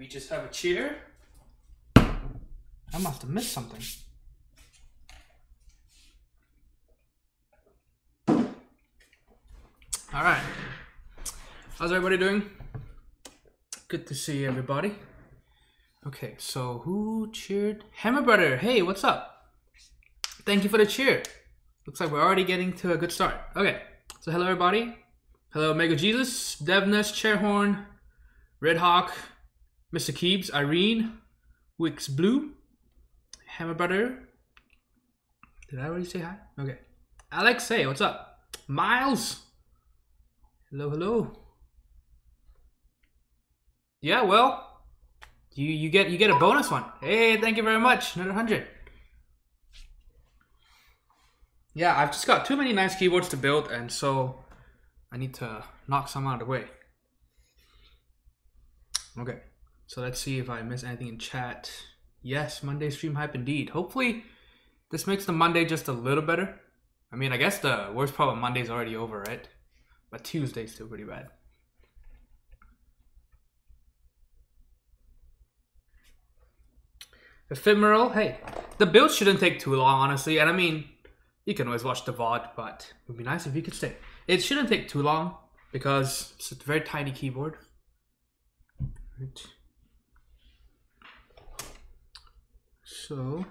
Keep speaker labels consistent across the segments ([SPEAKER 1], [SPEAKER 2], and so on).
[SPEAKER 1] We just have a chair. I must have missed something. All right. How's everybody doing? Good to see everybody. Okay, so who cheered? Hammer Brother. Hey, what's up? Thank you for the cheer. Looks like we're already getting to a good start. Okay, so hello everybody. Hello Mega Jesus, Devness, Chairhorn, Red Hawk, Mr. Keebs, Irene, Wix Blue, Hammer Brother. Did I already say hi? Okay. Alex, hey, what's up? Miles. Hello, hello. Yeah, well, you get a bonus one. Hey, thank you very much. Another 100. Yeah, I've just got too many nice keyboards to build, and so I need to knock some out of the way. Okay, so let's see if I miss anything in chat. Yes, Monday stream hype indeed. Hopefully this makes the Monday just a little better. I mean, I guess the worst part of Monday's already over, right? But Tuesday's still pretty bad. Ephemeral, hey, the build shouldn't take too long, honestly. And I mean, you can always watch the VOD, but it would be nice if you could stay. It shouldn't take too long because it's a very tiny keyboard. Right. So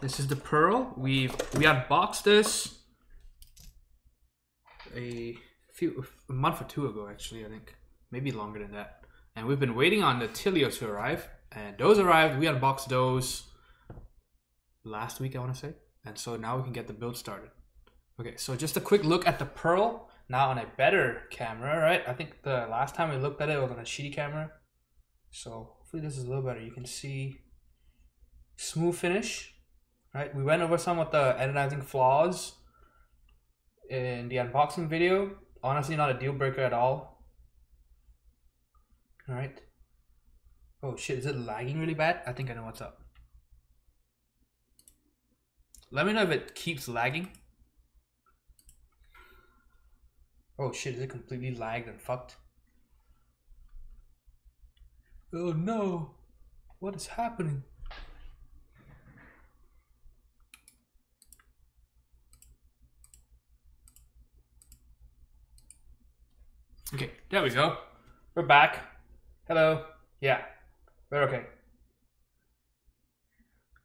[SPEAKER 1] this is the Pearl. We unboxed this a month or two ago, actually. I think maybe longer than that. And we've been waiting on the Tealios to arrive, and those arrived. We unboxed those last week, I want to say, and so now we can get the build started. Okay, so just a quick look at the Pearl now on a better camera, right? I think the last time we looked at it was on a shitty camera, so hopefully this is a little better. You can see smooth finish, right? We went over some of the anodizing flaws in the unboxing video. Honestly, not a deal breaker at all. All right. Oh shit, is it lagging really bad? I think I know what's up. Let me know if it keeps lagging. Oh shit, is it completely lagged and fucked? Oh no, what is happening? Okay, there we go. We're back. Hello. Yeah, we're okay.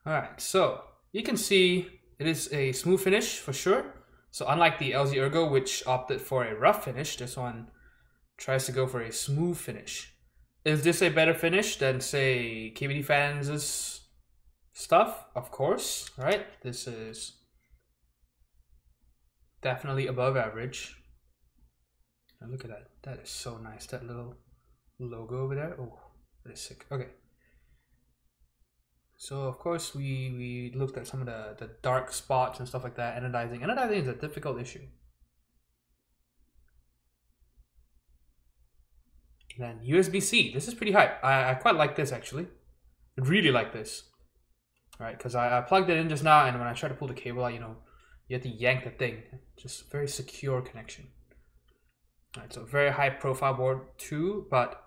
[SPEAKER 1] All right, so you can see it is a smooth finish for sure. So unlike the LZ Ergo, which opted for a rough finish, this one tries to go for a smooth finish. Is this a better finish than, say, KBD Fans' stuff? Of course, right? This is definitely above average. And look at that. That is so nice. That little logo over there. Oh, that is sick. Okay. So of course we looked at some of the dark spots and stuff like that. Anodizing. Anodizing is a difficult issue. Then USB-C. This is pretty hype. I quite like this actually. I really like this. Alright, because I plugged it in just now, and when I try to pull the cable out, you know, you have to yank the thing. Just very secure connection. Alright, so very high profile board too, but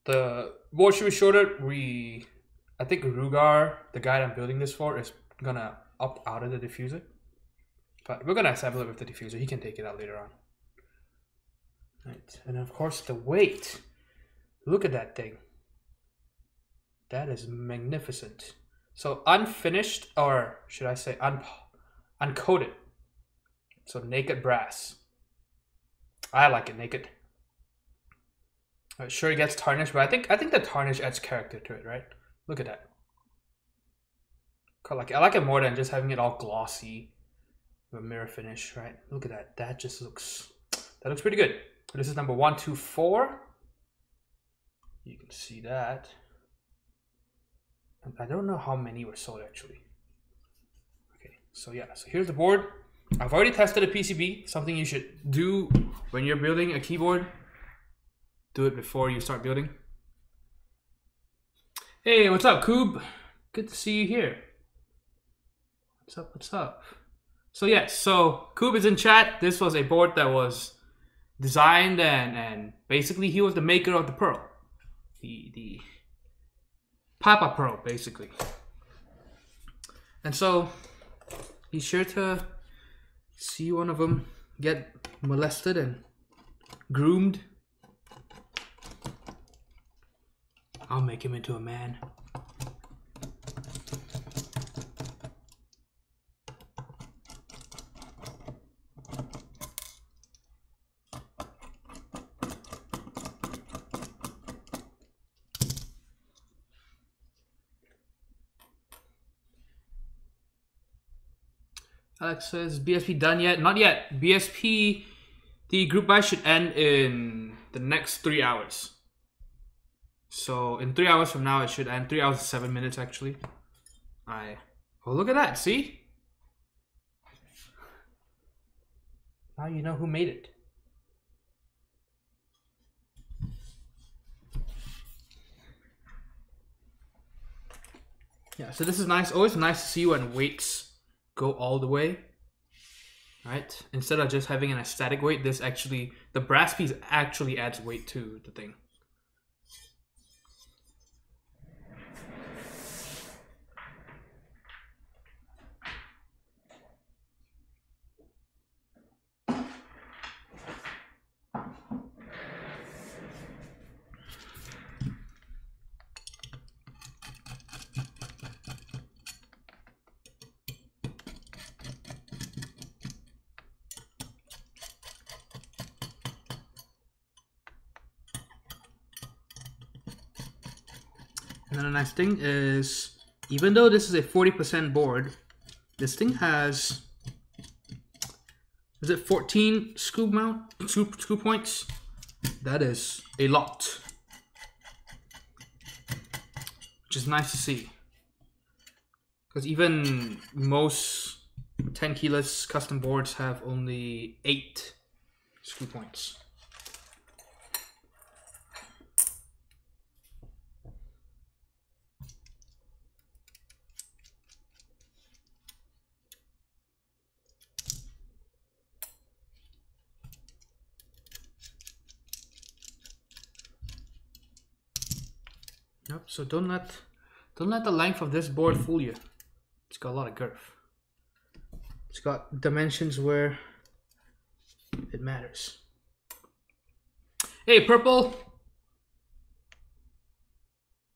[SPEAKER 1] the board should be shorter. I think Rugar, the guy I'm building this for, is gonna opt out of the diffuser. But we're gonna assemble it with the diffuser. He can take it out later on. Right, and of course the weight. Look at that thing. That is magnificent. So unfinished, or should I say uncoated. So naked brass. I like it naked. Sure, it gets tarnished, but I think the tarnish adds character to it, right? Look at that. I like it more than just having it all glossy with a mirror finish, right? Look at that. That looks pretty good. This is number 124. You can see that. I don't know how many were sold actually. Okay, so yeah, so here's the board. I've already tested a PCB, something you should do when you're building a keyboard. Do it before you start building. Hey, what's up, Koob? Good to see you here. What's up, what's up? So yes, so Koob is in chat. This was a board that was designed and basically he was the maker of the Pearl. the Papa Pro, basically. And so be sure to see one of them get molested and groomed. I'll make him into a man. Alex says, BSP done yet? Not yet. BSP, the group buy should end in the next 3 hours. So in 3 hours from now, it should end. 3 hours and 7 minutes, actually. Oh, look at that. See? Now you know who made it. Yeah, so this is nice. Always nice to see when weights go all the way, right? Instead of just having an static weight, this actually, the brass piece actually adds weight to the thing. And then the nice thing is, even though this is a 40% board, this thing has, is it 14 screw points? That is a lot, which is nice to see. Because even most 10 keyless custom boards have only 8 screw points. Yep, so don't let the length of this board fool you. It's got a lot of girth. It's got dimensions where it matters. Hey, Purple!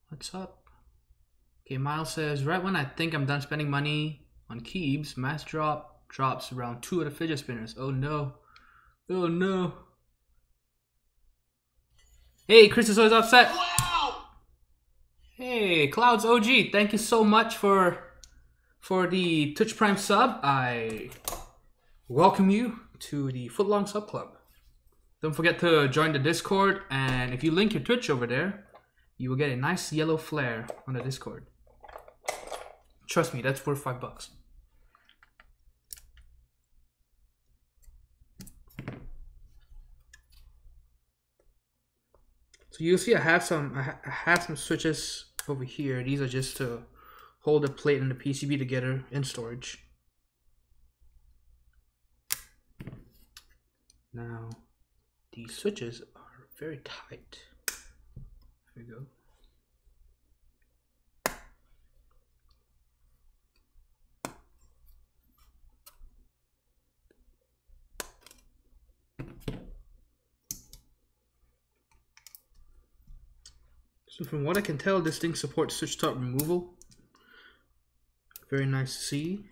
[SPEAKER 1] What's up? Okay, Miles says, right when I think I'm done spending money on keybs, mass drop drops around 2 of the fidget spinners. Oh no. Oh no. Hey, Chris is always upset. Hey, Clouds OG, thank you so much for the Twitch Prime sub. I welcome you to the Footlong Sub Club. Don't forget to join the Discord, and if you link your Twitch over there, you will get a nice yellow flare on the Discord. Trust me, that's worth $5. So you'll see I have some switches over here. These are just to hold the plate and the PCB together in storage. Now these switches are very tight. There we go. So from what I can tell, this thing supports switch top removal. Very nice to see,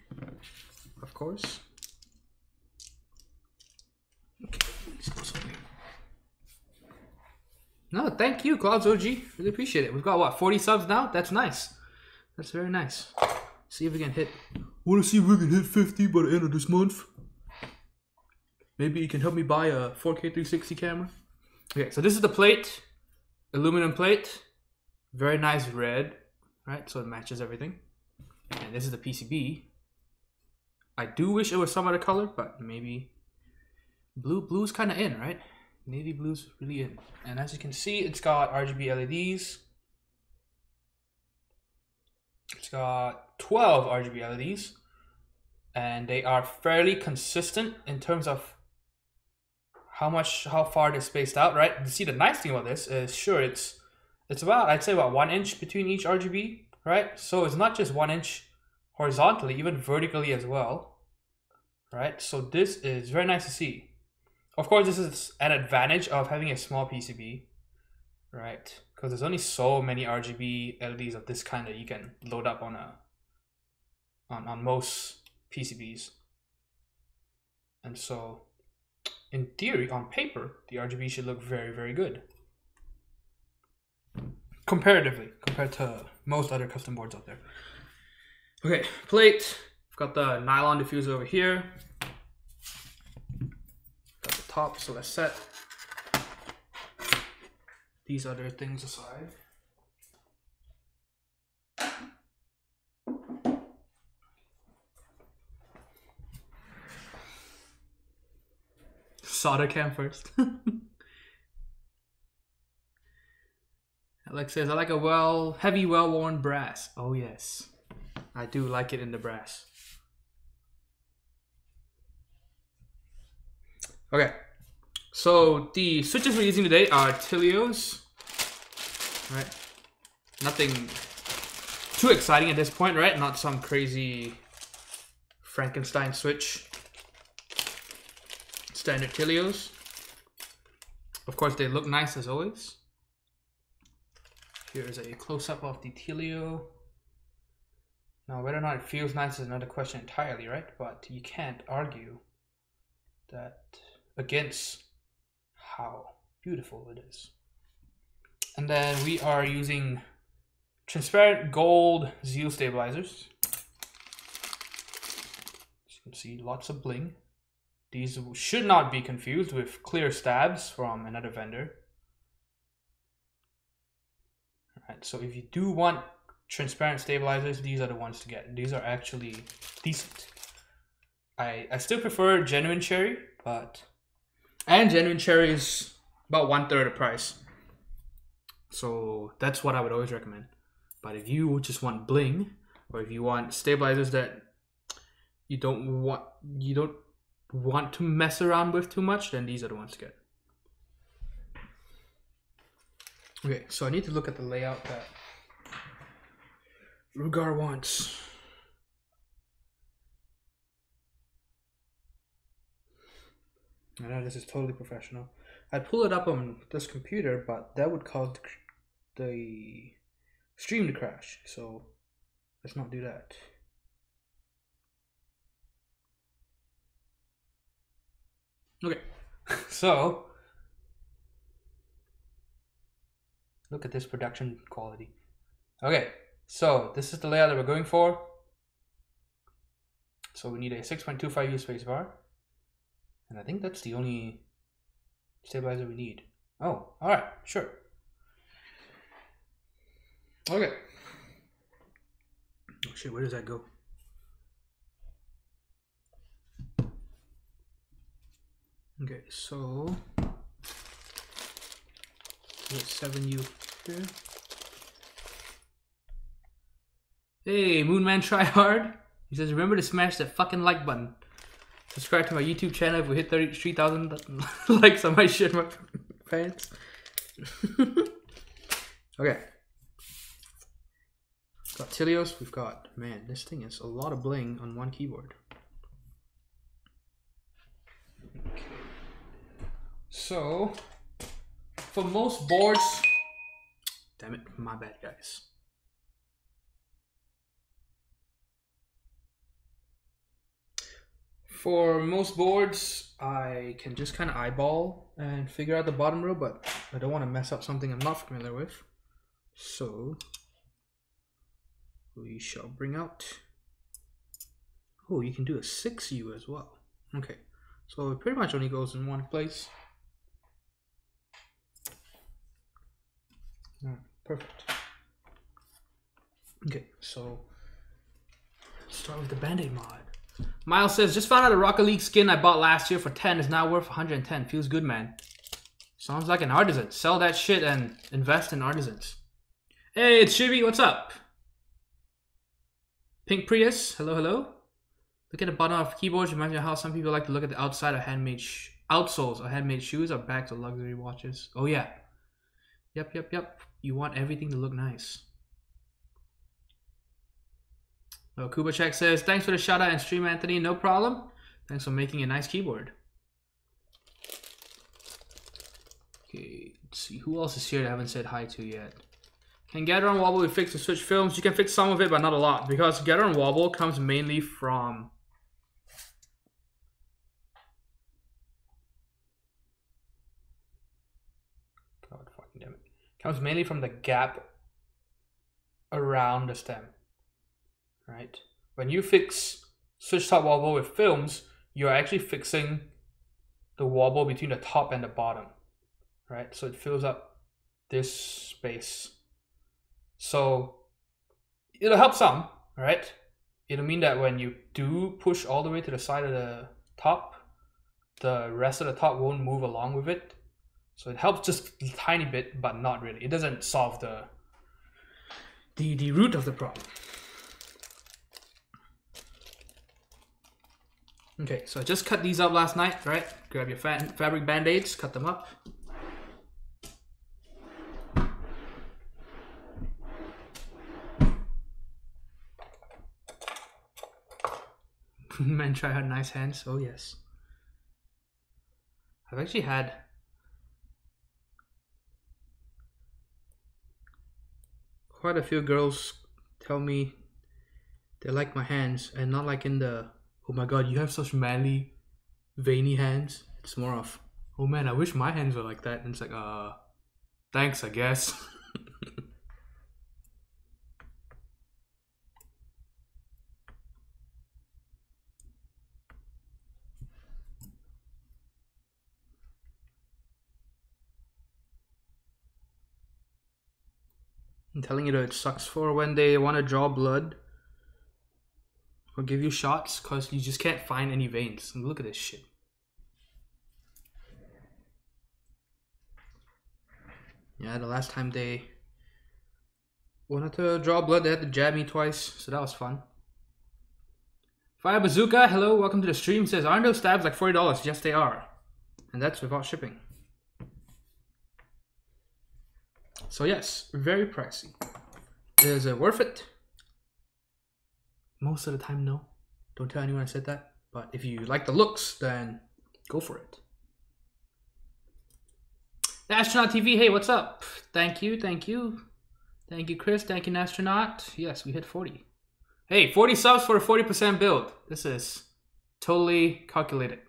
[SPEAKER 1] of course. Okay, no, thank you, Clouds OG. Really appreciate it. We've got what, 40 subs now? That's nice. That's very nice. See if we can hit. Want to see if we can hit 50 by the end of this month? Maybe you can help me buy a 4K 360 camera. Okay, so this is the plate, aluminum plate. Very nice red, right? So it matches everything. And this is the PCB. I do wish it was some other color, but maybe blue's kind of in, right? Navy blue's really in. And as you can see, it's got RGB LEDs. It's got 12 RGB LEDs, and they are fairly consistent in terms of how far they're spaced out, right? You see, the nice thing about this is, sure, it's it's about, I'd say about 1 inch between each RGB, right? So it's not just 1 inch horizontally, even vertically as well, right? So this is very nice to see. Of course, this is an advantage of having a small PCB, right? Because there's only so many RGB LEDs of this kind that you can load up on most PCBs. And so, in theory, on paper, the RGB should look very, very good. Comparatively, compared to most other custom boards out there. Okay, plate. I've got the nylon diffuser over here. Got the top, so let's set these other things aside. Solder cam first. Alex says, I like a heavy, well-worn brass. Oh yes, I do like it in the brass. Okay, so the switches we're using today are Tealios. Right, nothing too exciting at this point, right? Not some crazy Frankenstein switch. Standard Tealios. Of course, they look nice as always. Here's a close-up of the Tealio. Now, whether or not it feels nice is another question entirely, right? But you can't argue that against how beautiful it is. And then we are using transparent gold Zeal stabilizers. As you can see, lots of bling. These should not be confused with clear stabs from another vendor. Alright, so if you do want transparent stabilizers, these are the ones to get. These are actually decent. I still prefer genuine cherry, and genuine cherry is about 1/3 the price. So that's what I would always recommend. But if you just want bling, or if you want stabilizers that you don't want to mess around with too much, then these are the ones to get. Okay, so I need to look at the layout that Rugar wants. I know this is totally professional. I'd pull it up on this computer, but that would cause the stream to crash. So let's not do that. Okay, so look at this production quality. Okay, so this is the layout that we're going for. So we need a 6.25U spacebar. And I think that's the only stabilizer we need. Oh, alright, sure. Okay. Oh shit, where does that go? Okay, so 7U here. Hey, Moonman Tryhard. He says, remember to smash that fucking like button. Subscribe to my YouTube channel if we hit 33,000 likes on my shit, my fans. Okay. Got Tealios. We've got, man, this thing is a lot of bling on one keyboard. Okay. So, for most boards, damn it, my bad, guys. For most boards, I can just kind of eyeball and figure out the bottom row, but I don't want to mess up something I'm not familiar with. So, we shall bring out, oh, you can do a 6U as well. Okay, so it pretty much only goes in one place. Perfect. Okay, so let's start with the Band-Aid mod. Miles says, just found out a Rocket League skin I bought last year for 10 is now worth 110. Feels good, man. Sounds like an artisan. Sell that shit and invest in artisans. Hey, it's Shibby. What's up? Pink Prius. Hello, hello. Look at the bottom of keyboards. Reminds me of how some people like to look at the outside of handmade outsoles of handmade shoes or bags of luxury watches. Oh, yeah. Yep. You want everything to look nice. Oh, Kubachek says, thanks for the shout out and stream, Anthony. No problem. Thanks for making a nice keyboard. Okay, let's see. Who else is here that I haven't said hi to yet? Can Gather and Wobble be fixed to switch films? You can fix some of it, but not a lot. Because Gather and Wobble comes mainly from... God fucking damn it. Comes mainly from the gap around the stem. Right? When you fix switch top wobble with films, you're actually fixing the wobble between the top and the bottom. Right? So it fills up this space. So it'll help some, right? It'll mean that when you do push all the way to the side of the top, the rest of the top won't move along with it. So it helps just a tiny bit, but not really. It doesn't solve the root of the problem. Okay, so I just cut these up last night, right? Grab your fabric band-aids, cut them up. Men try had nice hands. Oh yes. I've actually had quite a few girls tell me they like my hands, and not like in the, oh my god, you have such manly, veiny hands. It's more of, oh man, I wish my hands were like that. And it's like, thanks, I guess. I'm telling you that it sucks for when they want to draw blood or give you shots, because you just can't find any veins. Look at this shit. Yeah, the last time they wanted to draw blood, they had to jab me twice, so that was fun. Fire Bazooka, hello, welcome to the stream. Says, aren't those stabs like $40? Yes, they are. And that's without shipping. So yes, very pricey. Is it worth it? Most of the time, no. Don't tell anyone I said that. But if you like the looks, then go for it. The Astronaut TV, hey, what's up? Thank you. Thank you, Chris. Thank you, Astronaut. Yes, we hit 40. Hey, 40 subs for a 40% build. This is totally calculated.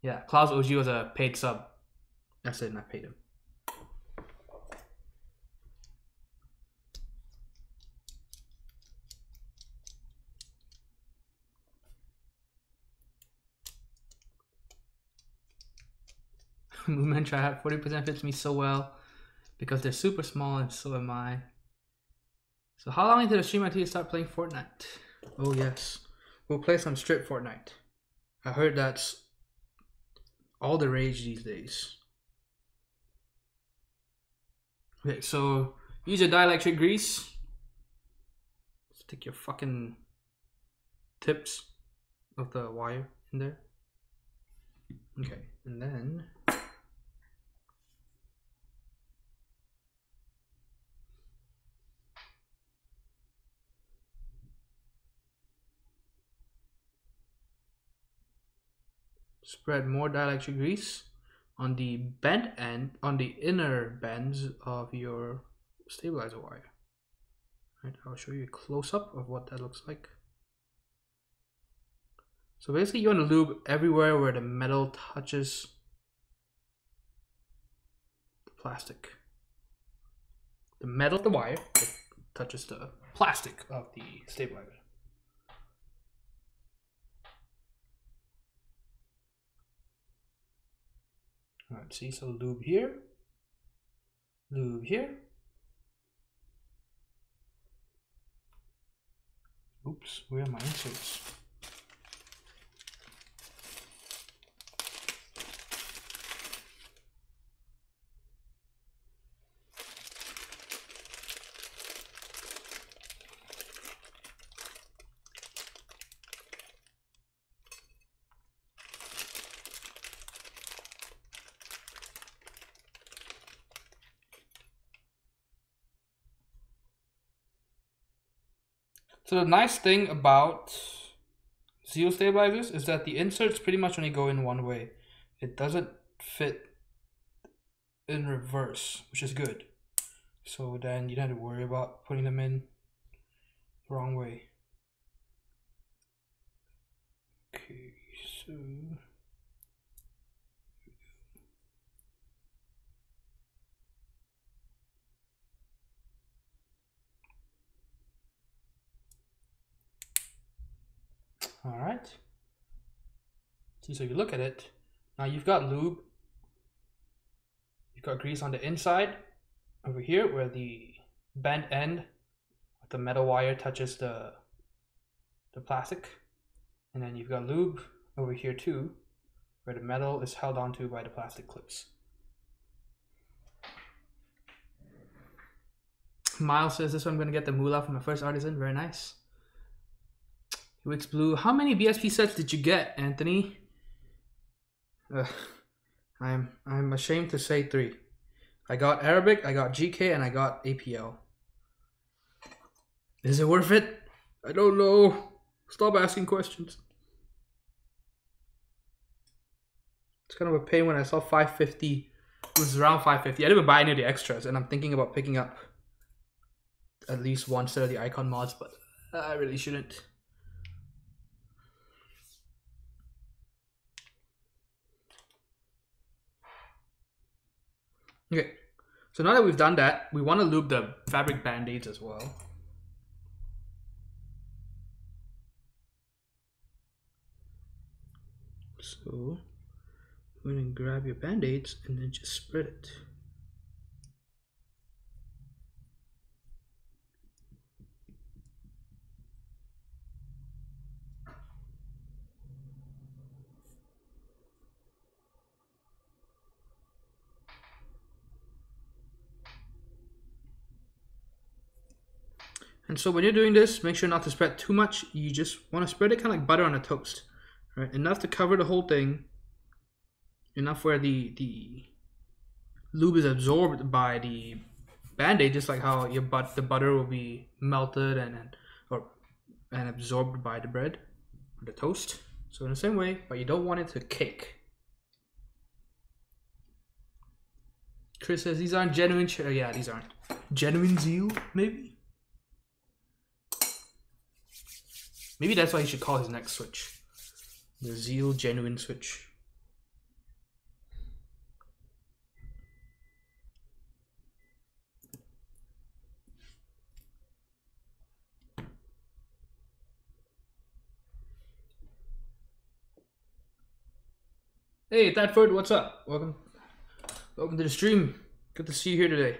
[SPEAKER 1] Yeah, Klaus OG was a paid sub. That's it, and I paid him. Movement try 40% fits me so well because they're super small and so am I. So how long into the stream until you start playing Fortnite? Oh yes, we'll play some strip Fortnite. I heard that's all the rage these days. Okay, so use your dielectric grease. Stick your fucking tips of the wire in there. Okay, and then spread more dielectric grease on the bent end, on the inner bends of your stabilizer wire. Right, I'll show you a close-up of what that looks like. So basically you want to lube everywhere where the metal touches the plastic. The metal of the wire touches the plastic of the stabilizer. Alright, see, so lube here, oops, where are my inserts? So the nice thing about Zeal stabilizers is that the inserts pretty much only go in one way. It doesn't fit in reverse, which is good. So then you don't have to worry about putting them in the wrong way. Okay, so all right. See, so you look at it. Now you've got lube. You've got grease on the inside over here where the bent end of the metal wire touches the plastic. And then you've got lube over here too, where the metal is held onto by the plastic clips. Miles says, this one I'm going to get the moolah from my first artisan. Very nice. Wix Blue, how many BSP sets did you get, Anthony? I'm ashamed to say 3. I got Arabic, I got GK, and I got APL. Is it worth it? I don't know. Stop asking questions. It's kind of a pain when I saw 550. It was around 550. I didn't even buy any of the extras, and I'm thinking about picking up at least one set of the icon mods, but I really shouldn't. Okay, so now that we've done that, we want to lube the fabric band-aids as well. So we're going to grab your band-aids and then just spread it. And so when you're doing this, make sure not to spread too much. You just want to spread it kind of like butter on a toast, right? Enough to cover the whole thing, enough where the lube is absorbed by the band-aid, just like how the butter will be melted and absorbed by the bread, or the toast. So in the same way, but you don't want it to cake. Chris says these aren't genuine. Yeah, these aren't genuine Zeal, maybe. Maybe that's why he should call his next switch the Zeal Genuine Switch. Hey, Tadford, what's up? Welcome to the stream. Good to see you here today.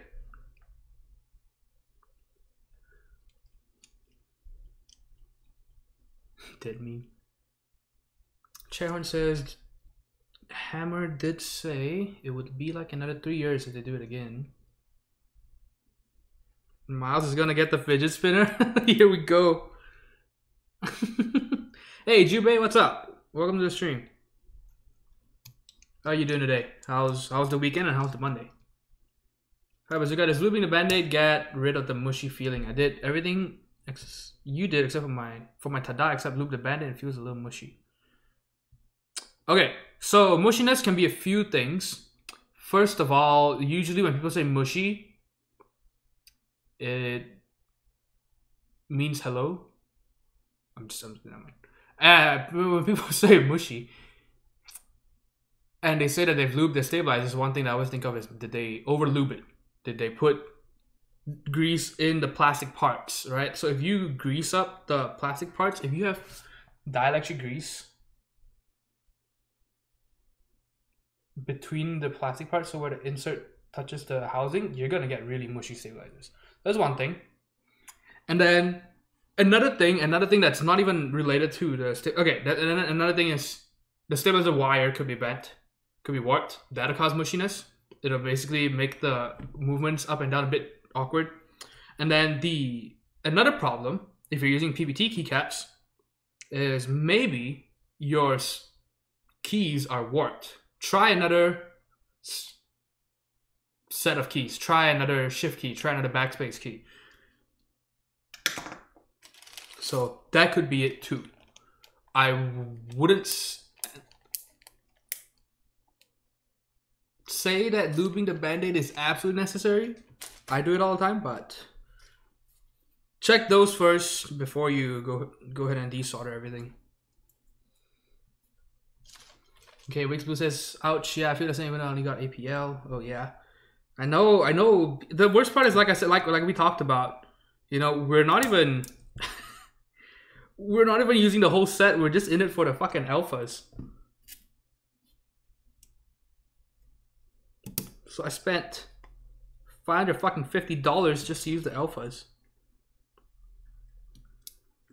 [SPEAKER 1] Dead meme. Chairhorn says Hammer did say it would be like another 3 years if they do it again. Miles is gonna get the fidget spinner. Here we go. Hey Jubei, what's up? Welcome to the stream. How are you doing today? How's the weekend and how's the Monday? Alright, so guys, lubing the band-aid get rid of the mushy feeling. I did everything you did except for my tada, except lube the band-aid, it feels a little mushy. Okay, so mushiness can be a few things. First of all, usually when people say mushy, it means hello. When people say mushy and they say that they've lubed their stabilizers, one thing that I always think of is, did they over lube it? Did they put grease in the plastic parts, right? So if you grease up the plastic parts, if you have dielectric grease between the plastic parts, so where the insert touches the housing, you're gonna get really mushy stabilizers. That's one thing. And then another thing that's not even related to the another thing is the stabilizer wire could be bent, could be warped. That'll cause mushiness. It'll basically make the movements up and down a bit awkward. And then another problem, if you're using PBT keycaps, is maybe your keys are warped. Try another set of keys. Try another shift key. Try another backspace key. So that could be it too. I wouldn't say that lubing the band-aid is absolutely necessary. I do it all the time, but check those first before you go ahead and desolder everything. Okay, Wixblue says, ouch, yeah, I feel the same when I only got APL. Oh yeah. I know. The worst part is, like I said, like we talked about, you know, we're not even using the whole set, we're just in it for the fucking alphas. So I spent $550 just to use the alphas.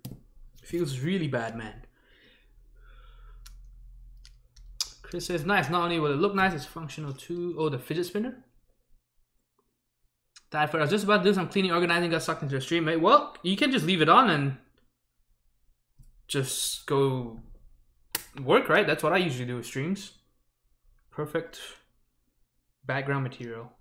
[SPEAKER 1] It feels really bad, man. Chris says, nice. Not only will it look nice, it's functional too. Oh, the fidget spinner? I was just about to do some cleaning, organizing, got sucked into the stream, mate. Well, you can just leave it on and just go work, right? That's what I usually do with streams. Perfect background material.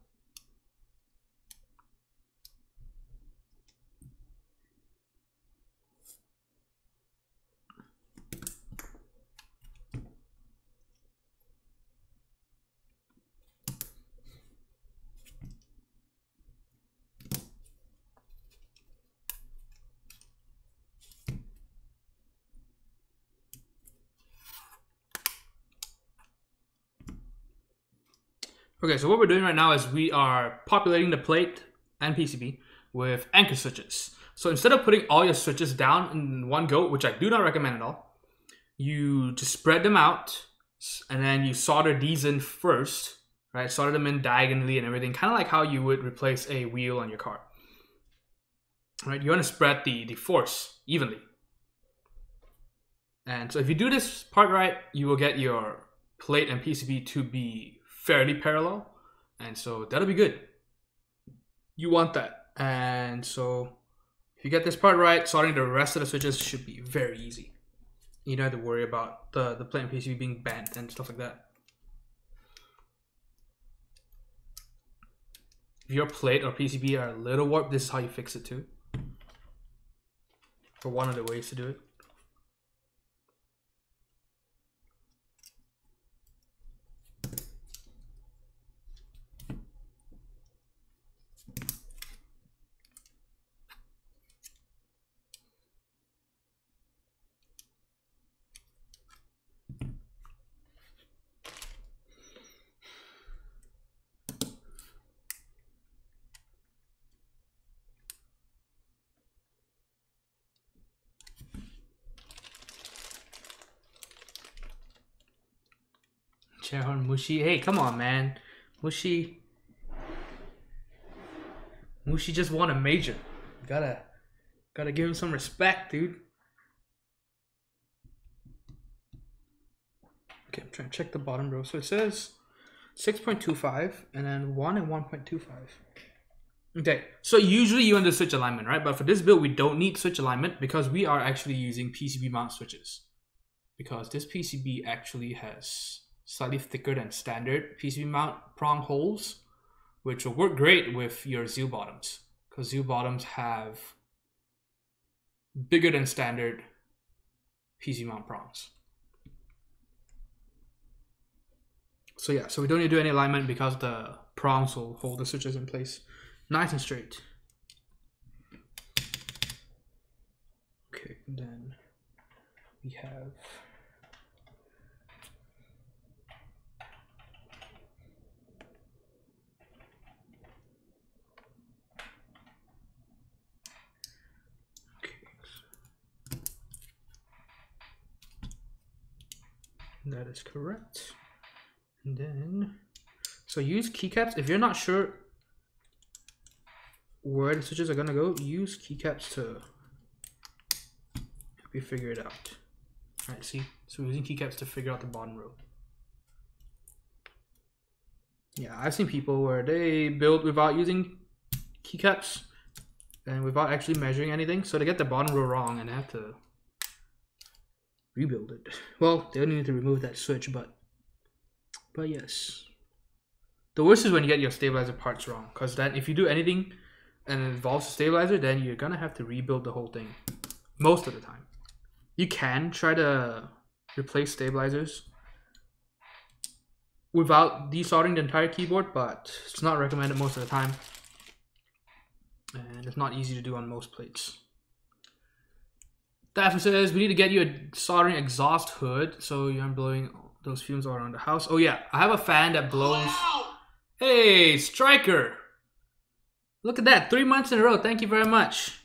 [SPEAKER 1] Okay, so what we're doing right now is we are populating the plate and PCB with anchor switches. So instead of putting all your switches down in one go, which I do not recommend at all, you just spread them out and then you solder these in first, right? Solder them in diagonally and everything, kind of like how you would replace a wheel on your car. All right, you want to spread the force evenly. And so if you do this part right, you will get your plate and PCB to be fairly parallel, and so that'll be good. You want that. And so if you get this part right, soldering the rest of the switches should be very easy. You don't have to worry about the plate and PCB being bent and stuff like that. If your plate or PCB are a little warped, this is how you fix it too. Or one of the ways to do it. Chairhorn Mushi. Hey, come on, man. Mushi just won a major. Gotta give him some respect, dude. Okay, I'm trying to check the bottom row. So it says 6.25 and then 1 and 1.25. Okay, so usually you want the switch alignment, right? But for this build, we don't need switch alignment because we are actually using PCB mount switches. Because this PCB actually has slightly thicker than standard PCB mount prong holes, which will work great with your Zeal bottoms, because Zeal bottoms have bigger than standard PCB mount prongs. So yeah, so we don't need to do any alignment because the prongs will hold the switches in place nice and straight. Okay, then we have that is correct. And then, so use keycaps. If you're not sure where the switches are gonna go, use keycaps to help you figure it out. All right, see? So we're using keycaps to figure out the bottom row. Yeah, I've seen people where they build without using keycaps and without actually measuring anything. So they get the bottom row wrong and they have to rebuild it. Well, they only need to remove that switch, but yes. The worst is when you get your stabilizer parts wrong, because then if you do anything and it involves a stabilizer, then you're gonna have to rebuild the whole thing. most of the time. You can try to replace stabilizers without desoldering the entire keyboard, but it's not recommended most of the time. And it's not easy to do on most plates. Daphne says, we need to get you a soldering exhaust hood so you aren't blowing those fumes all around the house. Oh yeah, I have a fan that blows. Hey, Striker! Look at that, 3 months in a row. Thank you very much.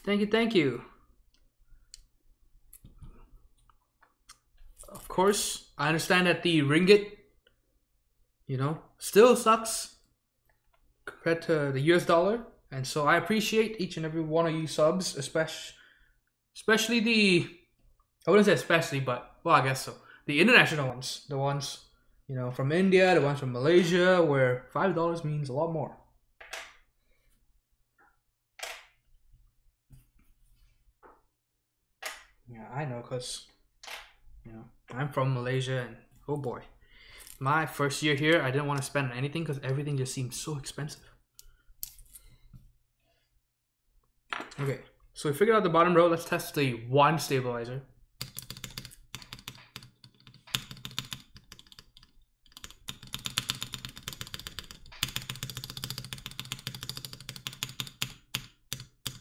[SPEAKER 1] Thank you. Of course, I understand that the ringgit, you know, still sucks compared to the US dollar. And so I appreciate each and every one of you subs, especially the, I wouldn't say especially, but, well, I guess so. The international ones, the ones, you know, from India, the ones from Malaysia, where $5 means a lot more. Yeah, I know, because, you know, I'm from Malaysia, and oh boy. My first year here, I didn't want to spend on anything because everything just seemed so expensive. Okay, so we figured out the bottom row. Let's test the one stabilizer.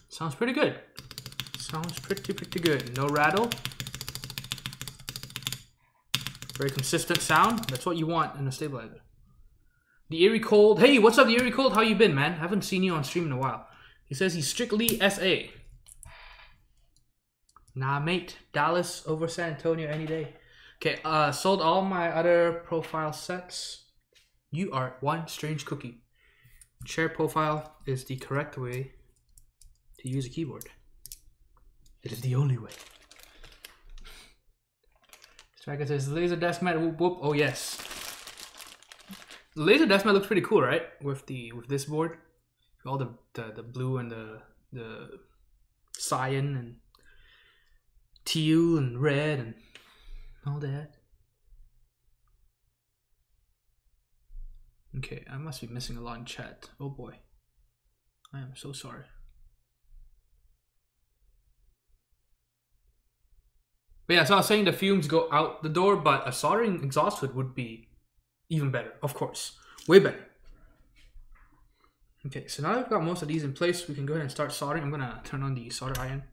[SPEAKER 1] Sounds pretty good. Sounds pretty good. No rattle. Very consistent sound. That's what you want in a stabilizer. The Eerie Cold. Hey, what's up, the Eerie Cold? How you been, man? Haven't seen you on stream in a while. He says he's strictly SA. Nah, mate. Dallas over San Antonio any day. Okay, sold all my other profile sets. You are one strange cookie. Chair profile is the correct way to use a keyboard. It is the only way. Striker says laser desk mat, whoop whoop. Oh yes. The laser desk mat looks pretty cool, right? With this board. All the blue and the cyan and teal and red and all that. Okay, I must be missing a lot in chat. Oh boy. I am so sorry. But yeah, so I was saying the fumes go out the door, but a soldering exhaust hood would be even better, of course. Way better. Okay, so now that we've got most of these in place, we can go ahead and start soldering. I'm gonna turn on the solder iron.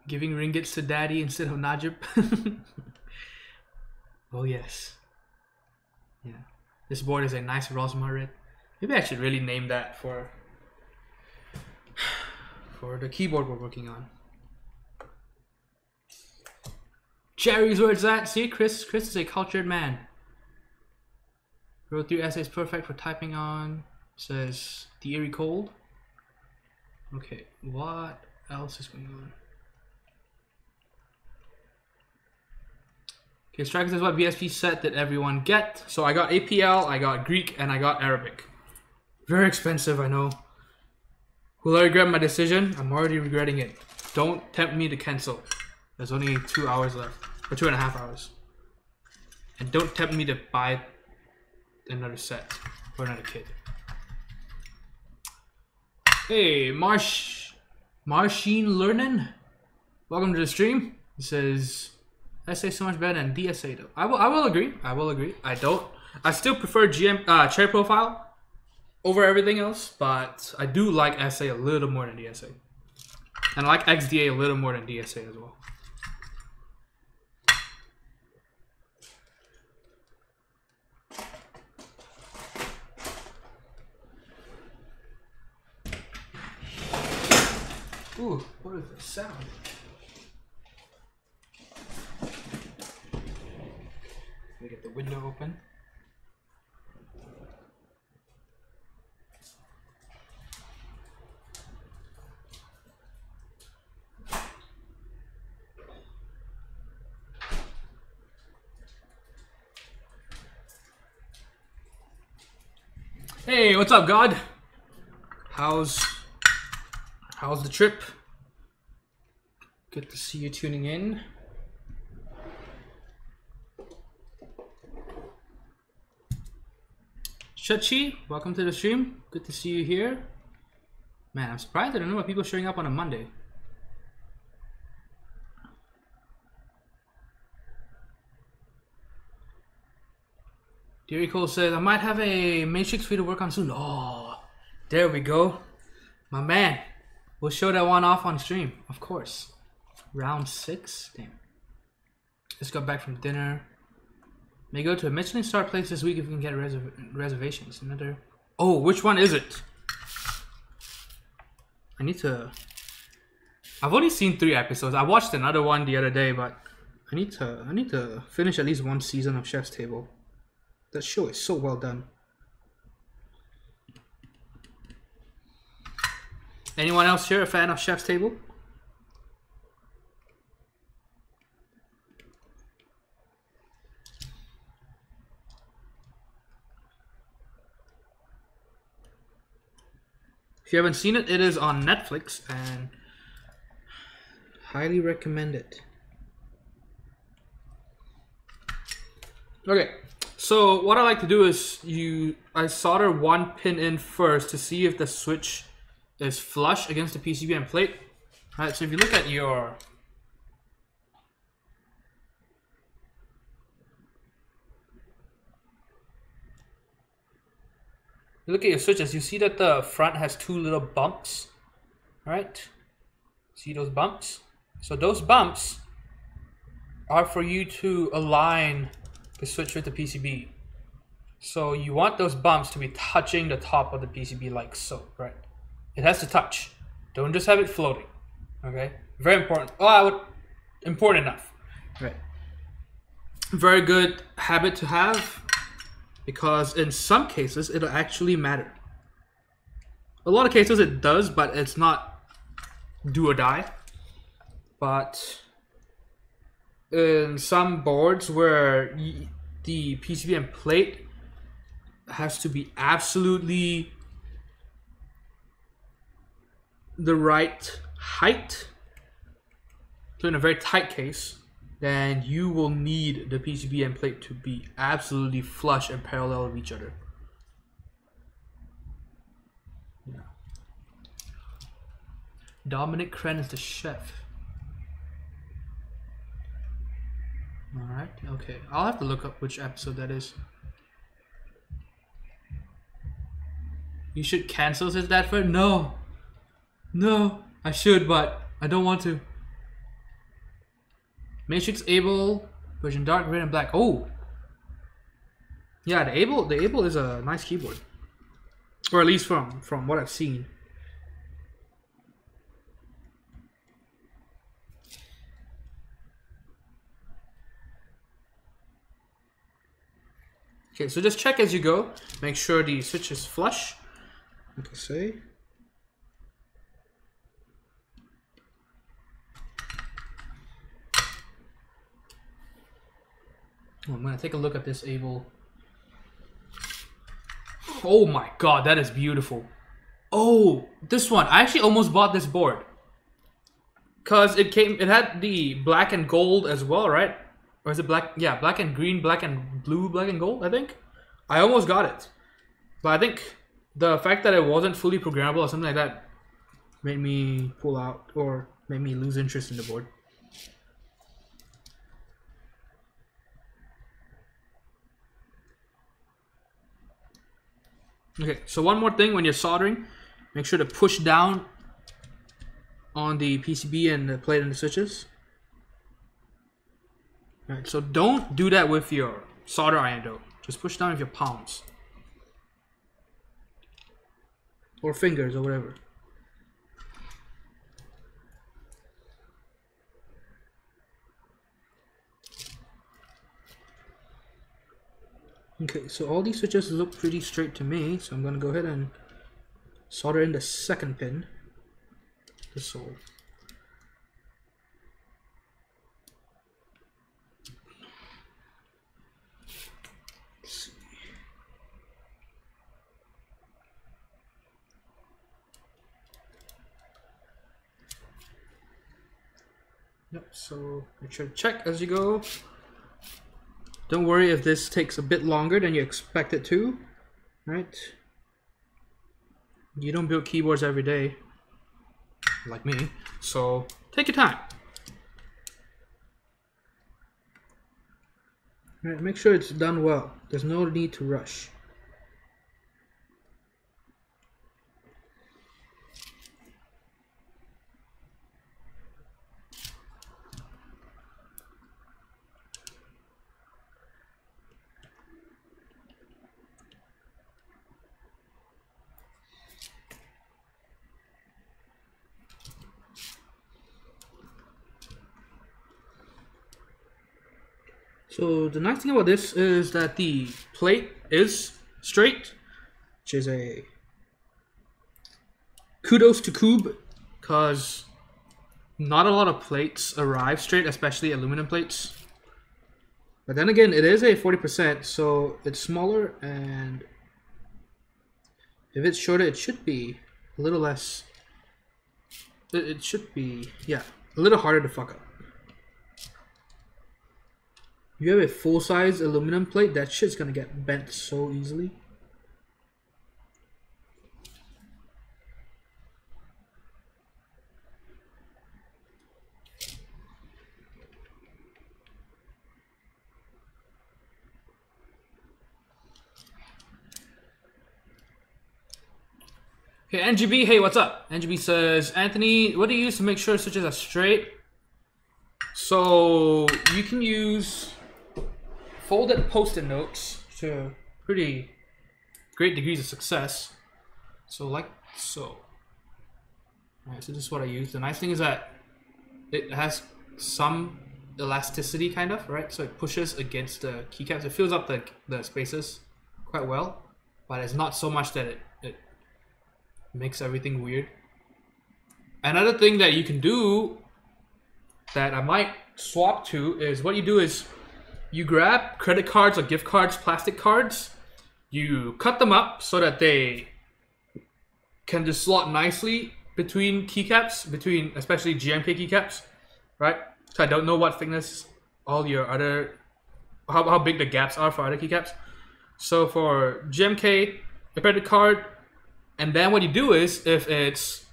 [SPEAKER 1] Giving ringgits to daddy instead of Najib. Oh yes. Yeah. This board is a nice Rosmar red. Maybe I should really name that for the keyboard we're working on. Cherries, where it's at. See, Chris is a cultured man. Wrote 3 essays perfect for typing on. Says the Eerie Cold. Okay, what else is going on? Okay, Striker says what BSP set did everyone get? So I got APL, I got Greek, and I got Arabic. Very expensive, I know. Will I regret my decision? I'm already regretting it. Don't tempt me to cancel. There's only 2 hours left. Or 2.5 hours. And don't tempt me to buy another set. Or another kit. Hey, Machine Learning. Welcome to the stream. He says, SA so much better than DSA though. I will agree. I still prefer chair profile over everything else, but I do like SA a little more than DSA. And I like XDA a little more than DSA as well. Ooh, what is the sound? Let me get the window open. Hey, what's up, God? How's the trip? Good to see you tuning in. Shachi, welcome to the stream. Good to see you here. Man, I'm surprised I don't know why people are showing up on a Monday. Deary Cole says, I might have a matrix for you to work on soon. Oh, there we go. My man. We'll show that one off on stream, of course. Round 6? Damn. Just got back from dinner. May go to a Michelin star place this week if we can get reservations. Another. Oh, which one is it? I need to. I've only seen 3 episodes. I watched another one the other day, but I need to finish at least 1 season of Chef's Table. That show is so well done. Anyone else here a fan of Chef's Table? If you haven't seen it, it is on Netflix and highly recommend it. Okay, so what I like to do is I solder 1 pin in first to see if the switch is flush against the PCB and plate. Alright, so if you look at your switches, you see that the front has 2 little bumps, right? See those bumps? So those bumps are for you to align the switch with the PCB. So you want those bumps to be touching the top of the PCB like so, right? It has to touch. Don't just have it floating, okay? Very important. Oh, important enough, right? Very good habit to have, because in some cases it'll actually matter. A lot of cases it does, but it's not do or die. But in some boards where the PCB and plate has to be absolutely the right height, so in a very tight case, then you will need the PCB and plate to be absolutely flush and parallel with each other. Yeah. Dominic Kren is the chef. Alright, okay. I'll have to look up which episode that is. You should cancel, says that for no. No, I should, but I don't want to. Matrix Able, version dark, red, and black. Oh! Yeah, the Able is a nice keyboard. Or at least from what I've seen. Okay, so just check as you go. Make sure the switch is flush. Like I say. Oh, I'm gonna take a look at this Able. Oh my god, that is beautiful. Oh, this one. I actually almost bought this board. Cause it had the black and gold as well, right? Or is it black? Yeah, black and green, black and blue, black and gold, I think. I almost got it. But I think the fact that it wasn't fully programmable or something like that made me pull out or made me lose interest in the board. Okay, so one more thing when you're soldering, make sure to push down on the PCB and the plate and the switches. Alright, so don't do that with your solder iron though. Just push down with your palms. Or fingers or whatever. Okay, so all these switches look pretty straight to me, so I'm going to go ahead and solder in the second pin. This hole. Let's see. Yep, so make sure to check as you go. Don't worry if this takes a bit longer than you expect it to. right? You don't build keyboards every day, like me, so take your time. All right, make sure it's done well. There's no need to rush. So the nice thing about this is that the plate is straight, which is a kudos to Cube, because not a lot of plates arrive straight, especially aluminum plates. But then again, it is a 40%, so it's smaller, and if it's shorter, it should be a little less. It should be, yeah, a little harder to fuck up. If you have a full-size aluminum plate, that shit's gonna get bent so easily. Okay, NGB, hey, what's up? NGB says, Anthony, what do you use to make sure switches are straight? So you can use folded post-it notes to pretty great degrees of success. So like so. Alright, so this is what I use. The nice thing is that it has some elasticity kind of, right? So it pushes against the keycaps. It fills up the spaces quite well, but it's not so much that it makes everything weird. Another thing that you can do that I might swap to is what you do is you grab credit cards or gift cards, plastic cards, you cut them up so that they can just slot nicely between keycaps, between especially GMK keycaps, right? So I don't know what thickness all your other, how big the gaps are for other keycaps. So for GMK, a credit card, and then what you do is if it's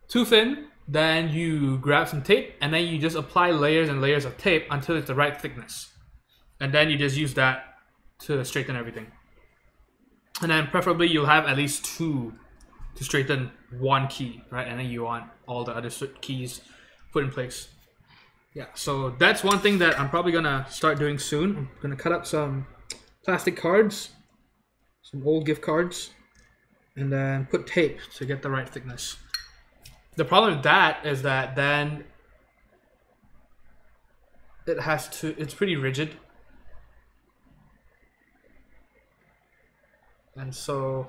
[SPEAKER 1] too thin, then you grab some tape and then you just apply layers and layers of tape until it's the right thickness. And then you just use that to straighten everything. And then preferably you'll have at least two to straighten one key, right? And then you want all the other keys put in place. Yeah, so that's one thing that I'm probably gonna start doing soon. I'm gonna cut up some plastic cards, some old gift cards, and then put tape to get the right thickness. The problem with that is that then it's pretty rigid. And so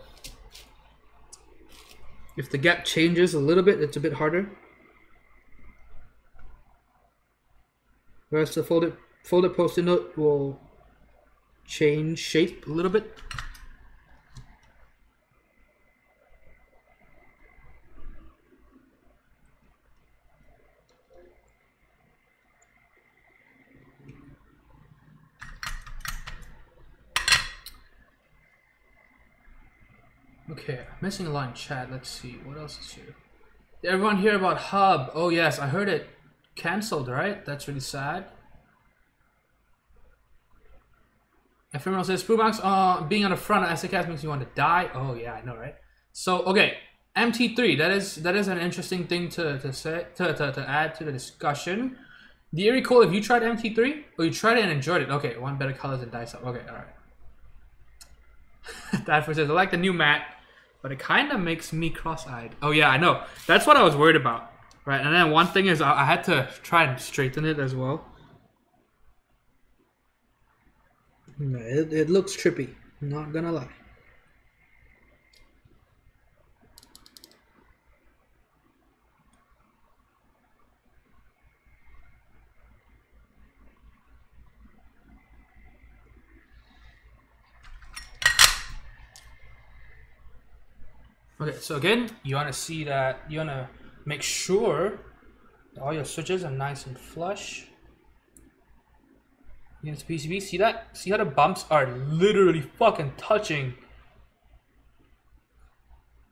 [SPEAKER 1] if the gap changes a little bit, it's a bit harder. Whereas the folded post-it note will change shape a little bit. Okay, I'm missing a lot in chat. Let's see, what else is here? Did everyone hear about Hub? Oh yes, I heard it cancelled, right? That's really sad. Ephemeral says, Sprumax, being on the front of SACast makes you want to die. Oh yeah, I know, right? So, okay, MT3, that is an interesting thing to add to the discussion. The Eerie Cold, have you tried MT3? Oh, you tried it and enjoyed it. Okay, one better colors than dice up. Okay, alright. That says, I like the new mat, but it kind of makes me cross-eyed. Oh yeah, I know. That's what I was worried about. Right, and then one thing is I had to try and straighten it as well. It looks trippy, I'm not gonna lie. Okay, so again, you want to see that, you want to make sure that all your switches are nice and flush against the PCB. See that? See how the bumps are literally fucking touching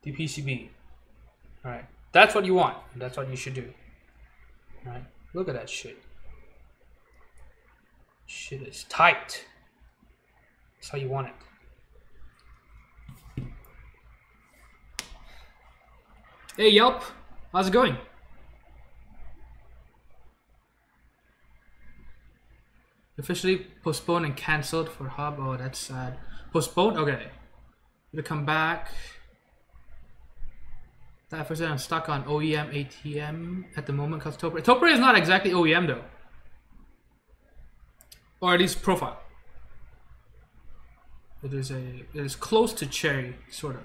[SPEAKER 1] the PCB. All right, that's what you want. That's what you should do. All right, look at that shit. Shit is tight. That's how you want it. Hey Yelp, how's it going? Officially postponed and cancelled for hub. Oh, that's sad. Postponed? Okay. Gonna come back. That first I'm stuck on OEM ATM at the moment because Topre is not exactly OEM though. Or at least profile. It is close to Cherry, sort of.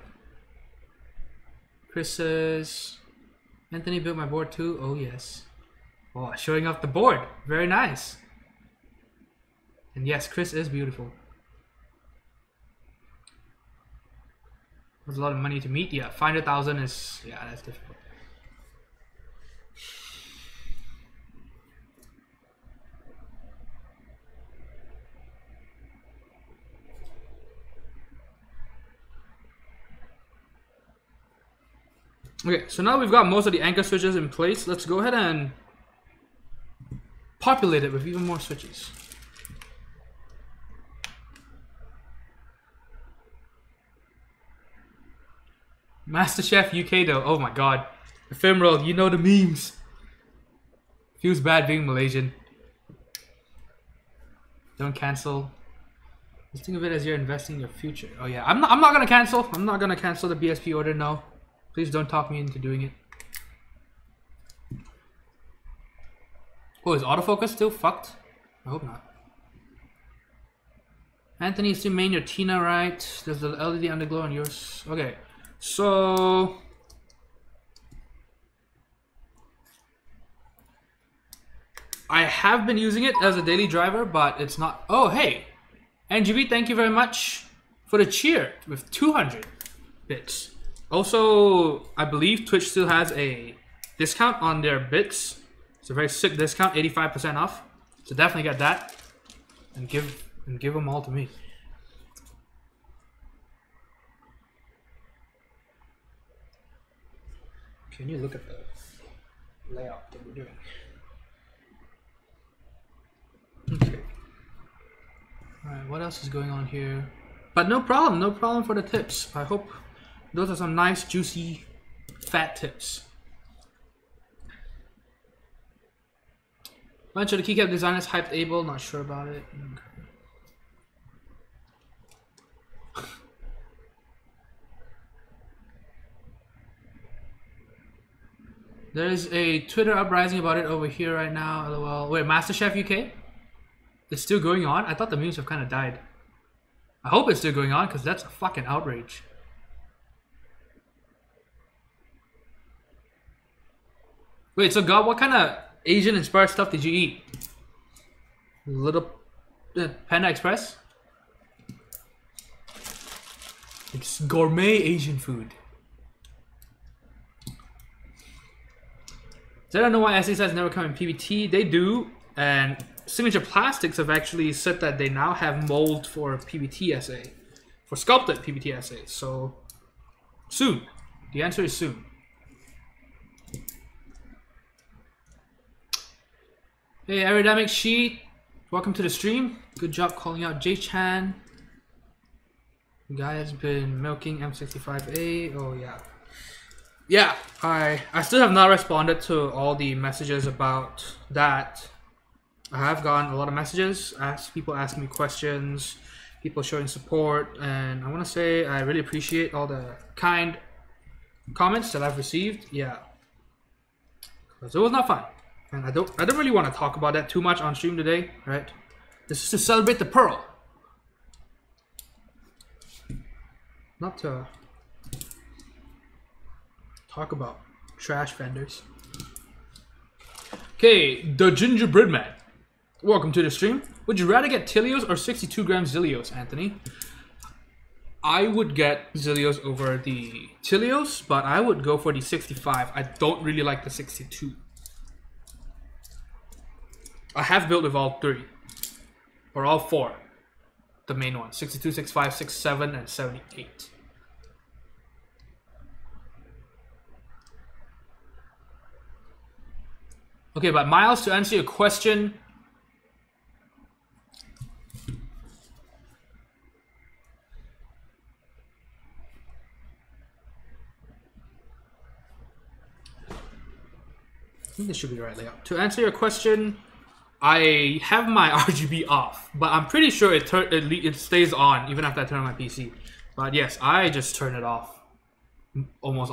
[SPEAKER 1] Chris says Anthony built my board too. Oh yes. Oh, showing off the board. Very nice. And yes, Chris is beautiful. That's a lot of money to meet. Yeah, 500,000 is, yeah, that's difficult. Okay, so now we've got most of the anchor switches in place. Let's go ahead and populate it with even more switches. MasterChef UK though, oh my god. Ephemeral, you know the memes. Feels bad being Malaysian. Don't cancel. Just think of it as you're investing in your future. Oh yeah, I'm not gonna cancel. I'm not gonna cancel the BSP order, no. Please don't talk me into doing it. Oh, is autofocus still fucked? I hope not. Anthony, still main your Tina, right? There's the LED underglow on yours. Okay. So I have been using it as a daily driver, but it's not. Oh, hey, NGB, thank you very much for the cheer with 200 bits. Also, I believe Twitch still has a discount on their bits. It's a very sick discount, 85% off. So definitely get that and give them all to me. Can you look at the layout that we're doing? Okay. Alright, what else is going on here? But no problem for the tips. I hope those are some nice, juicy, fat tips. Bunch of the keycap designers hyped Able, not sure about it. Okay. There's a Twitter uprising about it over here right now. LOL. Wait, MasterChef UK? It's still going on? I thought the memes have kind of died. I hope it's still going on because that's a fucking outrage. Wait, so God, what kind of Asian inspired stuff did you eat? Little Panda Express? It's gourmet Asian food. So I don't know why SA sites never come in PBT. They do, and Signature Plastics have actually said that they now have mold for PBT SA, for sculpted PBT SA. So soon. The answer is soon. Hey, Aerodynamic Sheet, welcome to the stream. Good job calling out J-Chan. The guy has been milking M65A. Oh yeah. Yeah, I still have not responded to all the messages about that. I have gotten a lot of messages, people asking me questions, people showing support, and I want to say I really appreciate all the kind comments that I've received. Yeah, because it was not fun, and I don't really want to talk about that too much on stream today, right? This is to celebrate the Pearl, not to talk about trash vendors. Okay, the Gingerbread Man. Welcome to the stream. Would you rather get Tealios or 62 gram Zealios, Anthony? I would get Zealios over the Tealios, but I would go for the 65. I don't really like the 62. I have built with all three, or all four. The main ones, 62, 65, 67, and 78. Okay, but Miles, to answer your question, I think this should be the right layout. To answer your question, I have my RGB off, but I'm pretty sure it stays on even after I turn on my PC. But yes, I just turn it off most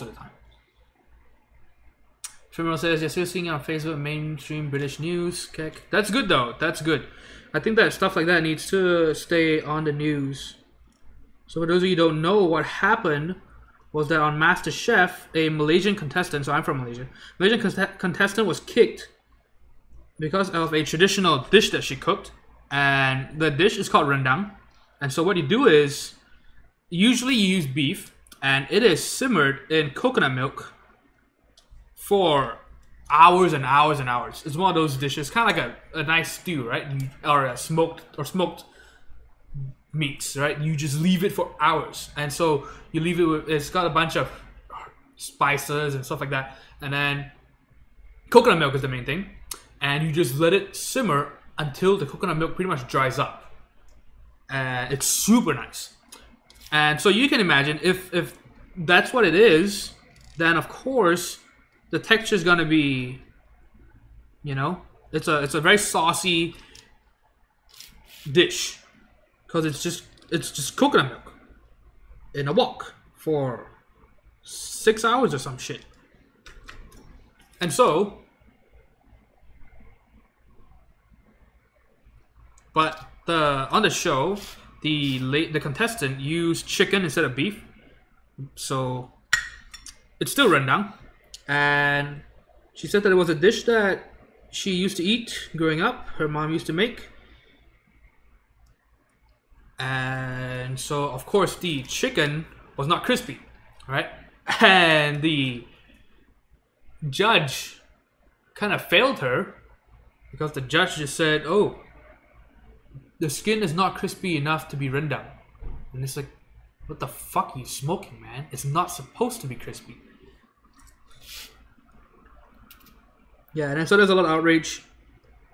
[SPEAKER 1] of the time. Trimmer says, you're still seeing it on Facebook, mainstream British news. Okay. That's good though, that's good. I think that stuff like that needs to stay on the news. So for those of you who don't know, what happened was that on MasterChef, a Malaysian contestant, so I'm from Malaysia, Malaysian contestant was kicked because of a traditional dish that she cooked. And the dish is called rendang. And so what you do is, usually you use beef, and it is simmered in coconut milk for hours and hours and hours. It's one of those dishes, kind of like a nice stew, right? Or a smoked meats, right? You just leave it for hours, and so you leave it with, it's got a bunch of spices and stuff like that, and then coconut milk is the main thing, and you just let it simmer until the coconut milk pretty much dries up, and it's super nice. And so you can imagine if that's what it is, then of course the texture is gonna be, you know, it's a very saucy dish. Because it's just coconut milk in a wok for 6 hours or some shit. And so, but on the show, the contestant used chicken instead of beef, so it's still rendang. And she said that it was a dish that she used to eat growing up. Her mom used to make. And so, of course, the chicken was not crispy, right? And the judge kind of failed her because the judge just said, oh, the skin is not crispy enough to be rendang. And it's like, what the fuck are you smoking, man? It's not supposed to be crispy. Yeah, and so there's a lot of outrage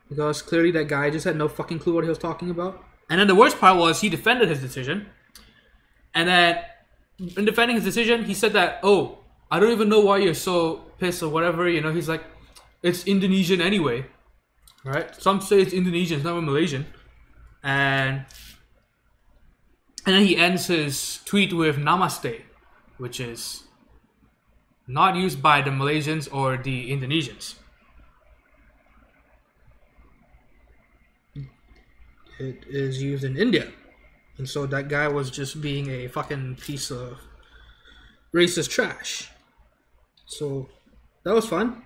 [SPEAKER 1] because clearly that guy just had no fucking clue what he was talking about. And then the worst part was he defended his decision. And then in defending his decision, he said that, oh, I don't even know why you're so pissed or whatever. You know, he's like, it's Indonesian anyway. Right? Some say it's Indonesian, it's not even Malaysian. And then he ends his tweet with Namaste, which is not used by the Malaysians or the Indonesians. It is used in India. And so that guy was just being a fucking piece of racist trash. So that was fun.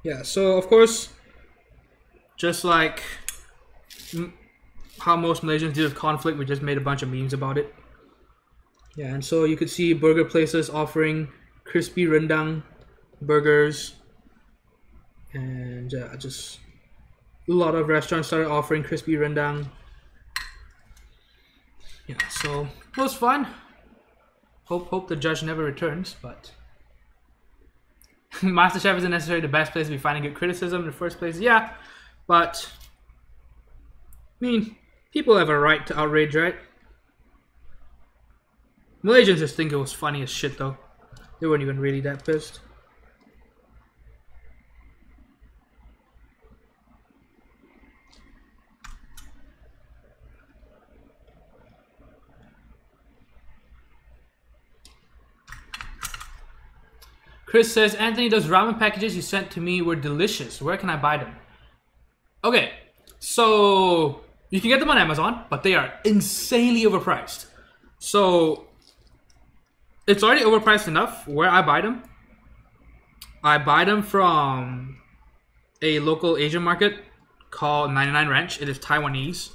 [SPEAKER 1] Yeah, so of course, just like how most Malaysians deal with conflict, we just made a bunch of memes about it. Yeah, and so you could see burger places offering crispy rendang burgers. And just a lot of restaurants started offering crispy rendang. Yeah, so it was fun. Hope the judge never returns, but MasterChef isn't necessarily the best place to be finding good criticism in the first place. Yeah, but I mean, people have a right to outrage, right? Malaysians just think it was funny as shit though. They weren't even really that pissed. Chris says, Anthony, those ramen packages you sent to me were delicious. Where can I buy them? Okay, so you can get them on Amazon, but they are insanely overpriced. So it's already overpriced enough where I buy them. I buy them from a local Asian market called 99 Ranch. It is Taiwanese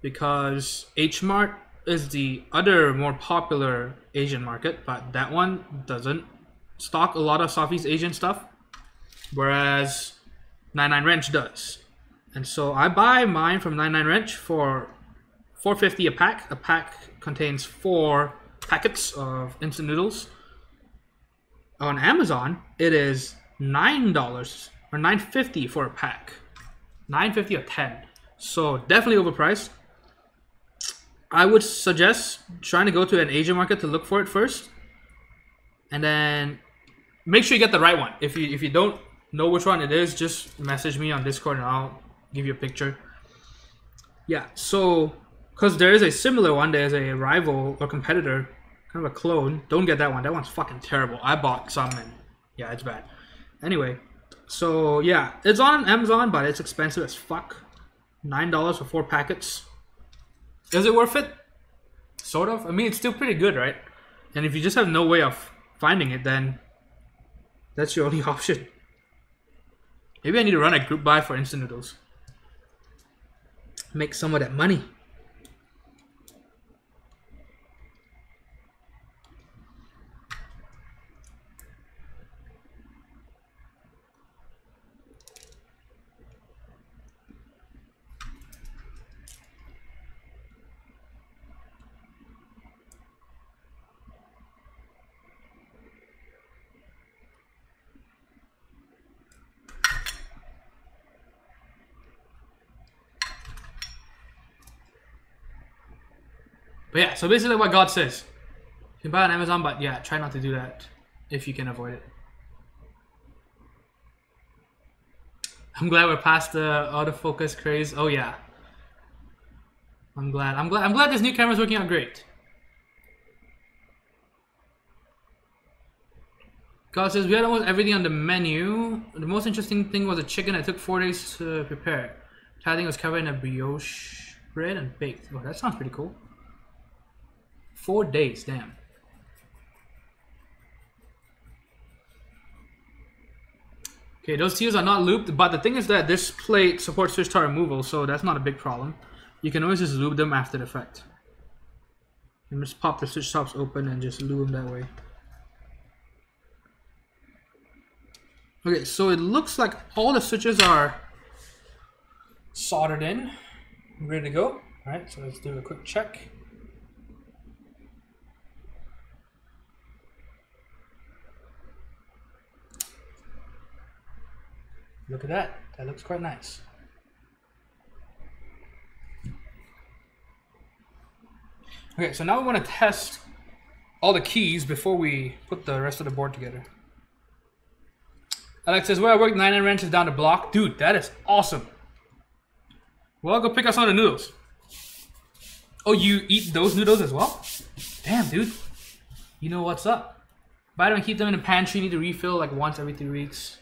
[SPEAKER 1] because H Mart is the other more popular Asian market, but that one doesn't stock a lot of Southeast Asian stuff, whereas 99 Ranch does. And so I buy mine from 99 Ranch for $4.50 a pack. A pack contains 4 packets of instant noodles. On Amazon, it is $9 or $9.50 for a pack. $9.50 or 10. So definitely overpriced. I would suggest trying to go to an Asian market to look for it first, and then make sure you get the right one. If you don't know which one it is, just message me on Discord and I'll give you a picture. Yeah, so because there is a similar one, there's a rival or competitor, kind of a clone. Don't get that one. That one's fucking terrible. I bought some and yeah, it's bad. Anyway, so yeah, it's on Amazon, but it's expensive as fuck. $9 for 4 packets. Is it worth it? Sort of. I mean, it's still pretty good, right? And if you just have no way of finding it, then that's your only option. Maybe I need to run a group buy for instant noodles. Make some of that money. But yeah, so basically what God says. You can buy on Amazon, but yeah, try not to do that if you can avoid it. I'm glad we're past the autofocus craze. Oh yeah. I'm glad this new camera's working out great. God says we had almost everything on the menu. The most interesting thing was a chicken that took 4 days to prepare. I think it was covered in a brioche bread and baked. Oh, that sounds pretty cool. 4 days, damn. Okay, those teals are not looped, but the thing is that this plate supports switch tar removal, so that's not a big problem. You can always just lube them after the fact. And just pop the switch tops open and just lube them that way. Okay, so it looks like all the switches are soldered in, ready to go. Alright, so let's do a quick check. Look at that. That looks quite nice. Okay, so now we want to test all the keys before we put the rest of the board together. Alex says, where I work 9 wrenches down the block. Dude, that is awesome. Well, go pick up some of the noodles. Oh, you eat those noodles as well? Damn, dude. You know what's up. Buy them and keep them in the pantry. You need to refill like once every 3 weeks.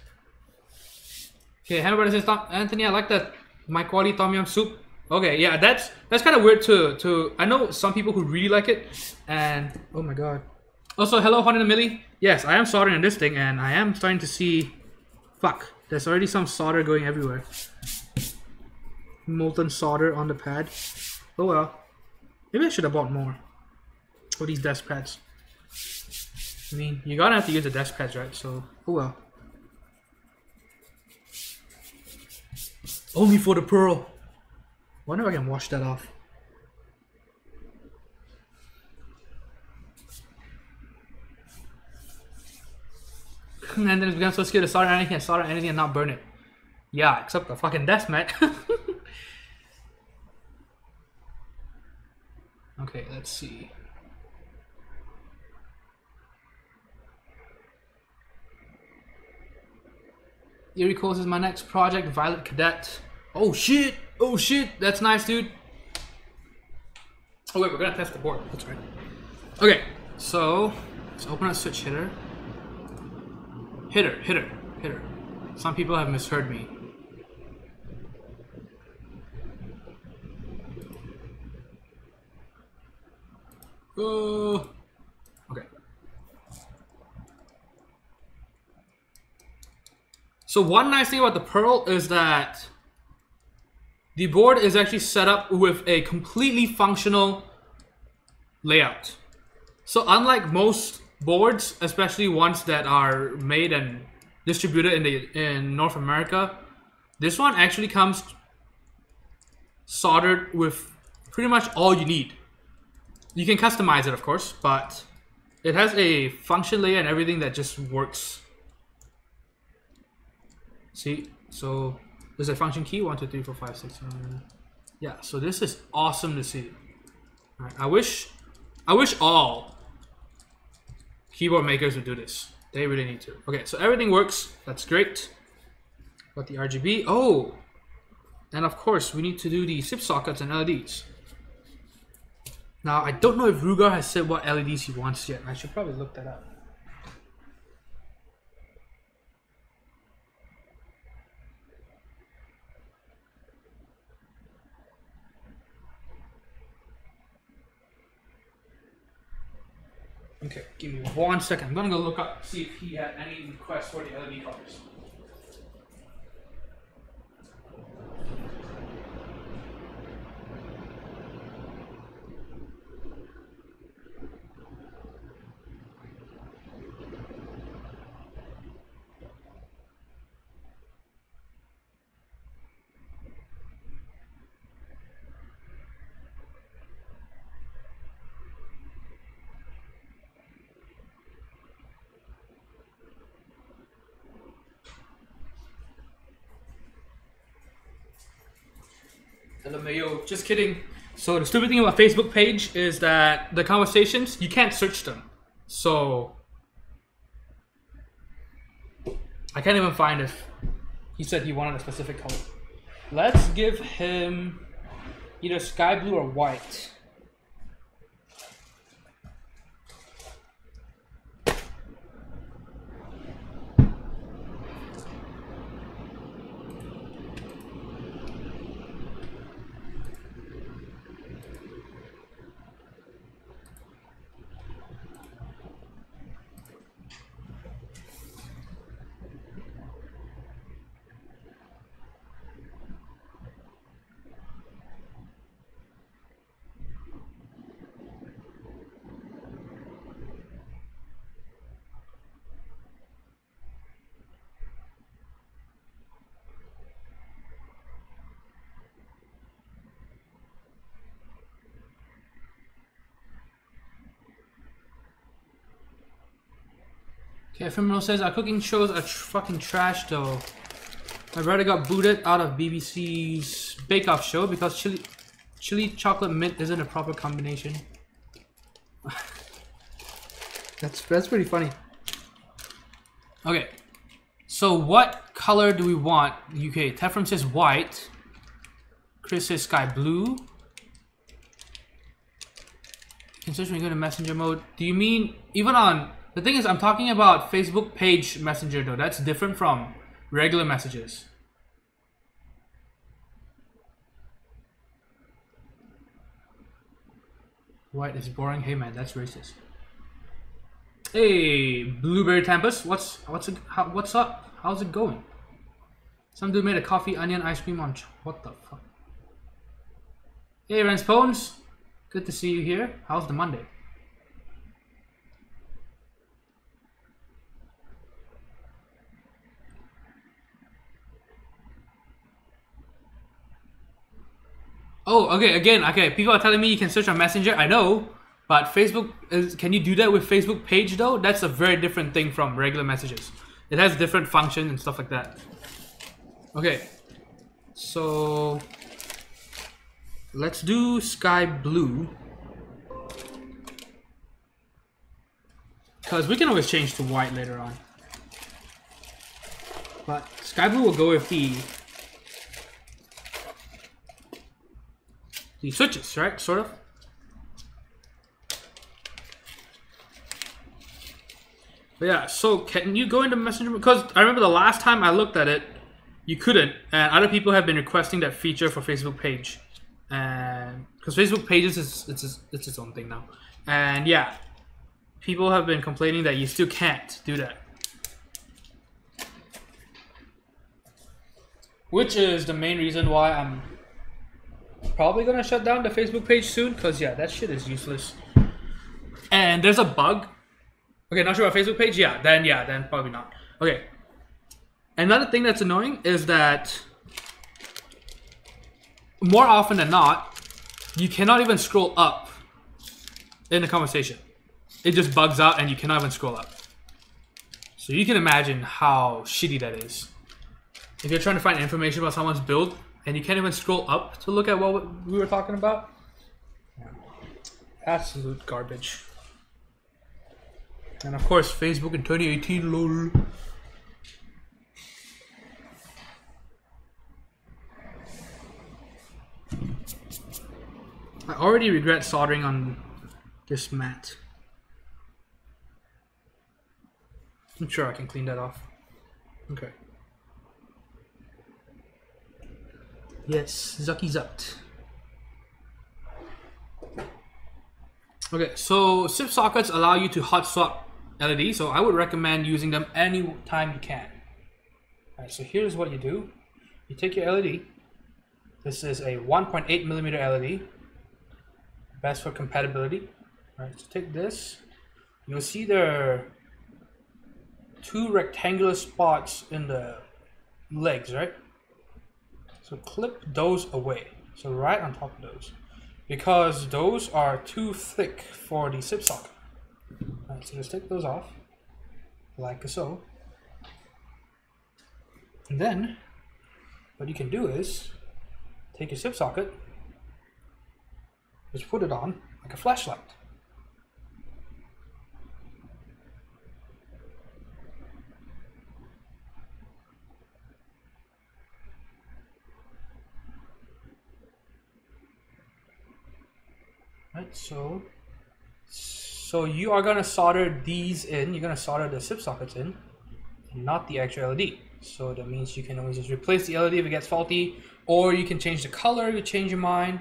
[SPEAKER 1] Okay, Hamburger says, Anthony, I like that my quality tom yum soup. Okay, yeah, that's kind of weird to I know some people who really like it, and oh my god. Also, hello, Hot in the Millie. Yes, I am soldering on this thing, and I am starting to see. Fuck, there's already some solder going everywhere. Molten solder on the pad. Oh well. Maybe I should have bought more for these desk pads. I mean, you're gonna have to use the desk pads, right? So, oh well. Only for the pearl. Wonder if I can wash that off. And then it's become so scared to solder anything and not burn it. Yeah, except the fucking desk mat. Okay, let's see. Erie Coast is my next project, Violet Cadet. Oh shit! Oh shit! That's nice, dude. Oh wait, we're gonna test the board. That's right. Okay, so let's open a switch hitter. Hitter. Some people have misheard me. Okay. So one nice thing about the Pearl is that the board is actually set up with a completely functional layout. So unlike most boards, especially ones that are made and distributed in North America, this one actually comes soldered with pretty much all you need. You can customize it, of course, but it has a function layer and everything that just works See, so there's a function key 1, 2, 3, 4, 5, 6, 7. Yeah, so this is awesome to see. All right, I wish all keyboard makers would do this. They really need to. Okay, so everything works. That's great. Got the RGB. Oh, and of course we need to do the SIP sockets and LEDs. Now I don't know if Rugar has said what LEDs he wants yet. I should probably look that up. Okay, give me 1 second. I'm gonna go look up, see if he had any requests for the LED colors. LMAO, just kidding. So the stupid thing about Facebook page is that the conversations, you can't search them. So I can't even find if he said he wanted a specific color. Let's give him either sky blue or white. Okay, Ephemeral says our cooking shows are fucking trash though. My brother got booted out of BBC's Bake Off show because chili chocolate mint isn't a proper combination. That's pretty funny. Okay, so what color do we want? UK Tefram says white. Chris says sky blue. Considering going to messenger mode, do you mean even on? The thing is, I'm talking about Facebook page messenger though. That's different from regular messages. White is boring. Hey man, that's racist. Hey, Blueberry Tempest, what's up? How's it going? Some dude made a coffee onion ice cream on. What the fuck? Hey, Rens Pones, good to see you here. How's the Monday? Oh, okay, again, okay, people are telling me you can search on Messenger, I know, but Facebook, can you do that with Facebook page though? That's a very different thing from regular messages. It has different functions and stuff like that. Okay, so let's do sky blue. Because we can always change to white later on. But sky blue will go with the switches, right? Sort of. But yeah, so can you go into Messenger? Because I remember the last time I looked at it, you couldn't. And other people have been requesting that feature for Facebook page. And because Facebook pages is its own thing now. And yeah, people have been complaining that you still can't do that. Which is the main reason why I'm probably gonna shut down the Facebook page soon, because yeah, that shit is useless. And there's a bug. Okay, not sure about Facebook page. Yeah, then probably not. Okay. Another thing that's annoying is that more often than not, you cannot even scroll up in the conversation. It just bugs out and you cannot even scroll up. So you can imagine how shitty that is. if you're trying to find information about someone's build and you can't even scroll up to look at what we were talking about. Yeah. Absolute garbage. And of course, Facebook in 2018, lol. I already regret soldering on this mat. I'm sure I can clean that off. Okay. Yes, Zucky's up. Okay, so SIP sockets allow you to hot swap LED, so I would recommend using them any time you can. Alright, so here's what you do. You take your LED. This is a 1.8mm LED. Best for compatibility. Alright, so take this. You'll see there are two rectangular spots in the legs, right? So clip those away. So right on top of those. Because those are too thick for the SIP socket. Alright, so just take those off. Like so. And then what you can do is take your SIP socket, just put it on like a flashlight. Right, so you are gonna solder these in. You're gonna solder the SIP sockets in, and not the actual LED. So that means you can always just replace the LED if it gets faulty, or you can change the color if you change your mind.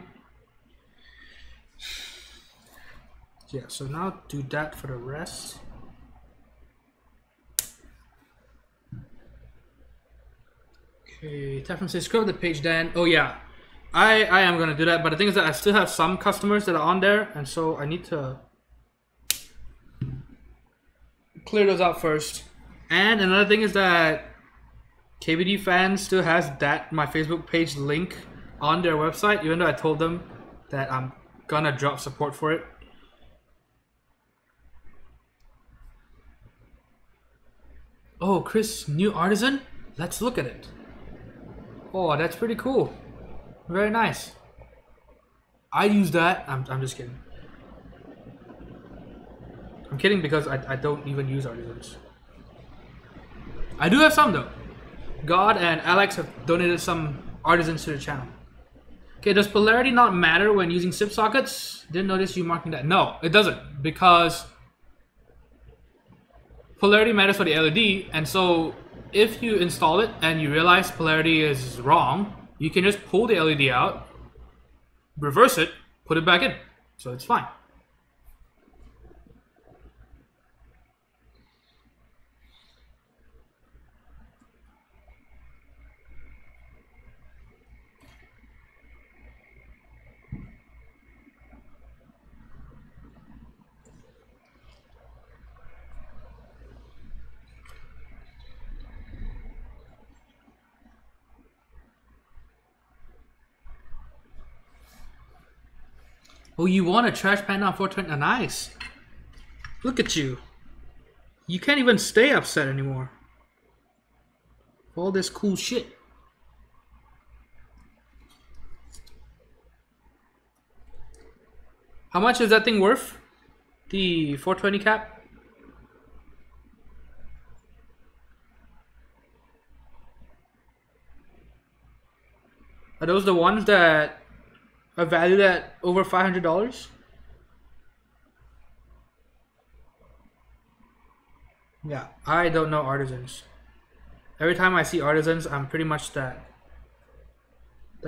[SPEAKER 1] Yeah, so now do that for the rest. Okay, Teflon says scrub the page then. Oh yeah, I am gonna do that, but the thing is that I still have some customers that are on there, and so I need to clear those out first. And another thing is that KBD fans still has that my Facebook page link on their website, even though I told them that I'm gonna drop support for it. Oh, Chris, new artisan? Let's look at it. Oh, that's pretty cool. Very nice. I use that. I'm just kidding. I'm kidding because I don't even use artisans. I do have some though. God and Alex have donated some artisans to the channel. Okay, does polarity not matter when using SIP sockets? Didn't notice you marking that. No, it doesn't, because polarity matters for the LED, and so if you install it and you realize polarity is wrong, you can just pull the LED out, reverse it, put it back in. So it's fine. Oh, you want a trash panda on 420? Nice. Look at you. You can't even stay upset anymore. All this cool shit. How much is that thing worth? The 420 cap? Are those the ones that are valued at over $500? Yeah, I don't know artisans. Every time I see artisans, I'm pretty much that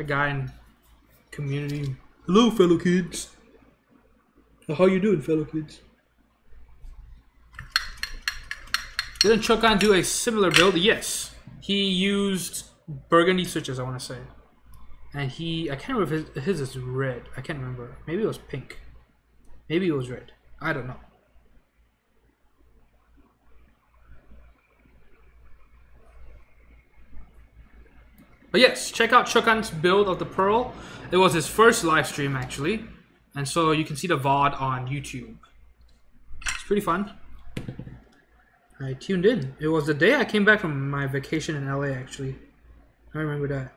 [SPEAKER 1] guy in community. Hello, fellow kids. How you doing, fellow kids? Didn't Chokan do a similar build? Yes. He used burgundy switches, I want to say. And I can't remember if his is red. I can't remember. Maybe it was pink. Maybe it was red. I don't know. But yes, check out Chokan's build of the Pearl. It was his first live stream, actually. And so you can see the VOD on YouTube. It's pretty fun. I tuned in. It was the day I came back from my vacation in LA, actually. I remember that.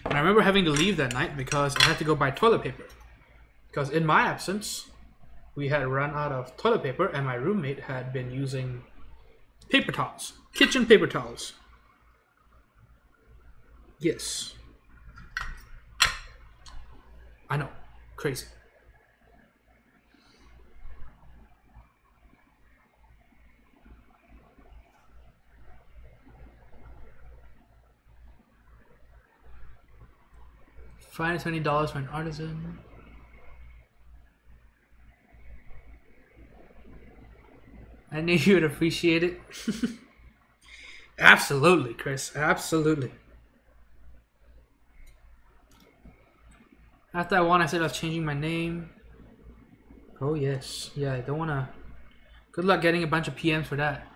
[SPEAKER 1] And I remember having to leave that night because I had to go buy toilet paper. Because in my absence, we had run out of toilet paper and my roommate had been using paper towels. Kitchen paper towels. Yes. I know. Crazy. $5 to $20 for an artisan. I knew you would appreciate it. Absolutely, Chris. Absolutely. After I won, I said I was changing my name. Oh, yes. Yeah, I don't want to... Good luck getting a bunch of PMs for that.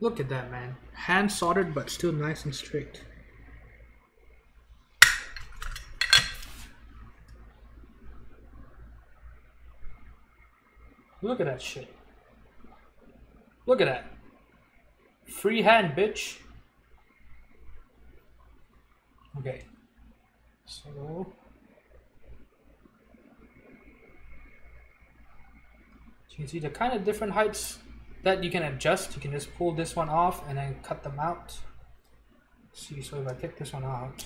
[SPEAKER 1] Look at that, man. Hand soldered, but still nice and straight. Look at that shit. Look at that. Freehand, bitch. Okay. So... you can see the kind of different heights that you can adjust. You can just pull this one off and then cut them out. See, so if I take this one out,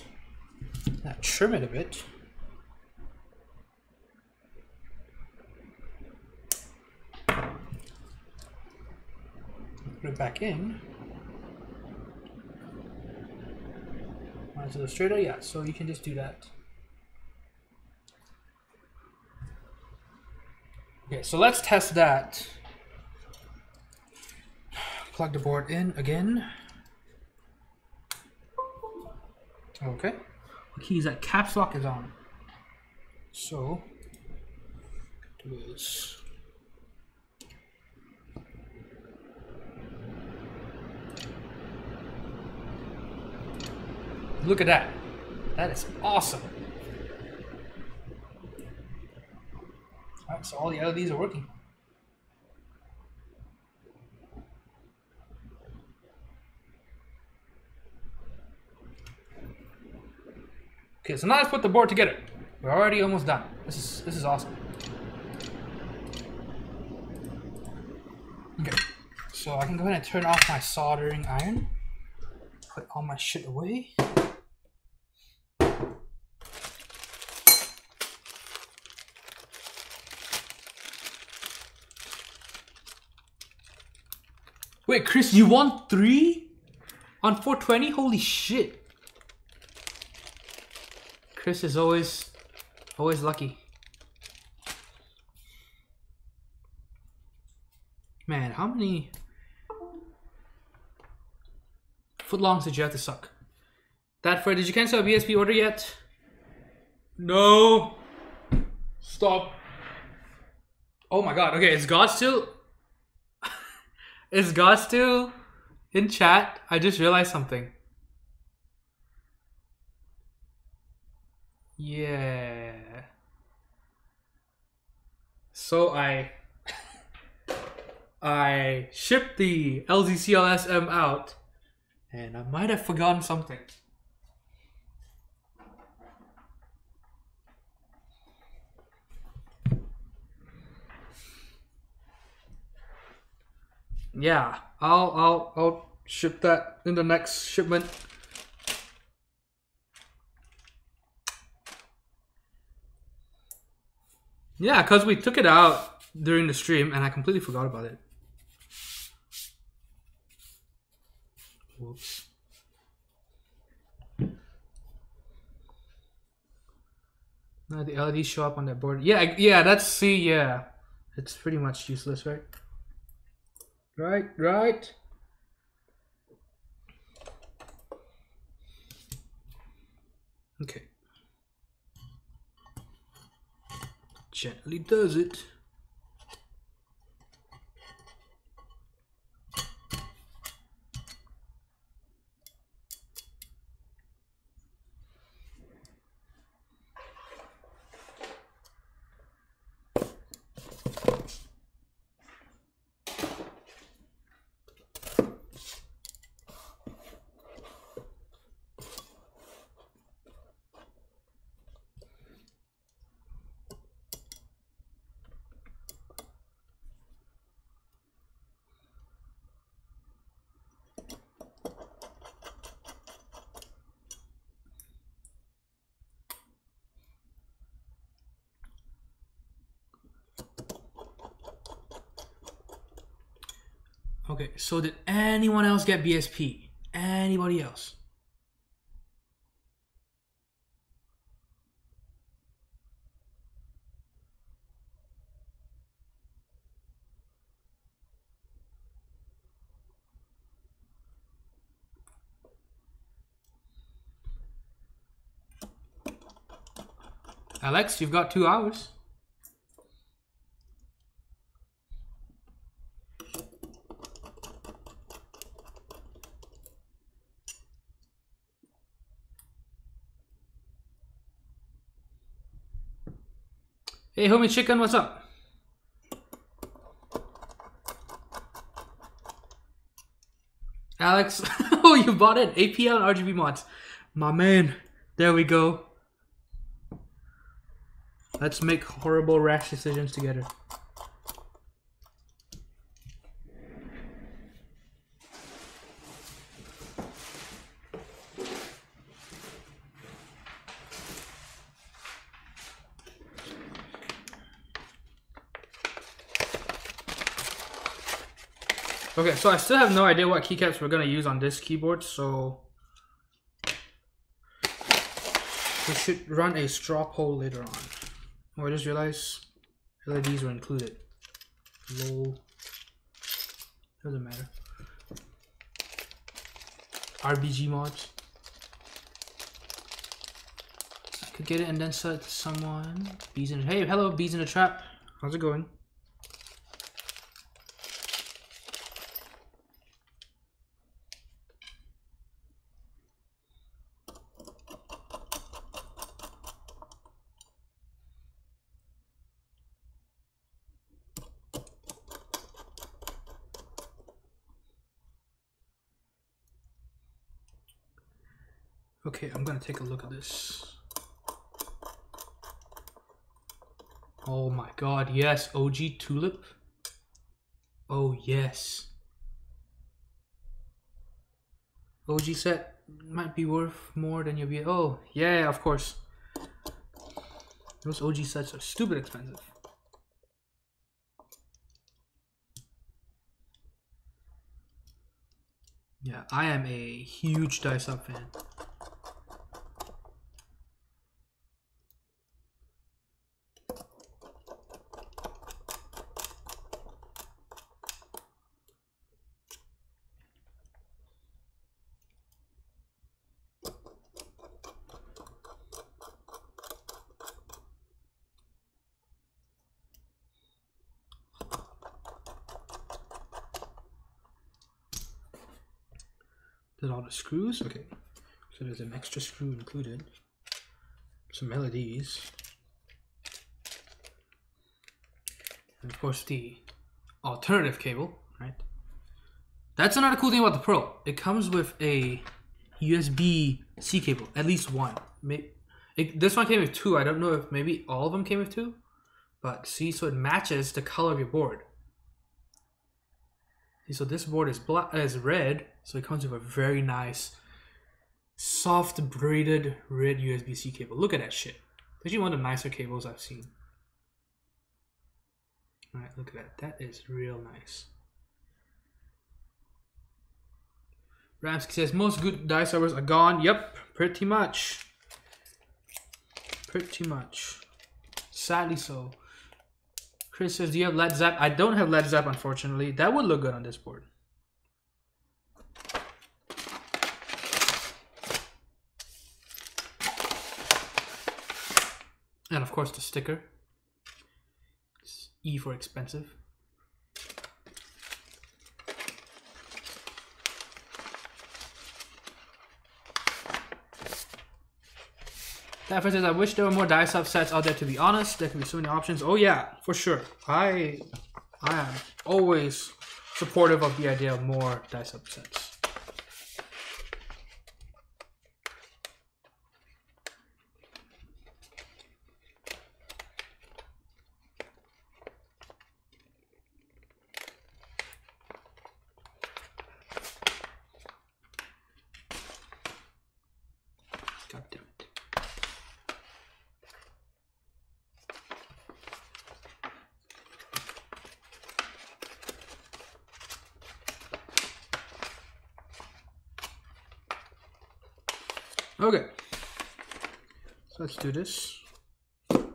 [SPEAKER 1] now trim it a bit. Put it back in. Want it to go straighter? Yeah, so you can just do that. Okay, so let's test that. Plug the board in again. Okay. The key is that caps lock is on. So, do this. Look at that. That is awesome. Alright, so all the LEDs are working. Okay, so now let's put the board together. We're already almost done. This is awesome. Okay, so I can go ahead and turn off my soldering iron. Put all my shit away. Wait, Chris, you won 3 on 420? Holy shit. Chris is always lucky. Man, how many footlongs did you have to suck? That Fred, did you cancel a BSP order yet? No. Stop. Oh my god. Okay, is God still... Is God still in chat? I just realized something. Yeah. So I shipped the LZCLSM out and I might have forgotten something. Yeah, I'll ship that in the next shipment. Yeah, because we took it out during the stream and I completely forgot about it. Whoops. Now the LEDs show up on that board. Yeah, that's see, yeah. It's pretty much useless, right? Right. Okay. Gently does it. Okay, so did anyone else get BSP? Anybody else? Alex, you've got 2 hours. Hey, homie chicken, what's up? Alex, oh, you bought it? APL and RGB mods. My man, there we go. Let's make horrible, rash decisions together. Okay, so I still have no idea what keycaps we're gonna use on this keyboard, so we should run a straw poll later on. Oh, I just realized LEDs were included. Lol. Doesn't matter. RBG mods. I could get it and then sell it to someone. Bees in. Hey, hello, bees in the trap. How's it going? Okay, I'm gonna take a look at this. Oh my god, yes, OG tulip. Oh yes. OG set might be worth more than your B. Oh, yeah, of course. Those OG sets are stupid expensive. Yeah, I am a huge Dice Up fan. Did all the screws? Okay, so there's an extra screw included. Some LEDs. And of course the alternative cable, right? That's another cool thing about the Pro. It comes with a USB-C cable, at least one. This one came with 2. I don't know if maybe all of them came with 2. But see, so it matches the color of your board. See, so this board is black, is red, so it comes with a very nice, soft braided red USB-C cable. Look at that shit. Actually, one of the nicer cables I've seen. All right, look at that. That is real nice. Ramsky says most good die servers are gone. Yep, pretty much. Pretty much. Sadly so. Chris says, do you have LED Zap? I don't have LED Zap, unfortunately. That would look good on this board. And of course the sticker. It's E for expensive. That says, I wish there were more dice up sets out there, to be honest. There can be so many options. Oh yeah, for sure. I am always supportive of the idea of more dice up sets. God damn it. Okay, so let's do this. Let's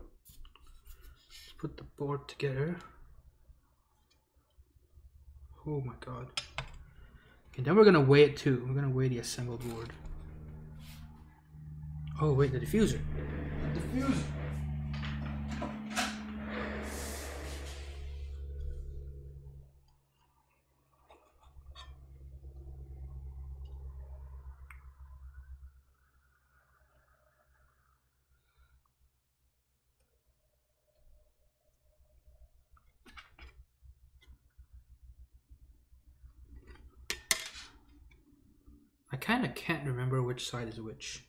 [SPEAKER 1] put the board together. Oh my god. And then we're gonna weigh it too. We're gonna weigh the assembled board. Oh wait, the diffuser. The diffuser. I kind of can't remember which side is which.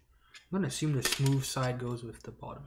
[SPEAKER 1] I'm gonna assume the smooth side goes with the bottom.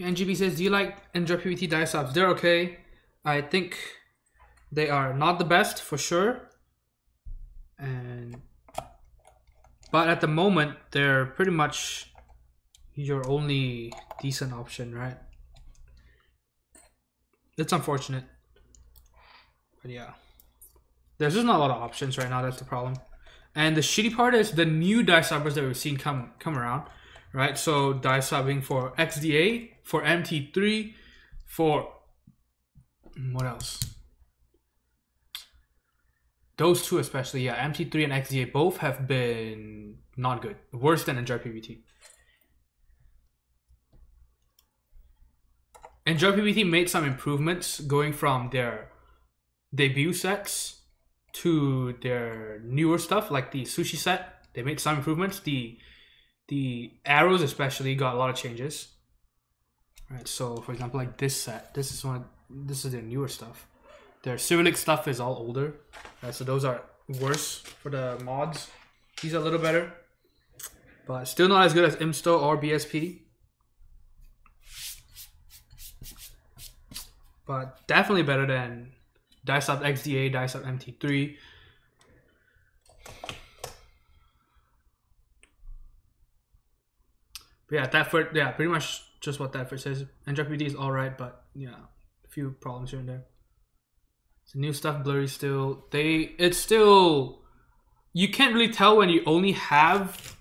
[SPEAKER 1] NGB says, do you like Enjoy PBT die subs? They're okay. I think they are not the best for sure. But at the moment, they're pretty much your only decent option, right? It's unfortunate. But yeah. There's just not a lot of options right now, that's the problem. And the shitty part is the new die subbers that we've seen come around. Right, so die subbing for XDA, for MT3, for what else? Those two especially, yeah, MT3 and XDA both have been not good, worse than Enjoy PBT. Enjoy PBT made some improvements going from their debut sets to their newer stuff, like the sushi set. They made some improvements. The arrows especially got a lot of changes. Right, so for example, like this set, this is their newer stuff. Their Cyrillic stuff is all older. Right, so those are worse for the mods. These are a little better, but still not as good as Imsto or BSP. But definitely better than Dicep XDA, Dicep MT3. But yeah, that for pretty much just what that for says. Enjoy PBT is alright, but yeah, a few problems here and there. So new stuff blurry still. It's still, you can't really tell when you only have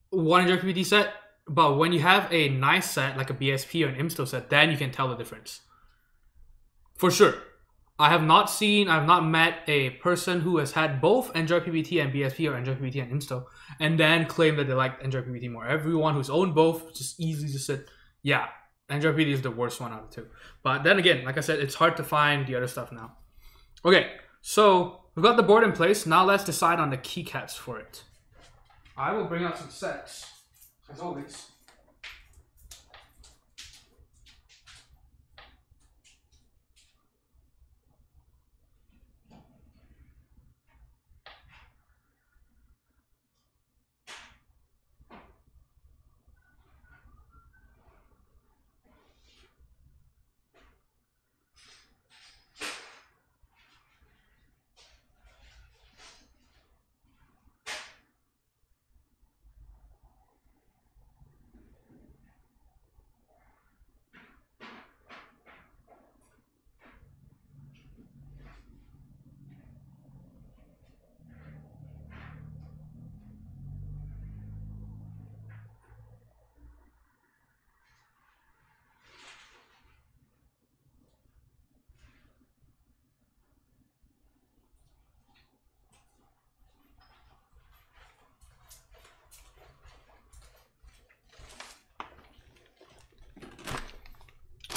[SPEAKER 1] one Enjoy PBT set, but when you have a nice set like a BSP or an Imsto set, then you can tell the difference. For sure. I have not met a person who has had both Enjoy PBT and BSP or Enjoy PBT and Imsto and then claim that they like Enjoy PBT more. Everyone who's owned both just easily just said, yeah, Enjoy PBT is the worst one out of the two. But then again, like I said, it's hard to find the other stuff now. Okay, so we've got the board in place. Now let's decide on the keycaps for it. I will bring out some sets, as always.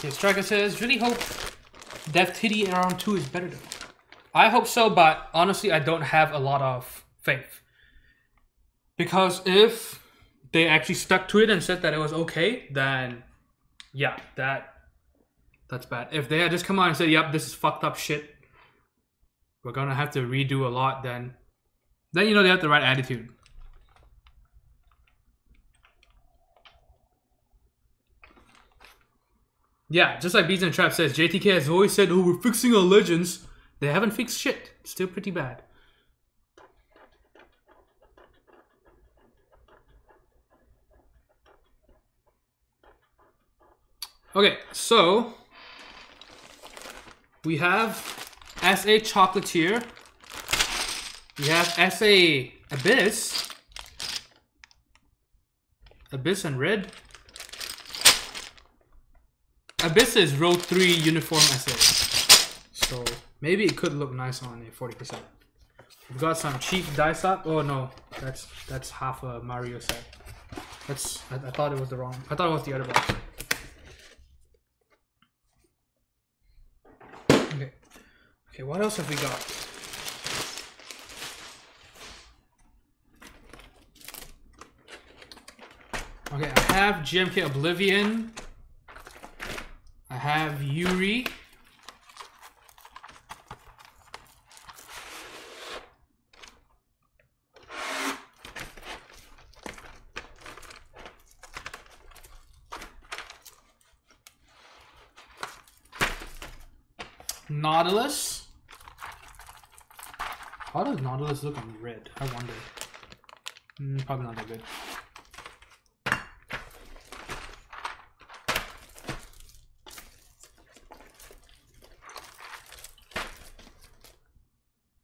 [SPEAKER 1] Okay, Striker says, really hope Dev Titty Round 2 is better though. I hope so, but honestly, I don't have a lot of faith. Because if they actually stuck to it and said that it was okay, then yeah, that's bad. If they had just come out and said, yep, this is fucked up shit, we're gonna have to redo a lot, then you know they have the right attitude. Yeah, just like Beats and Trap says, JTK has always said, oh, we're fixing our legends. They haven't fixed shit. It's still pretty bad. Okay, so we have SA Chocolatier. We have SA Abyss. Abyss and Red. Abyss is row 3 uniform SA. So maybe it could look nice on a 40%. We've got some cheap dice up. Oh no, that's half a Mario set. I thought it was the wrong. I thought it was the other box. Okay, what else have we got? Okay, I have GMK Oblivion. I have Yuri. Nautilus. How does Nautilus look on red? I wonder. Probably not that good.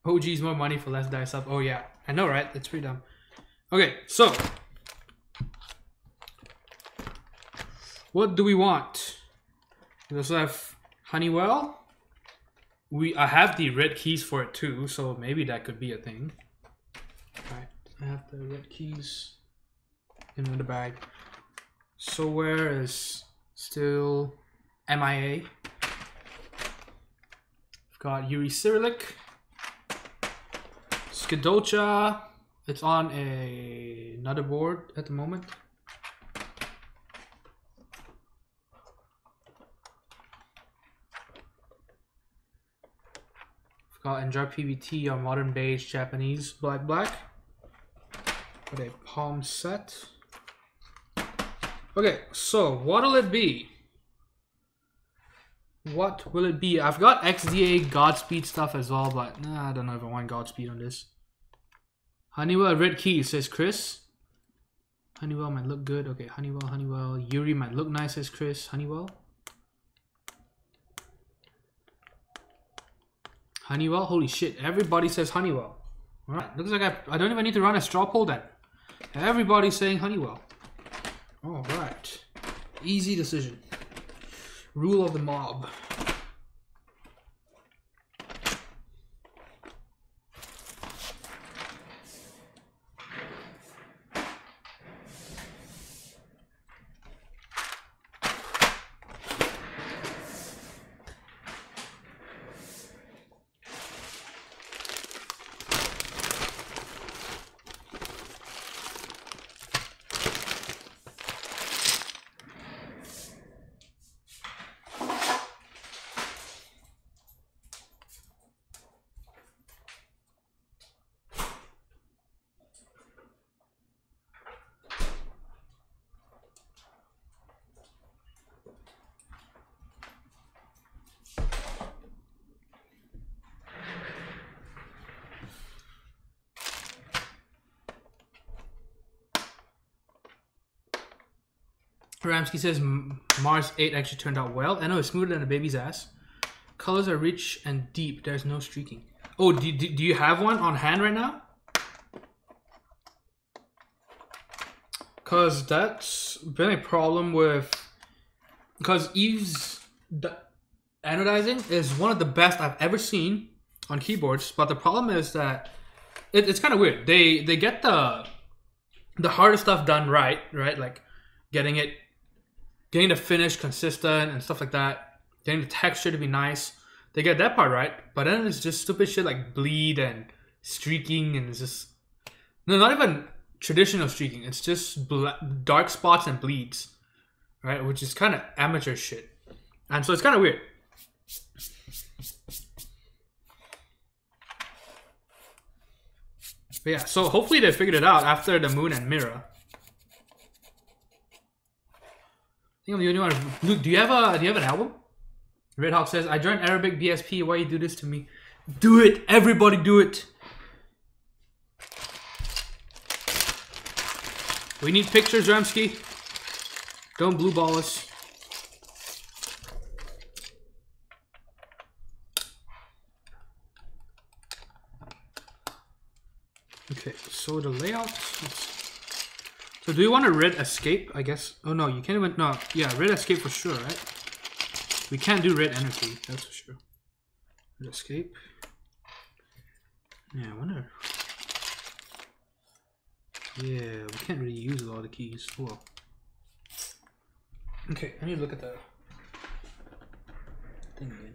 [SPEAKER 1] OG's more money for less dice up. Oh yeah, I know, right? It's pretty dumb. Okay, so what do we want? We also have Honeywell. I have the red keys for it too, so maybe that could be a thing. Alright, I have the red keys in the bag. So where is still MIA? We've got Yuri Cyrillic. Skidolcha. It's on another board at the moment. Got Enjoy PBT on Modern Beige Japanese Black. With a palm set. Okay, so what'll it be? What will it be? I've got XDA Godspeed stuff as well, but nah, I don't know if I want Godspeed on this. Honeywell red key, says Chris. Honeywell might look good. Okay, Honeywell. Yuri might look nice, says Chris. Honeywell. Honeywell? Holy shit, everybody says Honeywell. Alright, looks like I don't even need to run a straw poll then. Everybody's saying Honeywell. Alright. Easy decision. Rule of the mob. Ramsky says Mars 8 actually turned out well. I know it's smoother than a baby's ass. Colors are rich and deep. There's no streaking. Oh, do you have one on hand right now? Because that's been a problem with... Because Eve's anodizing is one of the best I've ever seen on keyboards. But the problem is that it's kind of weird. They get the harder stuff done right? Like getting it getting the finish consistent and stuff like that, getting the texture to be nice. They get that part right, but then it's just stupid shit like bleed and streaking, and it's just no, not even traditional streaking. It's just dark spots and bleeds, right? Which is kind of amateur shit, and so it's kind of weird. But yeah, so hopefully they figured it out after the moon and mirror. I think I'm the only one. Luke, do you have an album? Red Hawk says, I joined Arabic BSP. Why you do this to me? Do it! Everybody do it! We need pictures, Ramsky. Don't blue ball us. Okay, so the layout. So do you want a red escape? I guess. Oh no, you can't even. No, yeah, red escape for sure, right? We can't do red energy, that's for sure. Red escape. Yeah, I wonder. Yeah, we can't really use a lot of the keys. Well. Okay, I need to look at the thing again.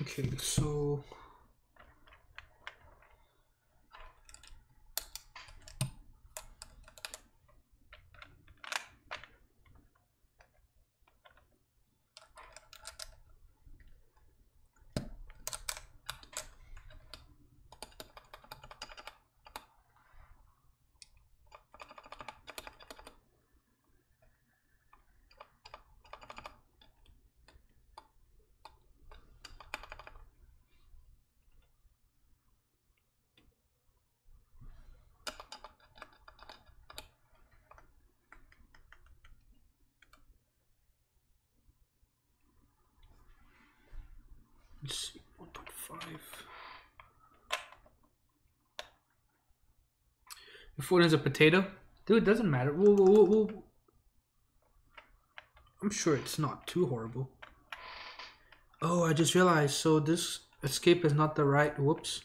[SPEAKER 1] Okay, so let's see, 1.5. Your phone is a potato? Dude, it doesn't matter. I'm sure it's not too horrible. Oh, I just realized, so this escape is not the right, whoops.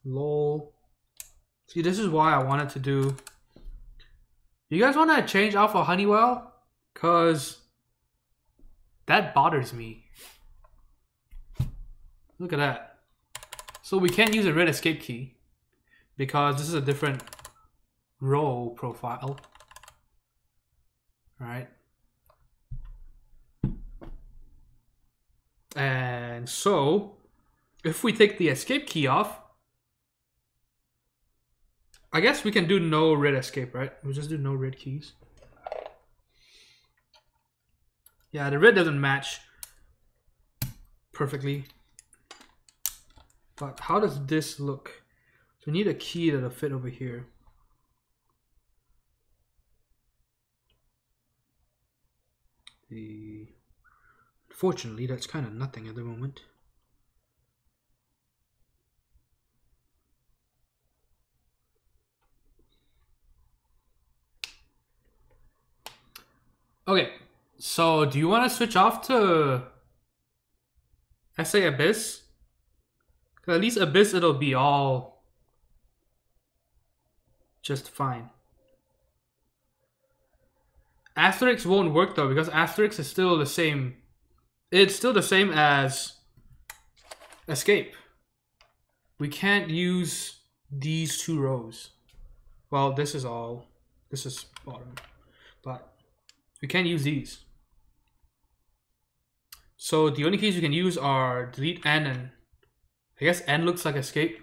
[SPEAKER 1] Lol. See, this is why I wanted to do... You guys want to change Alpha Honeywell? Because that bothers me. Look at that. So we can't use a red escape key because this is a different row profile. Right? And so if we take the escape key off, I guess we can do no red escape, right? We'll just do no red keys. Yeah, the red doesn't match perfectly. But how does this look? So we need a key that'll fit over here. Unfortunately, that's kind of nothing at the moment. Okay, so do you want to switch off to SA Abyss? At least Abyss, it'll be all just fine. Asterisk won't work though, because Asterisk is still the same. It's still the same as Escape. We can't use these two rows. Well, this is bottom, but we can't use these. So the only keys we can use are delete N, and I guess N looks like escape.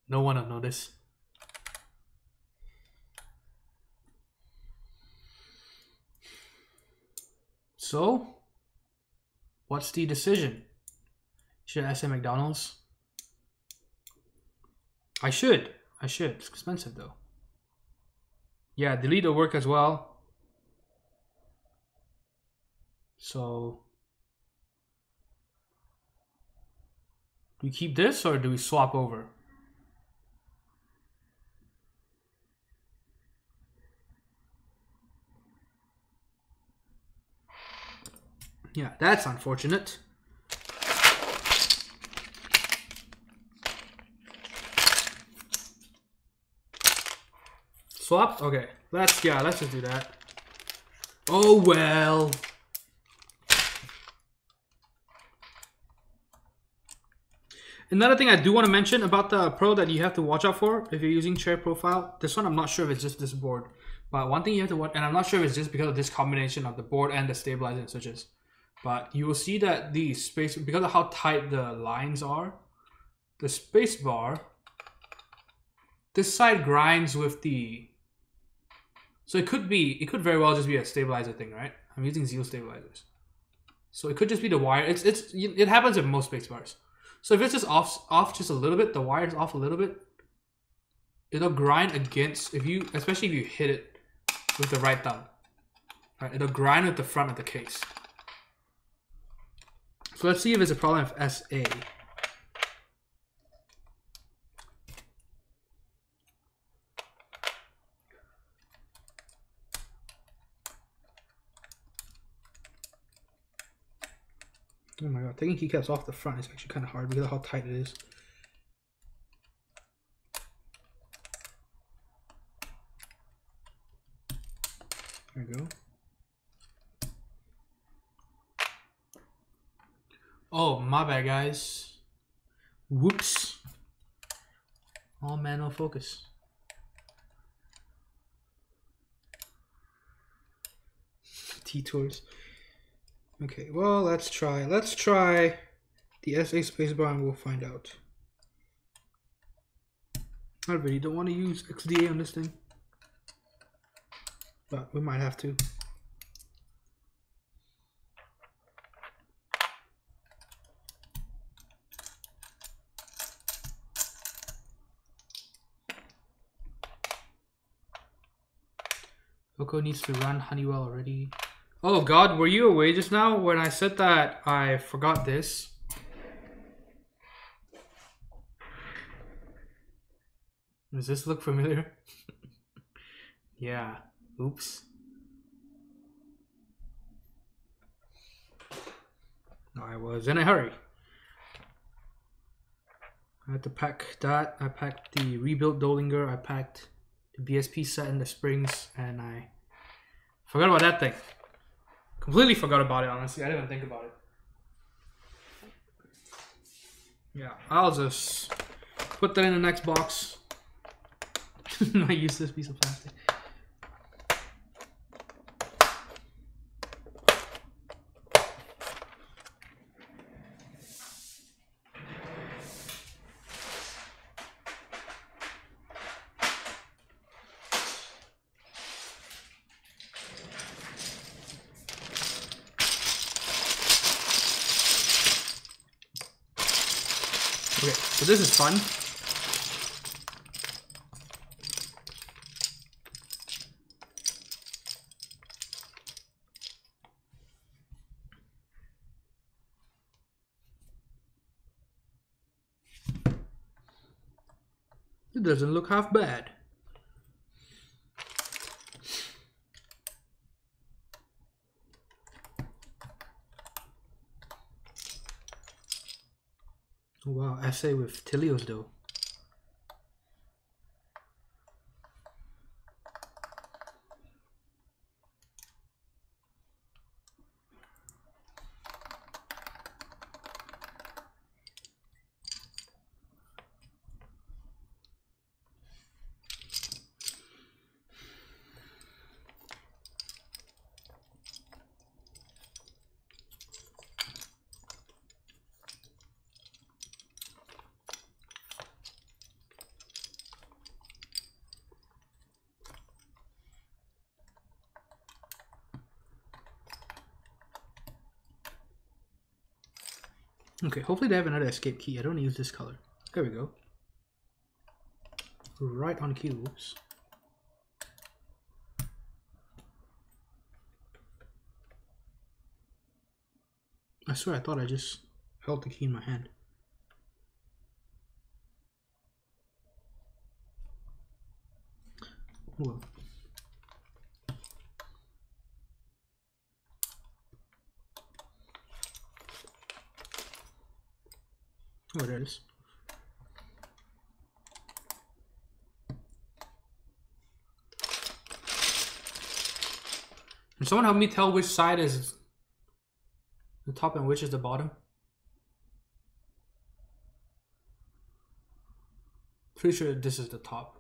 [SPEAKER 1] No one will notice. So, what's the decision? Should I say McDonald's? I should. It's expensive though. Yeah, delete will work as well. So, do we keep this or do we swap over? Yeah, that's unfortunate. Swap? Okay. Let's just do that. Oh well. Another thing I do want to mention about the Pro that you have to watch out for if you're using chair profile. This one I'm not sure if it's just this board. But one thing you have to watch, and I'm not sure if it's just because of this combination of the board and the stabilizer and switches. But you will see that the space, because of how tight the lines are, the space bar, this side grinds with the, so it could very well just be a stabilizer thing, right? I'm using Zeal stabilizers. So it could just be the wire. It happens with most space bars. So if it's just off just a little bit, the wire's off a little bit, it'll grind against, especially if you hit it with the right thumb. Right, it'll grind with the front of the case. So let's see if it's a problem with SA. Oh my god, taking keycaps off the front is actually kind of hard because of how tight it is. There we go. Oh, my bad, guys. Whoops. All manual focus. T-tours. Okay, well, let's try the SA spacebar and we'll find out. I really don't want to use XDA on this thing, but we might have to. Coco needs to run Honeywell already. Oh god, were you away just now when I said that I forgot this? Does this look familiar? Yeah, oops. I was in a hurry. I had to pack that. I packed the rebuilt Dolinger, I packed the BSP set and the springs, and I forgot about that thing. Completely forgot about it, honestly. I didn't even think about it. Yeah, I'll just put that in the next box. I use this piece of plastic. Okay, so this is fun. It doesn't look half bad. Oh wow, essay with Tealios though. Okay, hopefully they have another escape key. I don't use this color. There we go. Right on cue. Oops. I swear I thought I just held the key in my hand. Oh well. Oh, there it is. Can someone help me tell which side is the top and which is the bottom? Pretty sure this is the top.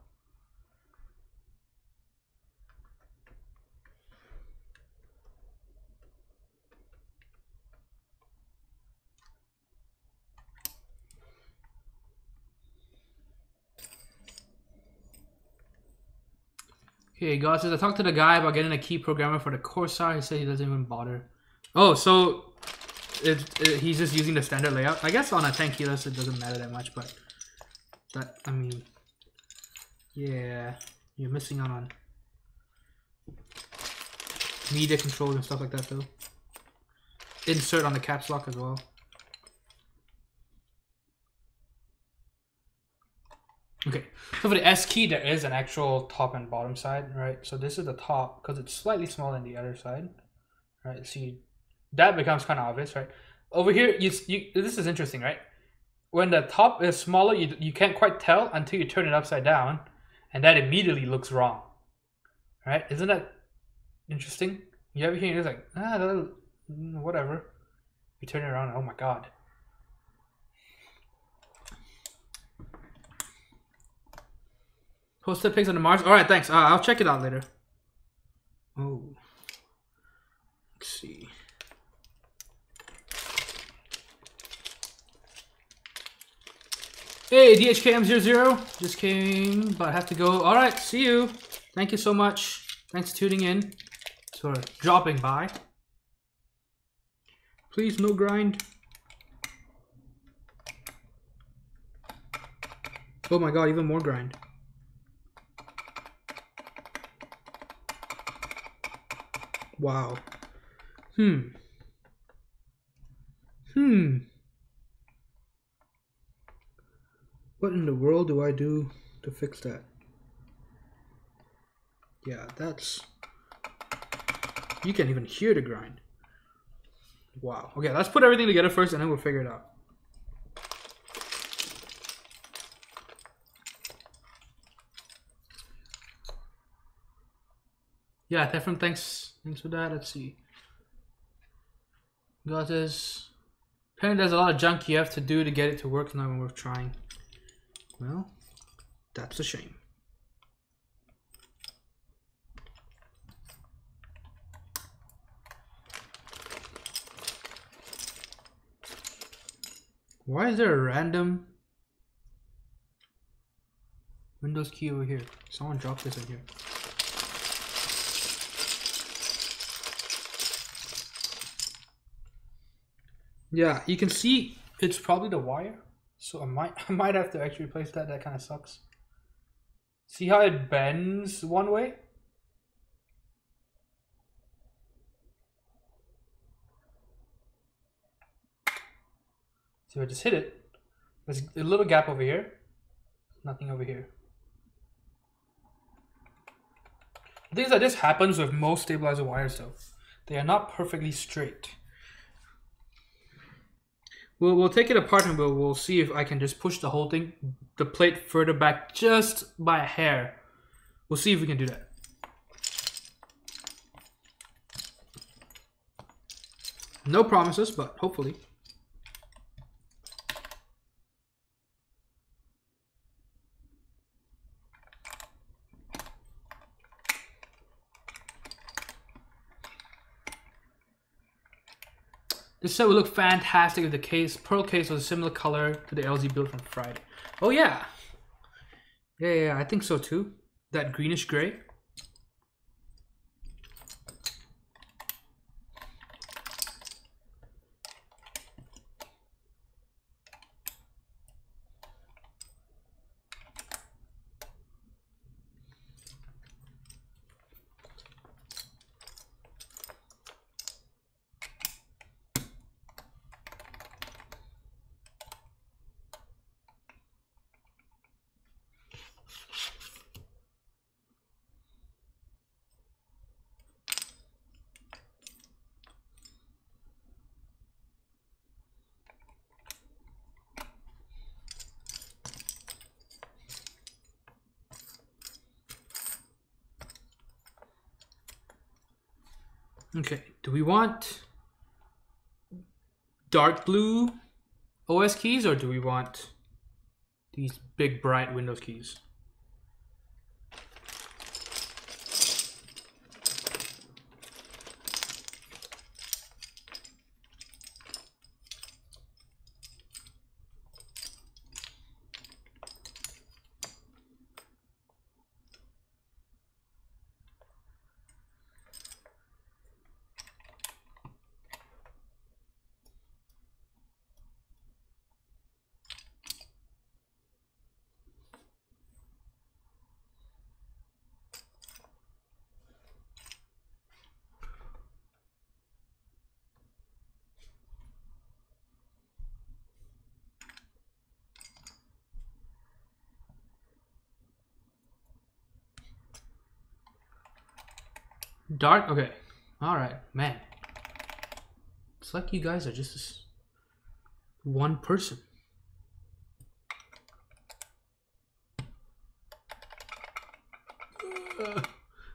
[SPEAKER 1] Okay, God says, I talked to the guy about getting a key programmer for the Corsair. He said he doesn't even bother. Oh, so he's just using the standard layout. I guess on a Tealios it doesn't matter that much, but that, I mean, yeah, you're missing out on media controls and stuff like that though. Insert on the caps lock as well. Okay, so for the S key, there is an actual top and bottom side, right? So this is the top because it's slightly smaller than the other side, right? See, that becomes kind of obvious, right? Over here, this is interesting, right? When the top is smaller, you can't quite tell until you turn it upside down, and that immediately looks wrong, right? Isn't that interesting? You ever hear it? It's like, whatever. You turn it around, oh my god. Post the pics on the Mars. All right, thanks. I'll check it out later. Oh, let's see. Hey, DHKM00 just came, but I have to go. All right, see you. Thank you so much. Thanks for tuning in. For dropping by. Please, no grind. Oh my god, even more grind. Wow. What in the world do I do to fix that? Yeah, that's... You can't even hear the grind. Wow. Okay, let's put everything together first and then we'll figure it out. Yeah, Tefram, thanks for that. Let's see. God says, apparently there's a lot of junk you have to do to get it to work. It's not even worth trying. Well, that's a shame. Why is there a random Windows key over here? Someone dropped this in here. Yeah, you can see it's probably the wire. So I might have to actually replace that. That kind of sucks. See how it bends one way? So I just hit it. There's a little gap over here. Nothing over here. The thing is that this happens with most stabilizer wires though. They are not perfectly straight. We'll take it apart and we'll see if I can just push the whole thing, the plate further back just by a hair. We'll see if we can do that. No promises, but hopefully. This set would look fantastic if the case, pearl case was a similar color to the LZ build from Friday. Oh yeah. Yeah, I think so too. That greenish gray. Okay, do we want dark blue OS keys or do we want these big bright Windows keys? Dark? Okay. Alright, man. It's like you guys are just one person.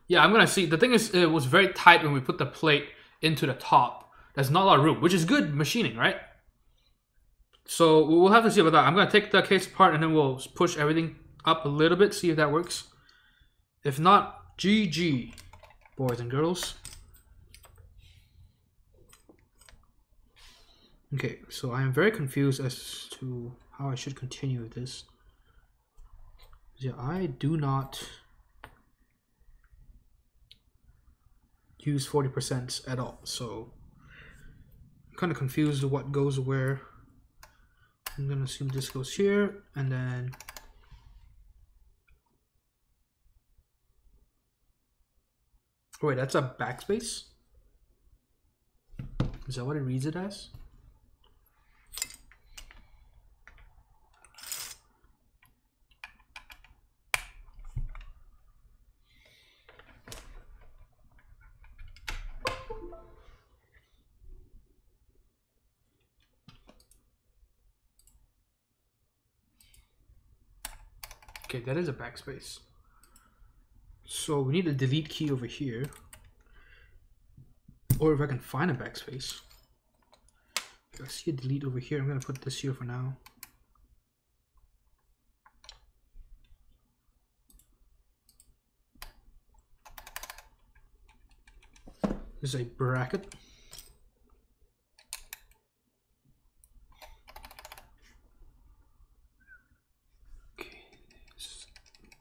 [SPEAKER 1] Yeah, I'm gonna see. The thing is, it was very tight when we put the plate into the top. There's not a lot of room, which is good machining, right? So we'll have to see about that. I'm gonna take the case apart and then we'll push everything up a little bit, see if that works. If not, GG, boys and girls. Okay, so I am very confused as to how I should continue with this. Yeah, I do not use 40% at all, so I'm kind of confused what goes where. I'm gonna assume this goes here, and then oh, wait, that's a backspace? Is that what it reads it as? Okay, that is a backspace. So we need a delete key over here. Or if I can find a backspace. I see a delete over here. I'm gonna put this here for now. This is a bracket. Okay,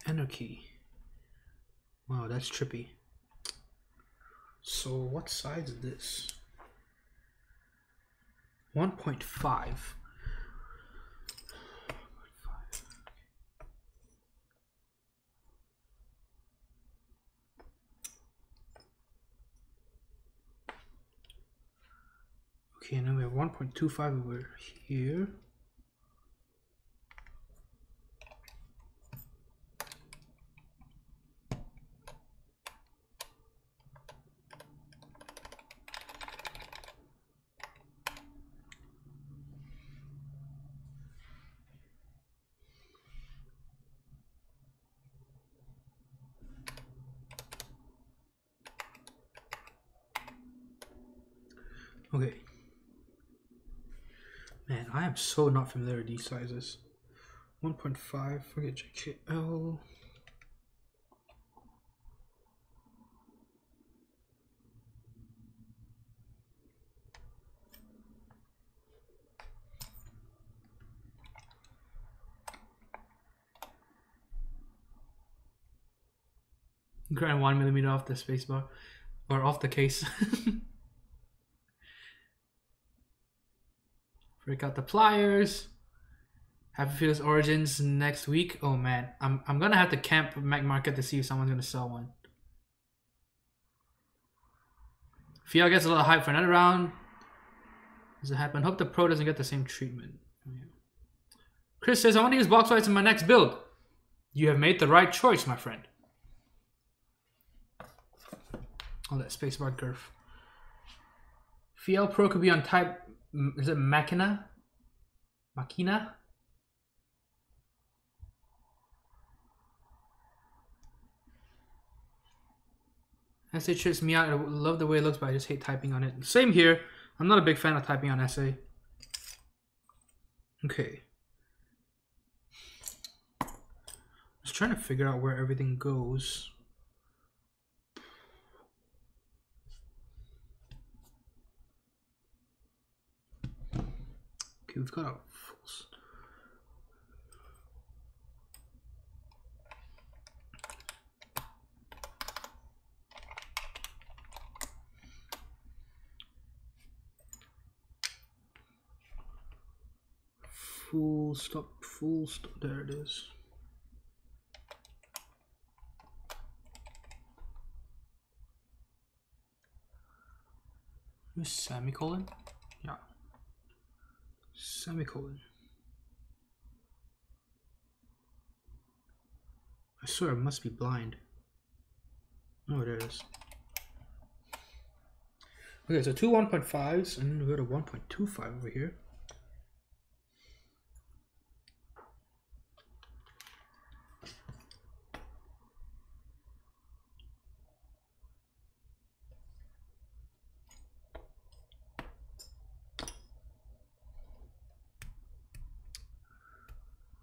[SPEAKER 1] enter key. Wow, that's trippy. So what size is this? 1.5. Okay, and then we have 1.25 over here. Okay. Man, I am so not familiar with these sizes. 1.5, forget JKL. Grind 1mm off the spacebar, or off the case. Break out the pliers. Happy Feels Origins next week. Oh man, I'm gonna have to camp Mac Market to see if someone's gonna sell one. Fiat gets a little hype for another round. Does it happen? Hope the Pro doesn't get the same treatment. Chris says, I want to use box whites in my next build. You have made the right choice, my friend. Oh, that spacebar curve. Fiat Pro could be on type. Is it Machina? Machina? Essay trips me out. I love the way it looks, but I just hate typing on it. Same here. I'm not a big fan of typing on essay. Okay. Just trying to figure out where everything goes. Okay, we've got a full stop, there it is. Semicolon? Yeah. Semicolon. I swear I must be blind. Oh, there it is. Okay, so two 1.5s, and we got a 1.25 over here.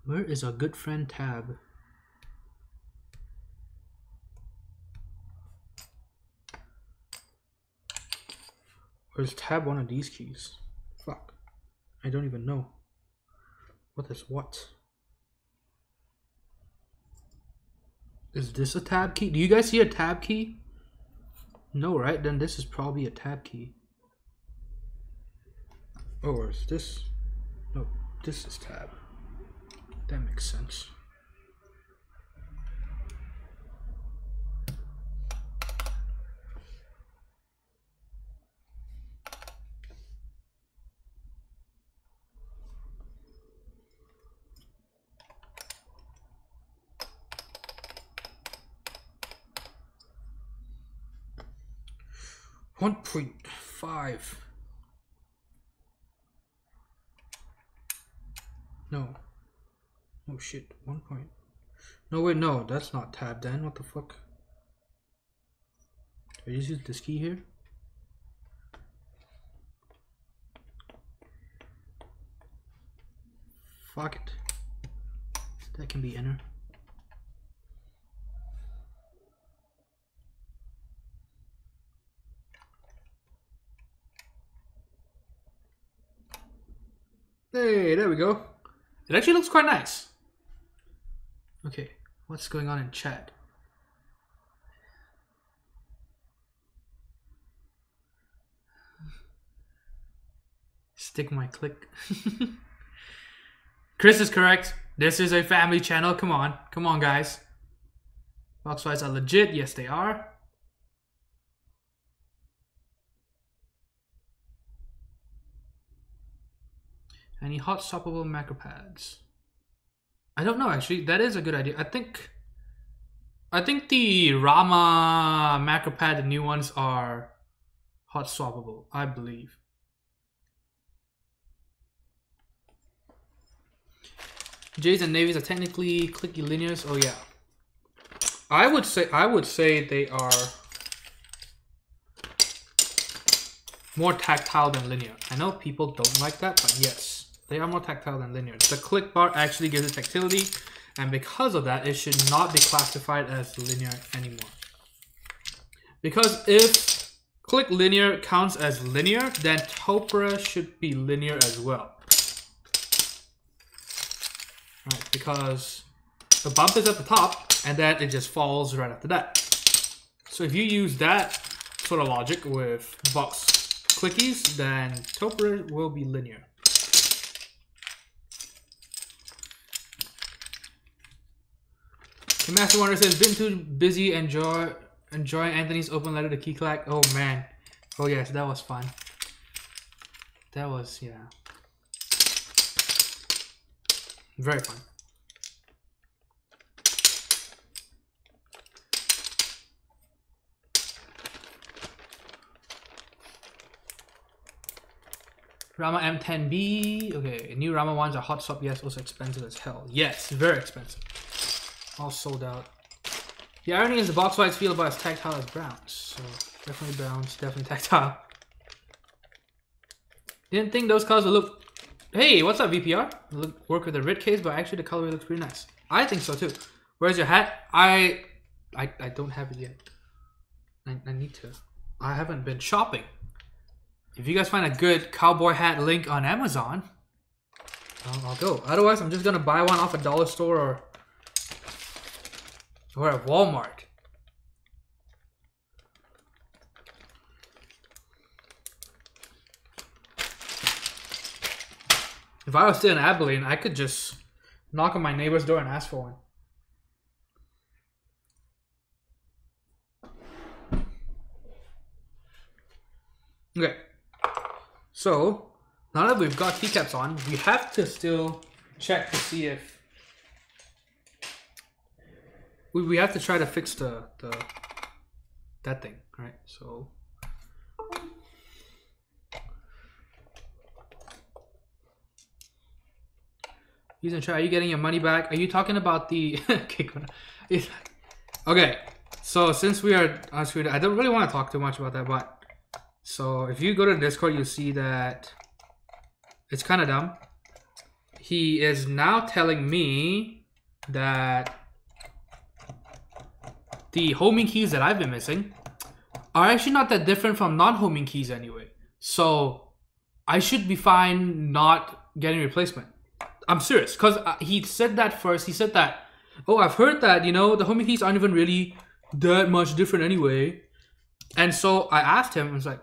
[SPEAKER 1] Where is our good friend Tab? Or is Tab one of these keys? Fuck. I don't even know. What is what? Is this a Tab key? Do you guys see a Tab key? No, right? Then this is probably a Tab key. Oh, or is this? No, this is Tab. That makes sense. $1.5. No. Oh shit, 1 point. No, wait, no, that's not Tab then. What the fuck? Do I just use this key here? Fuck it. That can be enter. Hey, there we go. It actually looks quite nice. Okay, what's going on in chat? Stick my click. Chris is correct. This is a family channel. Come on, guys. Box files are legit. Yes, they are. Any hot swappable macro pads? I don't know actually. That is a good idea. I think the Rama macro pad, the new ones, are hot swappable, I believe. J's and navies are technically clicky linears. Oh yeah. I would say they are more tactile than linear. I know people don't like that, but yes. They are more tactile than linear. The click bar actually gives it tactility, and because of that, it should not be classified as linear anymore. Because if click linear counts as linear, then Topra should be linear as well. Right, because the bump is at the top, and then it just falls right after that. So if you use that sort of logic with box clickies, then Topra will be linear. The Master Wonder says, been too busy enjoying Anthony's open letter to Keyclack. Oh man. Oh yes, that was fun. That was, yeah. Very fun. Rama M10B. Okay, new Rama ones are hot swap. Yes, also expensive as hell. Yes, very expensive. All sold out. The irony is the box whites feel about as tactile as browns. So definitely browns, definitely tactile. Didn't think those colors would look... Hey, what's up, VPR? Work with the red case, but actually the colorway looks pretty nice. I think so too. Where's your hat? I don't have it yet. I need to. I haven't been shopping. If you guys find a good cowboy hat link on Amazon, I'll go. Otherwise, I'm just gonna buy one off a dollar store or at Walmart. If I was still in Abilene, I could just knock on my neighbor's door and ask for one. Okay, so now that we've got keycaps on, we have to still check to see if we have to try to fix that thing, right? So using try. Are you getting your money back? Are you talking about the okay? So since we are on screen, I don't really want to talk too much about that, but. So if you go to Discord, you'll see that it's kind of dumb. He is now telling me that the homing keys that I've been missing are actually not that different from non-homing keys anyway. So I should be fine not getting replacement. I'm serious, because he said that first. He said that, oh, I've heard that, you know, the homing keys aren't even really that much different anyway. And so I asked him, I was like,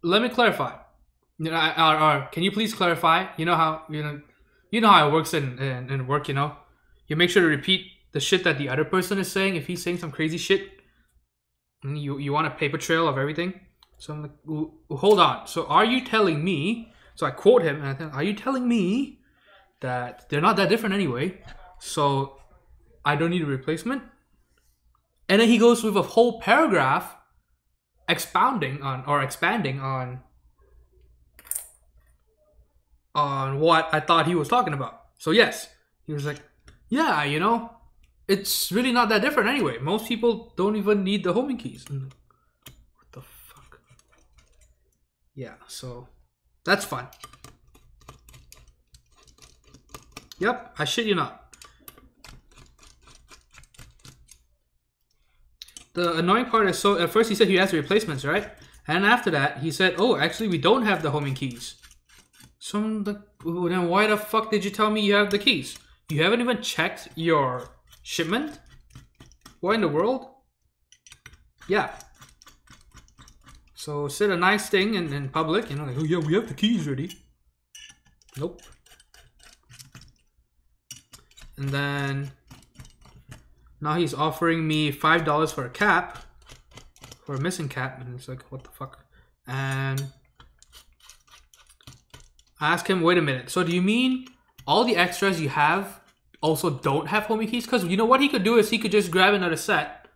[SPEAKER 1] let me clarify. You know, or can you please clarify? You know how how it works in work. You know, you make sure to repeat the shit that the other person is saying. If he's saying some crazy shit, you want a paper trail of everything. So I'm like, hold on. So are you telling me? So I quote him, and I think, are you telling me that they're not that different anyway? So I don't need a replacement. And then he goes with a whole paragraph expounding on or expanding on what I thought he was talking about. So yes, he was like, yeah, you know, it's really not that different anyway. Most people don't even need the homing keys. What the fuck? Yeah, so that's fun. Yep, I shit you not. The annoying part is, so at first he said he has replacements, right? And after that, he said, oh, actually, we don't have the homing keys. So then why the fuck did you tell me you have the keys? You haven't even checked your shipment? What in the world? Yeah. So said a nice thing in public, you know, like, oh yeah, we have the keys ready. Nope. And then now he's offering me $5 for a cap, for a missing cap, and it's like, what the fuck? And I ask him, wait a minute, so do you mean all the extras you have also don't have homing keys? Because you know what he could do is he could just grab another set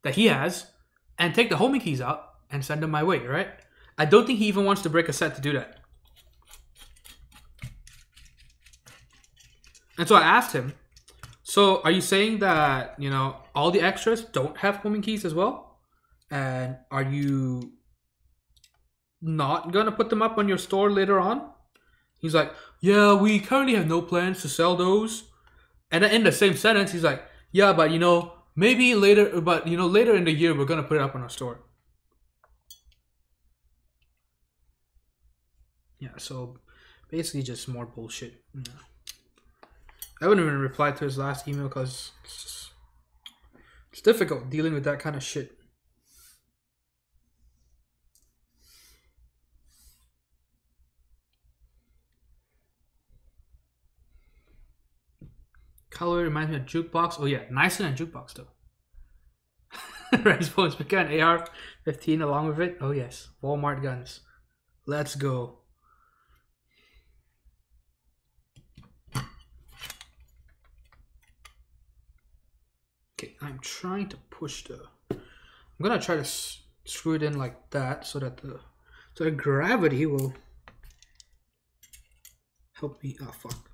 [SPEAKER 1] that he has and take the homing keys out and send them my way, right? I don't think he even wants to break a set to do that. And so I asked him, so are you saying that, you know, all the extras don't have homing keys as well? And are you not going to put them up on your store later on? He's like, yeah, we currently have no plans to sell those. And then in the same sentence, he's like, yeah, but you know, maybe later, but you know, later in the year, we're going to put it up on our store. Yeah, so basically just more bullshit. Yeah. I wouldn't even reply to his last email because it's difficult dealing with that kind of shit. Color reminds me of Jukebox. Oh yeah, nicer than Jukebox though. Response, we got an AR-15 along with it. Oh yes, Walmart guns. Let's go. Okay, I'm trying to push the. I'm gonna try to screw it in like that so that the gravity will help me. Oh fuck.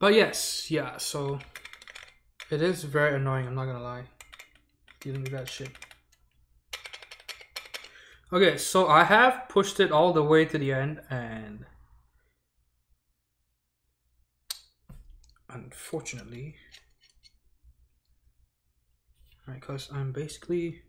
[SPEAKER 1] But yes, yeah, so it is very annoying, I'm not gonna lie, dealing with that shit. Okay, so I have pushed it all the way to the end, and unfortunately, right, because I'm basically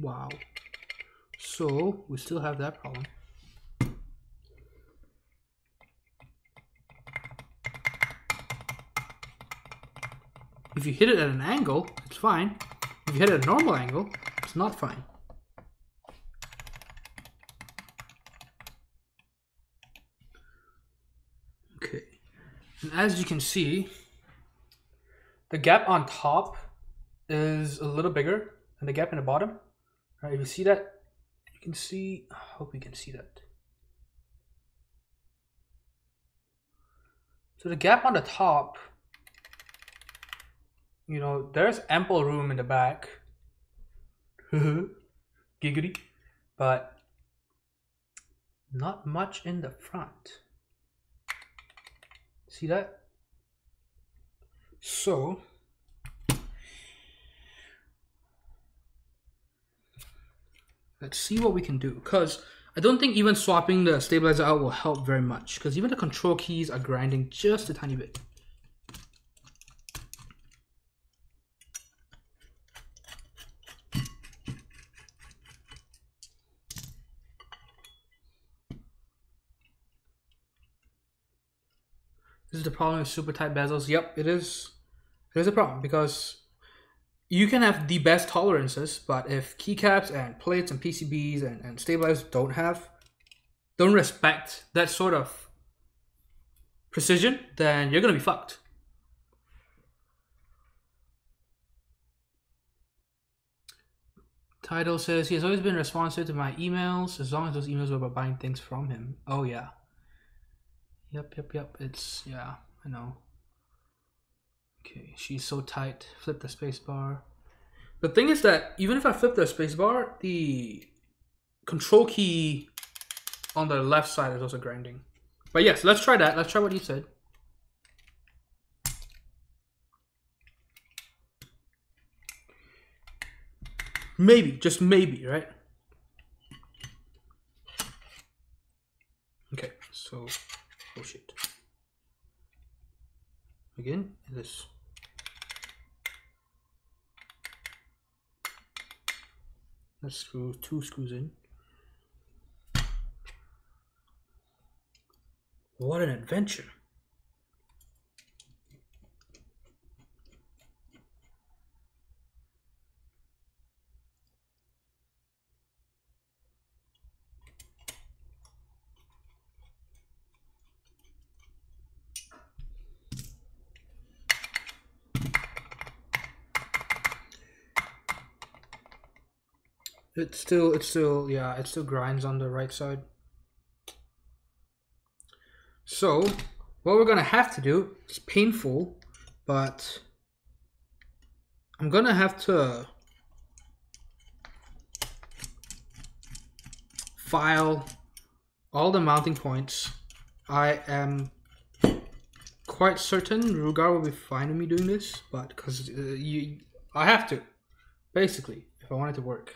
[SPEAKER 1] wow. So we still have that problem. If you hit it at an angle, it's fine. If you hit it at a normal angle, it's not fine. Okay, and as you can see, the gap on top is a little bigger than the gap in the bottom. All right, if you see that, you can see, I hope you can see that. So the gap on the top, you know, there's ample room in the back. Giggity. But not much in the front. See that? So let's see what we can do, because I don't think even swapping the stabilizer out will help very much, because even the control keys are grinding just a tiny bit. This is the problem with super tight bezels. Yep, it is. It is a problem, because you can have the best tolerances, but if keycaps and plates and PCBs and stabilizers don't respect that sort of precision, then you're gonna be fucked. Title says he has always been responsive to my emails, as long as those emails were about buying things from him. Oh yeah. Yep. It's, yeah, I know. Okay, she's so tight. Flip the spacebar. The thing is that even if I flip the spacebar, the control key on the left side is also grinding. But yes, let's try that. Let's try what you said. Maybe, just maybe, right? Okay, so, oh shit. Again, this. Let's screw 2 screws in. What an adventure. It still grinds on the right side. So what we're gonna have to do, it's painful, but I'm gonna have to file all the mounting points. I am quite certain Rugar will be fine with me doing this, but because I have to, basically, if I want it to work.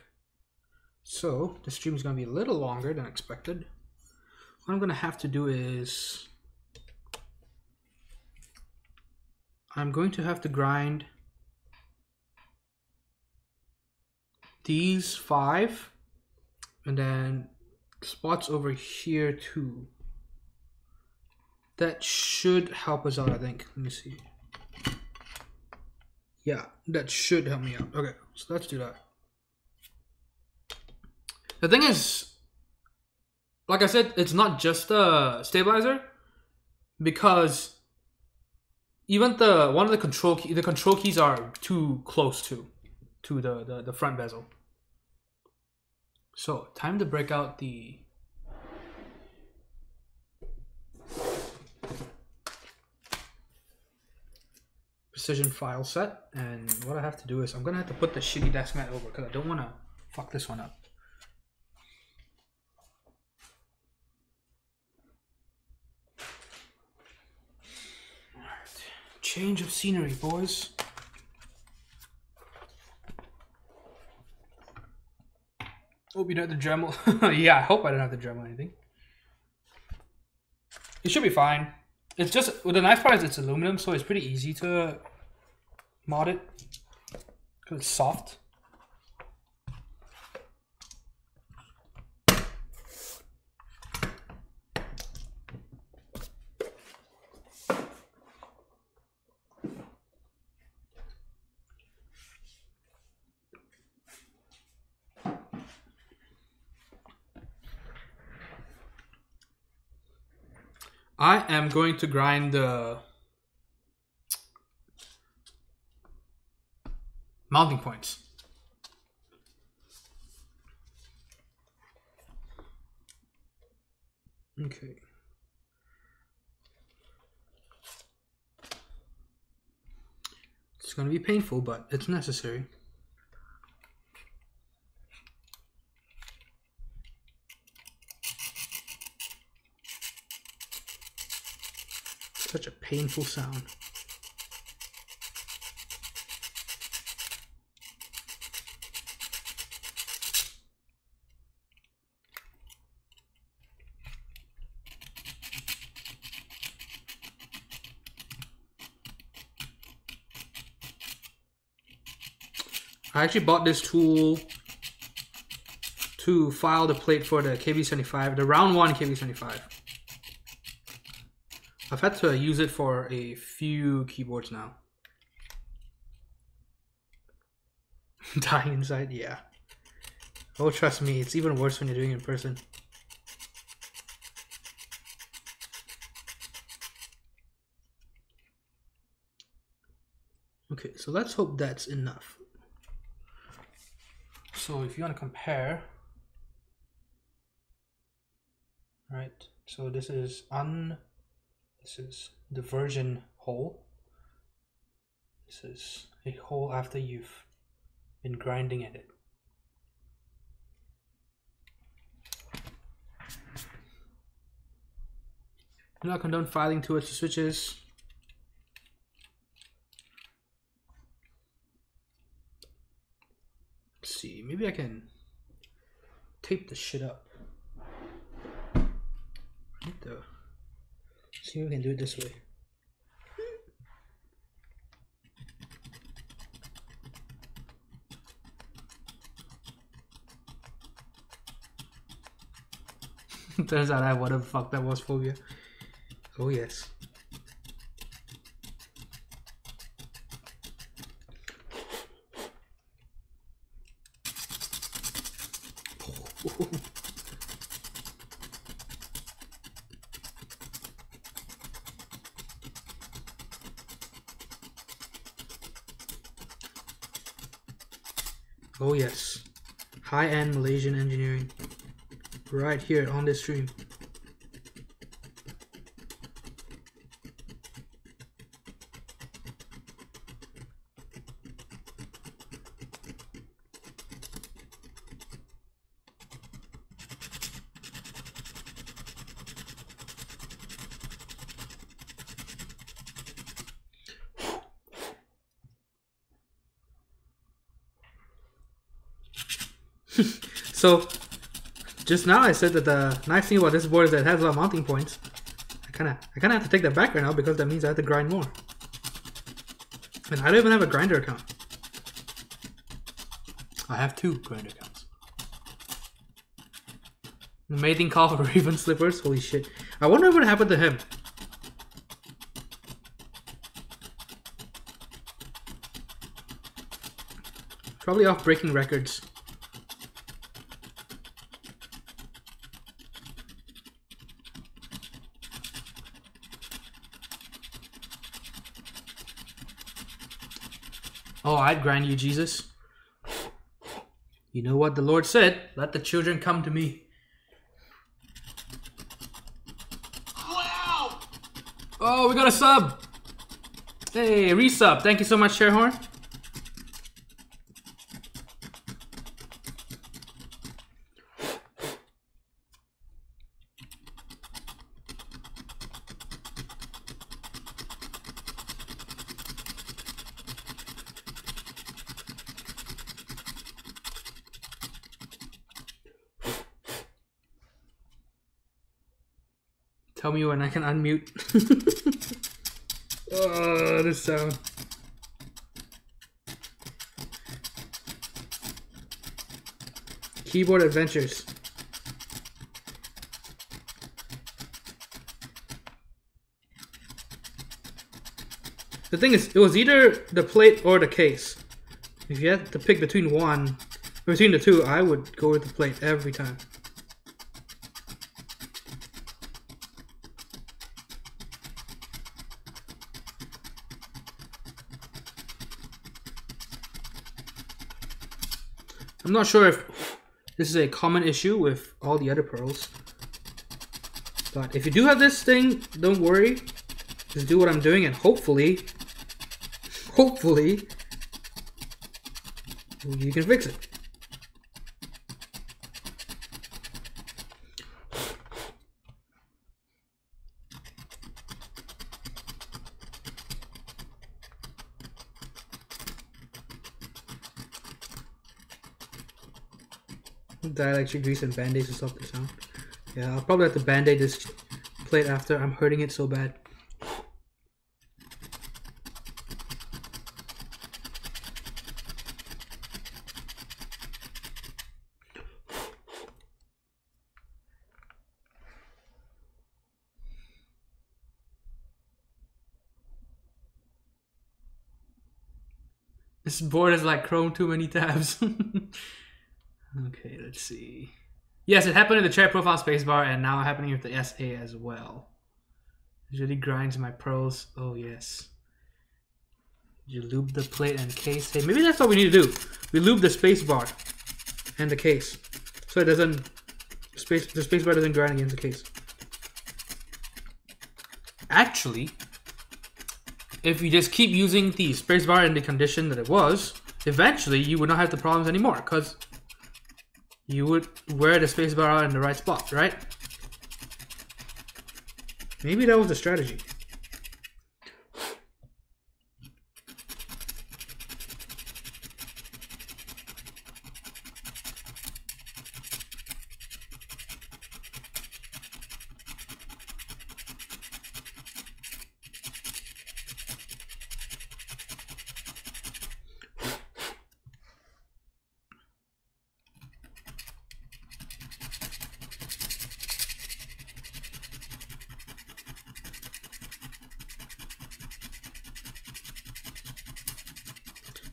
[SPEAKER 1] So the stream is going to be a little longer than expected. What I'm going to have to do is I'm going to have to grind these 5 and then spots over here too. That should help us out, I think. Let me see. Yeah, that should help me out. Okay, so let's do that. The thing is, like I said, it's not just the stabilizer, because even one of the control keys are too close to. to the front bezel. So time to break out the precision file set, and what I have to do is I'm gonna have to put the shitty desk mat over because I don't want to fuck this one up. All right. Change of scenery, boys. Hope you don't have to Dremel. Yeah, I hope I don't have to Dremel anything. It should be fine. It's just, well, the nice part is it's aluminum, so it's pretty easy to mod it because it's soft. I am going to grind the mounting points. Okay. It's going to be painful, but it's necessary. Such a painful sound. I actually bought this tool to file the plate for the KB75, the round one KB75. I've had to use it for a few keyboards now. Dying inside, yeah. Oh, trust me, it's even worse when you're doing it in person. Okay, so let's hope that's enough. So if you want to compare, right? So this is the virgin hole. This is a hole after you've been grinding at it. I'm not condone filing towards the switches. Let's see, maybe I can tape the shit up. I need to see if we can do it this way. Turns out I have whatever the fuck that was phobia. Oh yes. Oh yes, high-end Malaysian engineering, right here on this stream. So, just now I said that the nice thing about this board is that it has a lot of mounting points. I kinda have to take that back right now because that means I have to grind more. And I don't even have a grinder account. I have 2 grinder accounts. The mating call for Raven Slippers, holy shit. I wonder what happened to him. Probably off breaking records. Oh, I'd grind you, Jesus. You know what the Lord said? Let the children come to me.
[SPEAKER 2] Wow!
[SPEAKER 1] Oh, we got a sub! Hey, resub. Thank you so much, Sharehorn. Tell me when I can unmute. Oh, this sound. Keyboard adventures. The thing is, it was either the plate or the case. If you had to pick between the two, I would go with the plate every time. I'm not sure if this is a common issue with all the other pearls, but if you do have this thing, don't worry. Just do what I'm doing, and hopefully, you can fix it. Dielectric grease and band-aids to stop the sound. Yeah, I'll probably have to band-aid this plate after. I'm hurting it so bad. This board is like Chrome too many tabs. Okay, let's see. Yes, it happened in the chair profile spacebar, and now happening with the SA as well. It really grinds my pearls. Oh yes. You lube the plate and case. Hey, maybe that's what we need to do. We lube the spacebar and the case, so it doesn't the spacebar doesn't grind against the case. Actually, if you just keep using the spacebar in the condition that it was, eventually you would not have the problems anymore, because you would wear the spacebar out in the right spot, right? Maybe that was the strategy.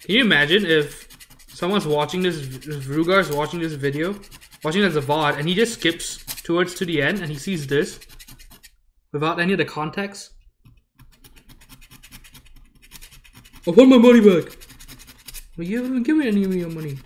[SPEAKER 1] Can you imagine if someone's watching this, if Rugar's watching this video, watching it as a VOD, and he just skips towards to the end and he sees this without any of the context? I want my money back. Well, you haven't given me any of your money.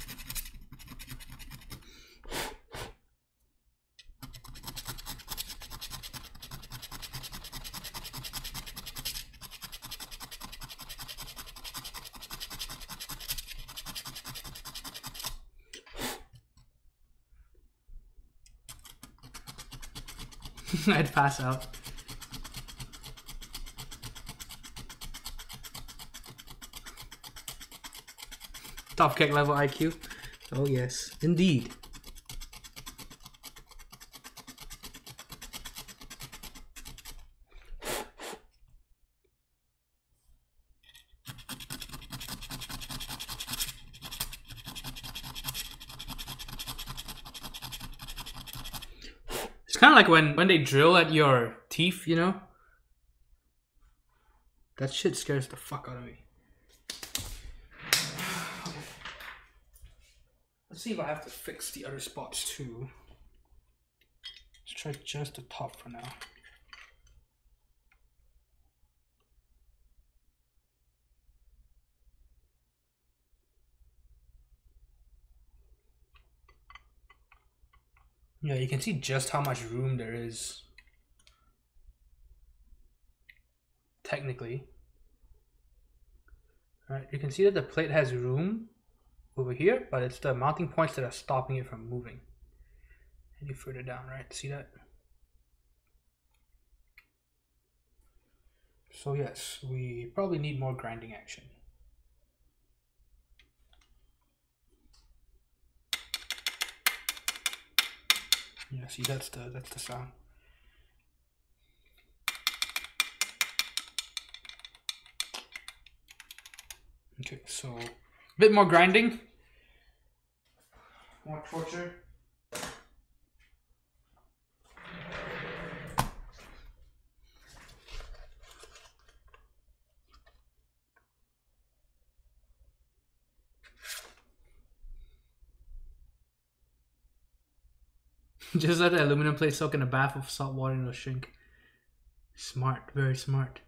[SPEAKER 1] I'd pass out. Top kick level IQ. Oh yes, indeed. It's kind of like when they drill at your teeth, you know? That shit scares the fuck out of me. Let's see if I have to fix the other spots too. Let's try just the top for now. Yeah, you can see just how much room there is. Technically. Alright, you can see that the plate has room over here, but it's the mounting points that are stopping it from moving. Any further down, right? See that? So yes, we probably need more grinding action. Yeah, see that's the sound. Okay, so a bit more grinding, more torture. Just let the aluminum plate soak in a bath of salt water and it'll shrink. Smart, very smart.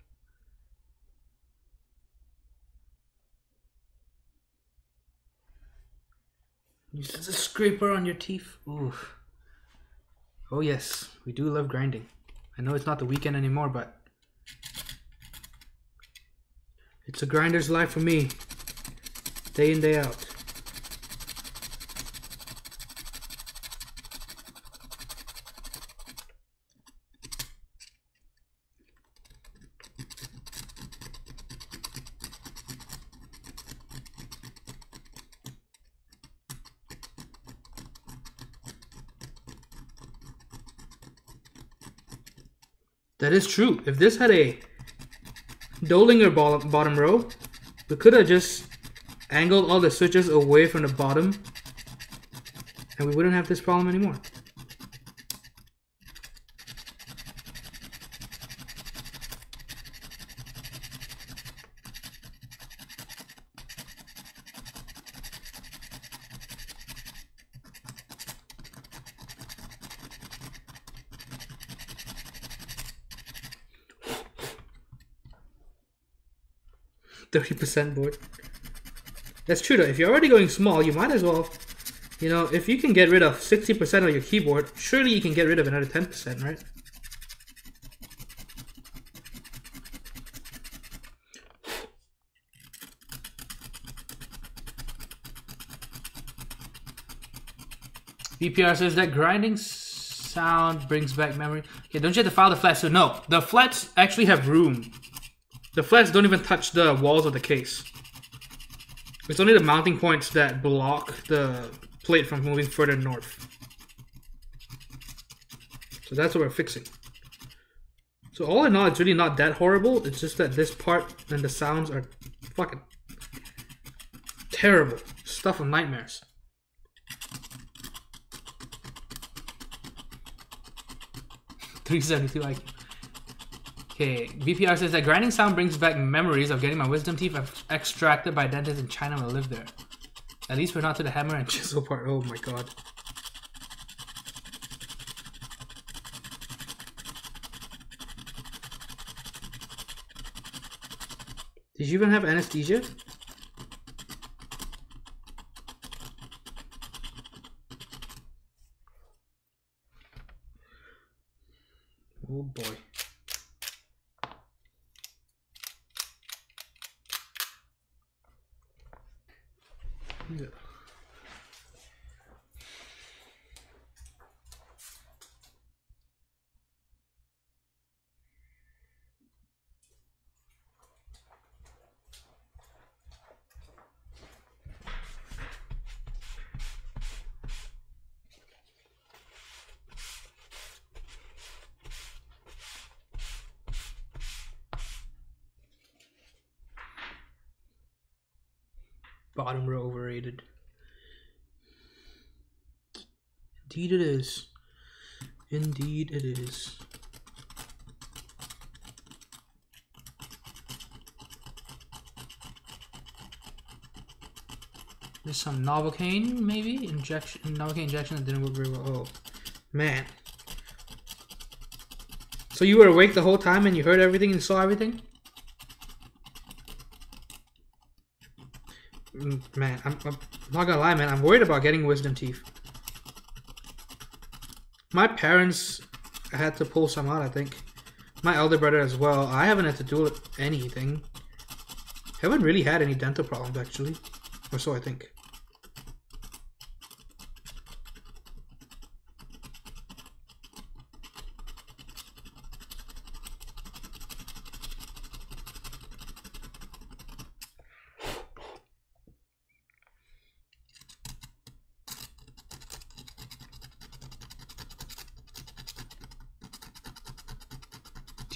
[SPEAKER 1] Use a scraper on your teeth. Ooh. Oh yes, we do love grinding. I know it's not the weekend anymore, but it's a grinder's life for me. Day in, day out. That is true. If this had a Dollinger bottom row, we could have just angled all the switches away from the bottom and we wouldn't have this problem anymore. %, board. That's true though. If you're already going small, you might as well, you know, if you can get rid of 60% of your keyboard, surely you can get rid of another 10%, right? VPR says that grinding sound brings back memory. Okay, don't you have to file the flats? So no, the flats actually have room. The flats don't even touch the walls of the case. It's only the mounting points that block the plate from moving further north. So that's what we're fixing. So all in all, it's really not that horrible. It's just that this part and the sounds are fucking terrible. Stuff of nightmares. $372 IQ. Okay, VPR says that grinding sound brings back memories of getting my wisdom teeth extracted by dentists in China when I lived there. At least we're not to the hammer and chisel part. Oh my god. Did you even have anesthesia? Oh boy. Yeah. Bottom row overrated. Indeed it is. Indeed it is. There's some Novocaine, maybe? Novocaine injection that didn't work very well. Oh, man. So you were awake the whole time and you heard everything and saw everything? Man, I'm not gonna lie, man. I'm worried about getting wisdom teeth. My parents had to pull some out, I think. My elder brother as well. I haven't had to do anything. Haven't really had any dental problems actually. Or so I think.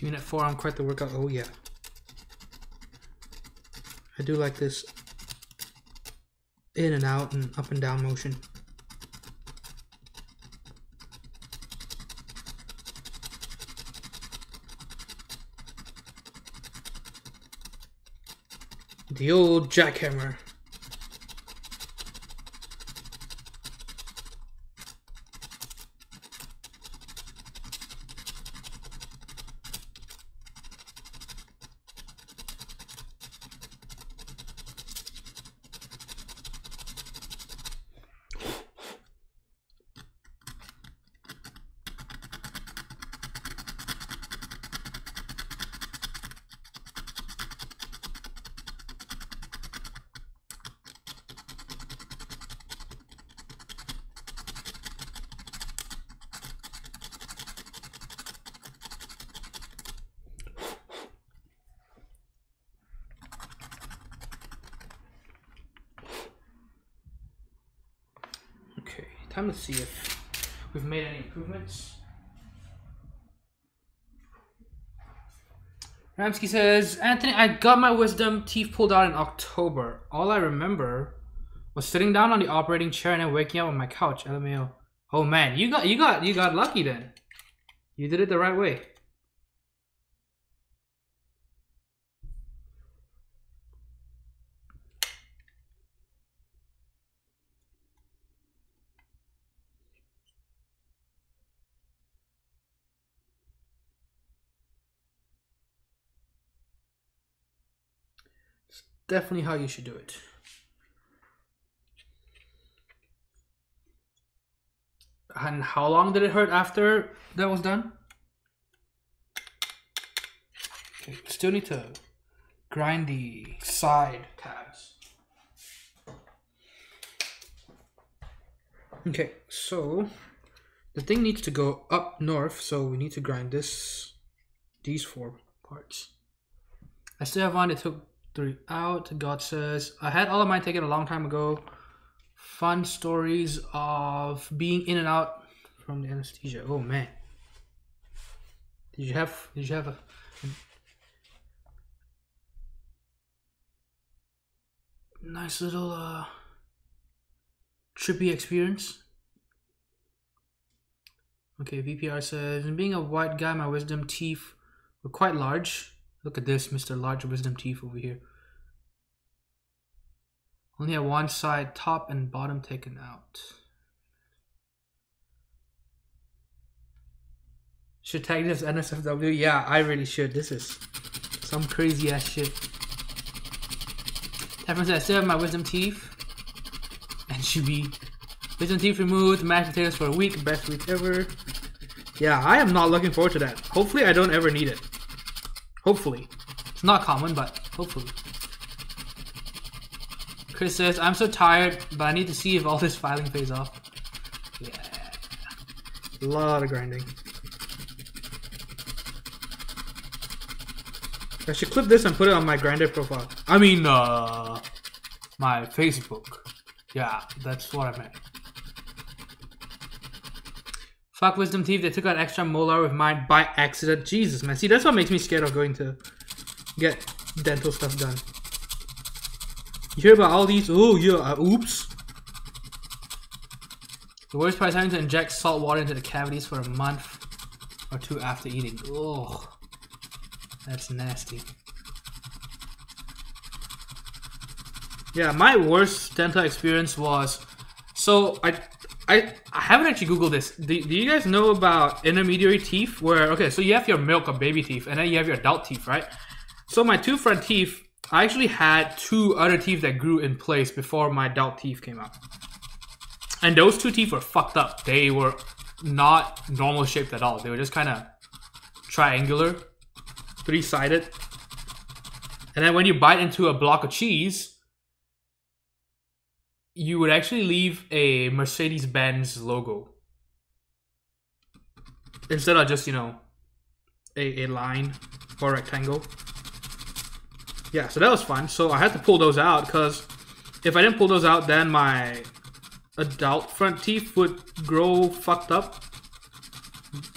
[SPEAKER 1] Unit 4, I'm quite the workout. Oh yeah. I do like this in and out and up and down motion. The old jackhammer. Time to see if we've made any improvements. Ramsky says, Anthony, I got my wisdom teeth pulled out in October. All I remember was sitting down on the operating chair and then waking up on my couch. LMAO. Oh man, you got lucky then. You did it the right way. Definitely how you should do it. And how long did it hurt after that was done? Okay, still need to grind the side tabs. Okay, so the thing needs to go up north, so we need to grind these 4 parts. I still have one that took 3 out. God says, I had all of mine taken a long time ago. Fun stories of being in and out from the anesthesia. Oh man. Did you have a nice little trippy experience? Okay, VPR says, and being a white guy, my wisdom teeth were quite large. Look at this, Mr. Large Wisdom Teeth over here. Only had one side, top and bottom taken out. Should tag this NSFW? Yeah, I really should. This is some crazy ass shit. Teflon said, I still have my wisdom teeth. And should be wisdom teeth removed, mashed potatoes for a week, best week ever. Yeah, I am not looking forward to that. Hopefully I don't ever need it. Hopefully. It's not common, but hopefully. Chris says, I'm so tired, but I need to see if all this filing pays off. Yeah. A lot of grinding. I should clip this and put it on my grinder profile. I mean, my Facebook. Yeah, that's what I meant. Fuck wisdom teeth, they took out extra molar with mine by accident. Jesus, man. See, that's what makes me scared of going to get dental stuff done. You hear about all these? Oh, yeah, oops. The worst part is having to inject salt water into the cavities for a month or 2 after eating. Oh, that's nasty. Yeah, my worst dental experience was, so I haven't actually Googled this. Do you guys know about intermediary teeth? Where, okay, so you have your milk or baby teeth, and then you have your adult teeth, right? So my 2 front teeth, I actually had 2 other teeth that grew in place before my adult teeth came out. And those 2 teeth were fucked up. They were not normal shaped at all. They were just kind of triangular, three-sided. And then when you bite into a block of cheese, you would actually leave a Mercedes-Benz logo instead of just, you know, a line or rectangle. Yeah, so that was fun. So I had to pull those out because if I didn't pull those out, then my adult front teeth would grow fucked up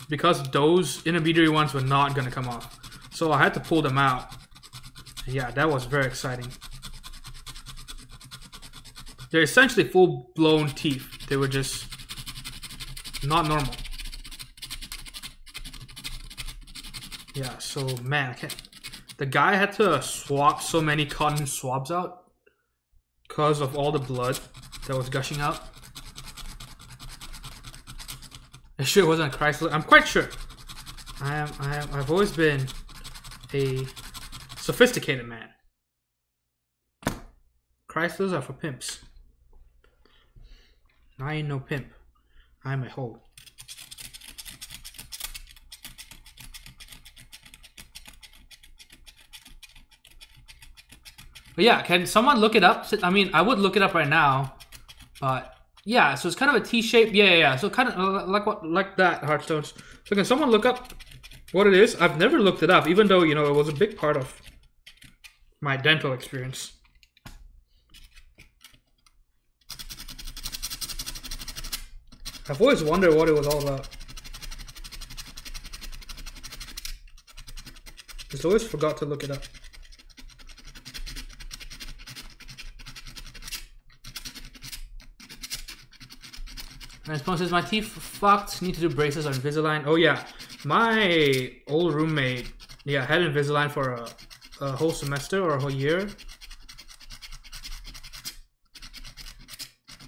[SPEAKER 1] because those intermediary ones were not going to come off. So I had to pull them out. Yeah, that was very exciting. They're essentially full-blown teeth. They were just not normal. Yeah, so man, I can't. The guy had to swap so many cotton swabs out because of all the blood that was gushing out. I'm sure it wasn't a Chrysler. I'm quite sure. I've always been a sophisticated man. Chryslers are for pimps. I ain't no pimp. I'm a hoe. But yeah, can someone look it up? I mean, I would look it up right now, but yeah, so it's kind of a T-shape. Yeah. So kind of like that, Hearthstones. So can someone look up what it is? I've never looked it up, even though, you know, it was a big part of my dental experience. I've always wondered what it was all about. Just always forgot to look it up. Response says, my teeth fucked, need to do braces on Invisalign. Oh yeah, my old roommate, yeah, had Invisalign for a whole semester or a whole year.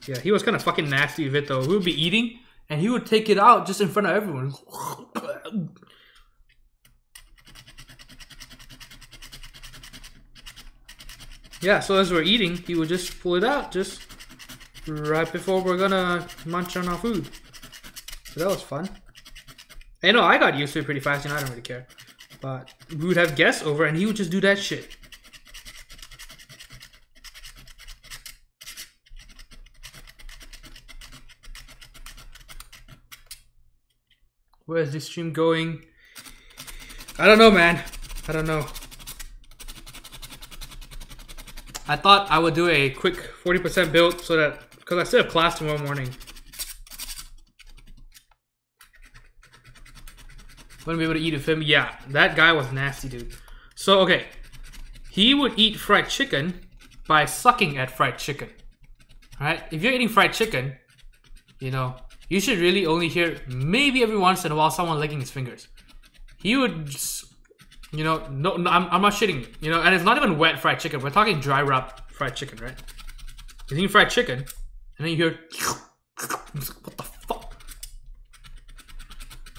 [SPEAKER 1] Yeah, he was kind of fucking nasty with it though. We would be eating and he would take it out just in front of everyone. Yeah, so as we're eating, he would just pull it out just right before we're gonna munch on our food. So that was fun. And, you know, I got used to it pretty fast, and I don't really care. But we would have guests over and he would just do that shit. Where's this stream going? I don't know, man. I don't know. I thought I would do a quick 40% build so that, because I still have class tomorrow morning. Wouldn't be able to eat with him. Yeah, that guy was nasty, dude. So, okay. He would eat fried chicken by sucking at fried chicken. Alright? If you're eating fried chicken, you know, you should really only hear maybe every once in a while someone licking his fingers. He would just, you know, no, I'm not shitting, you know, and it's not even wet fried chicken. We're talking dry wrap fried chicken, right? He's eating fried chicken, and then you hear, what the fuck?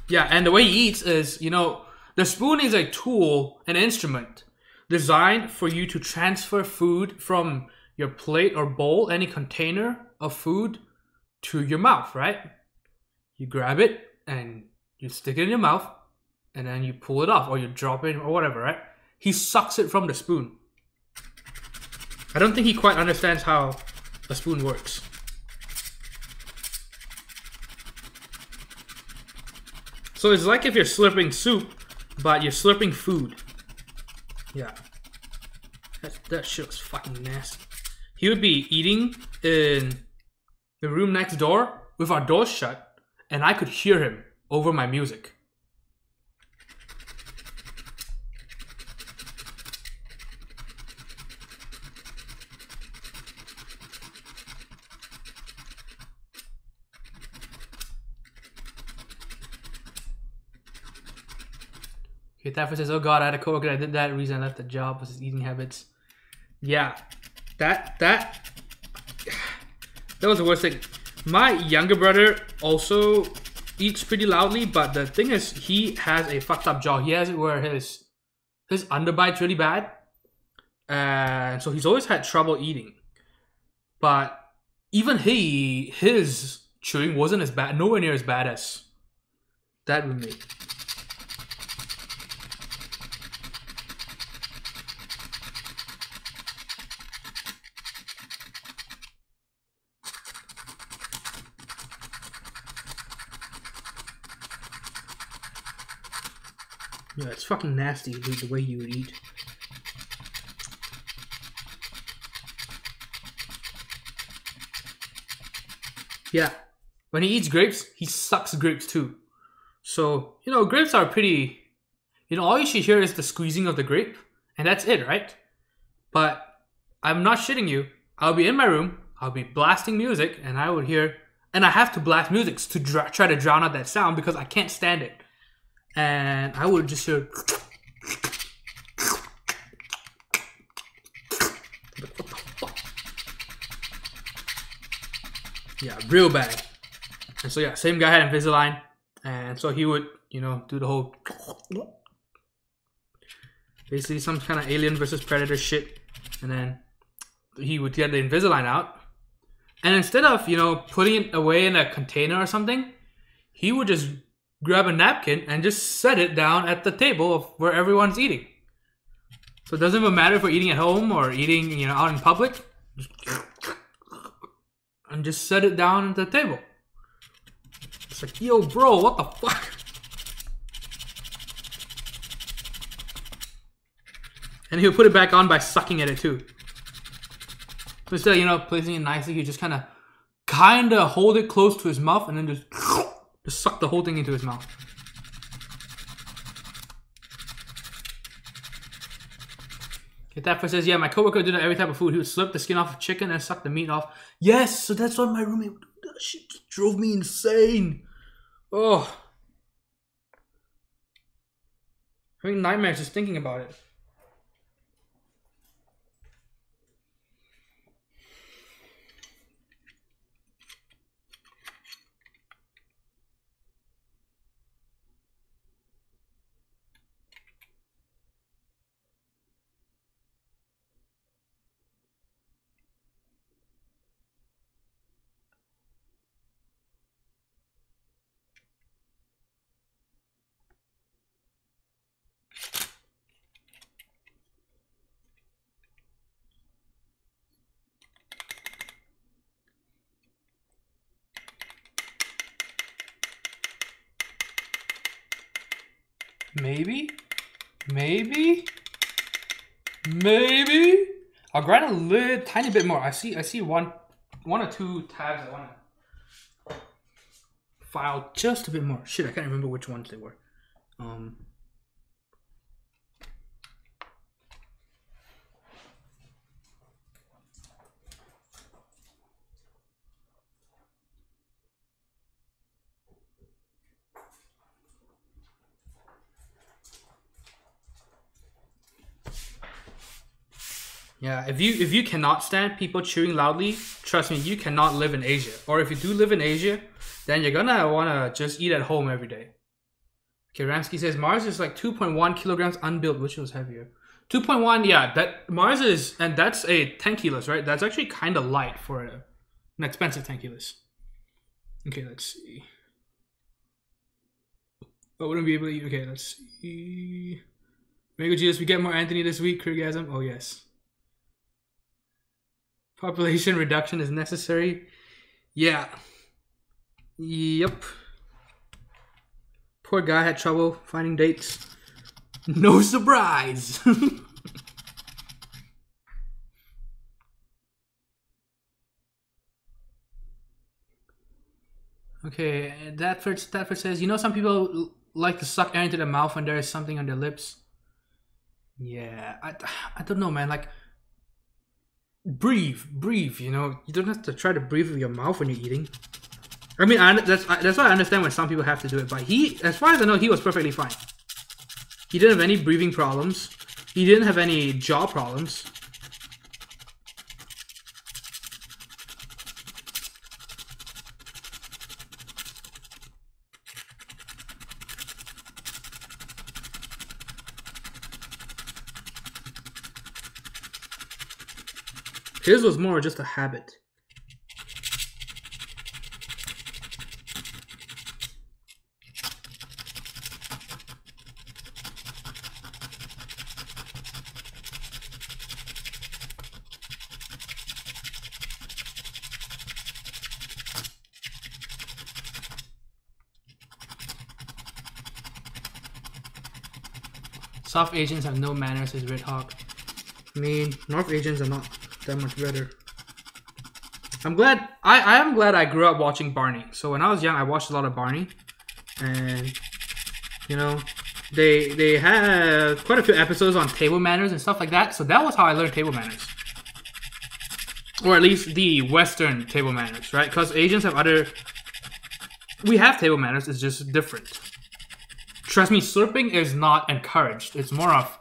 [SPEAKER 1] Yeah, and the way he eats is, you know, the spoon is a tool, an instrument, designed for you to transfer food from your plate or bowl, any container of food, to your mouth, right? You grab it, and you stick it in your mouth, and then you pull it off, or you drop it, or whatever, right? He sucks it from the spoon. I don't think he quite understands how a spoon works. So it's like if you're slurping soup, but you're slurping food. Yeah. That shit was fucking nasty. He would be eating in the room next door with our doors shut, and I could hear him over my music. Okay, Taffer says, oh god, I had a coworker that did that. The reason I left the job was his eating habits. Yeah, that was the worst thing. My younger brother also eats pretty loudly, but the thing is, he has a fucked up jaw. He has it where his underbite's really bad, and so he's always had trouble eating. But even his chewing wasn't as bad, nowhere near as bad as that roommate. Yeah, it's fucking nasty, dude, the way you would eat. Yeah, when he eats grapes, he sucks grapes too. So, you know, grapes are pretty... You know, all you should hear is the squeezing of the grape, and that's it, right? But I'm not shitting you. I'll be in my room, I'll be blasting music, and I would hear... And I have to blast music to try to drown out that sound because I can't stand it. And I would just hear... Yeah, real bad. And so yeah, same guy had Invisalign, and so he would, you know, do the whole... Basically some kind of Alien versus Predator shit. And then he would get the Invisalign out. And instead of, you know, putting it away in a container or something, he would just grab a napkin and just set it down at the table of where everyone's eating. So it doesn't even matter if we're eating at home or eating, you know, out in public. And just set it down at the table. It's like, yo, bro, what the fuck? And he'll put it back on by sucking at it too. So instead of, you know, placing it nicely, he just kind of hold it close to his mouth and then just suck the whole thing into his mouth. That says, yeah, my coworker did every type of food. He would slip the skin off of chicken and suck the meat off. Yes, so that's what my roommate would do. That shit just drove me insane. Oh. Having nightmares just thinking about it. Maybe? I'll grind a little tiny bit more. I see one or two tabs I want to file just a bit more. Shit, I can't remember which ones they were. Yeah, if you cannot stand people chewing loudly, trust me, you cannot live in Asia. Or if you do live in Asia, then you're gonna wanna just eat at home every day. Okay, Ramsky says Mars is like 2.1 kilograms unbuilt, which was heavier. 2.1, yeah, that Mars is, and that's a 10 kilos, right? That's actually kind of light for an expensive 10 kilos. Okay, let's see. Oh, wouldn't be able to eat. Okay, let's see. Mango Jesus, we get more Anthony this week. Kurgasm. Oh yes. Population reduction is necessary. Yeah. Yep. Poor guy had trouble finding dates. No surprise. Okay, Thetford says, you know, some people like to suck air into their mouth when there is something on their lips. Yeah, I don't know, man. Like, breathe, you know. You don't have to try to breathe with your mouth when you're eating. I mean, that's why I understand when some people have to do it. But he, as far as I know, he was perfectly fine. He didn't have any breathing problems. He didn't have any jaw problems. His was more just a habit. South Asians have no manners, says Red Hawk. I mean, North Asians are not that much better. I'm glad, I am glad I grew up watching Barney. So when I was young, I watched a lot of Barney. And, you know, they had quite a few episodes on table manners and stuff like that. So that was how I learned table manners. Or at least the Western table manners, right? Because Asians have other... We have table manners, it's just different. Trust me, slurping is not encouraged. It's more of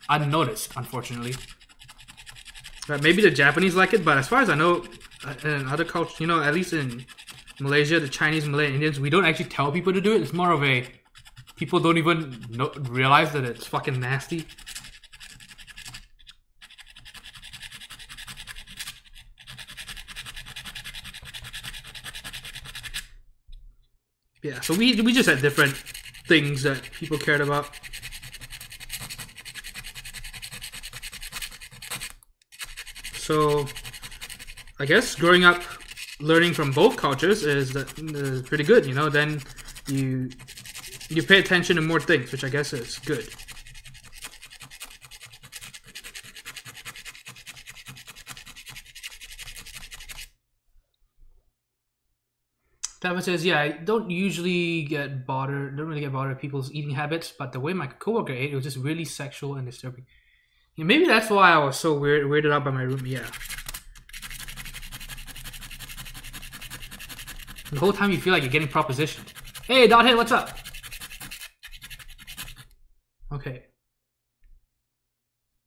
[SPEAKER 1] unnoticed, unfortunately. Right, maybe the Japanese like it, but as far as I know, in other cultures, you know, at least in Malaysia, the Chinese, Malay, Indians, we don't actually tell people to do it. It's more of a... People don't even realize that it's fucking nasty. Yeah, so we just had different things that people cared about. So, I guess growing up, learning from both cultures is pretty good. You know, then you pay attention to more things, which I guess is good. Tava says, yeah, I don't really get bothered with people's eating habits, but the way my coworker ate, it was just really sexual and disturbing. Yeah, maybe that's why I was so weirded out by my room, yeah. The whole time you feel like you're getting propositioned. Hey, Dothead, what's up? Okay.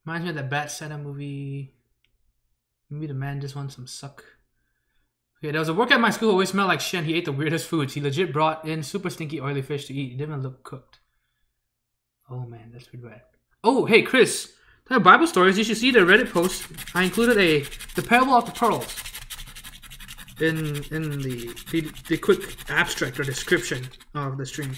[SPEAKER 1] Reminds me of that Bat Santa movie. Maybe the man just wants some suck. Okay, there was a worker at my school who always smelled like shit. He ate the weirdest foods. He legit brought in super stinky oily fish to eat. It didn't even look cooked. Oh man, that's pretty bad. Oh, hey Chris, Bible stories. You should see the Reddit post. I included the parable of the pearls in the quick abstract or description of the stream.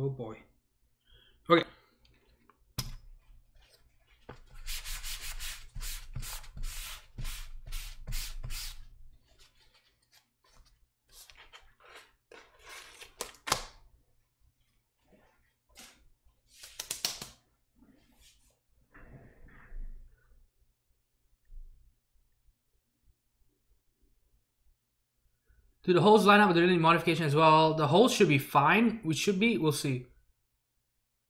[SPEAKER 1] Oh boy. Okay. Do the holes line up with the linear modification as well? The holes should be fine. We'll see.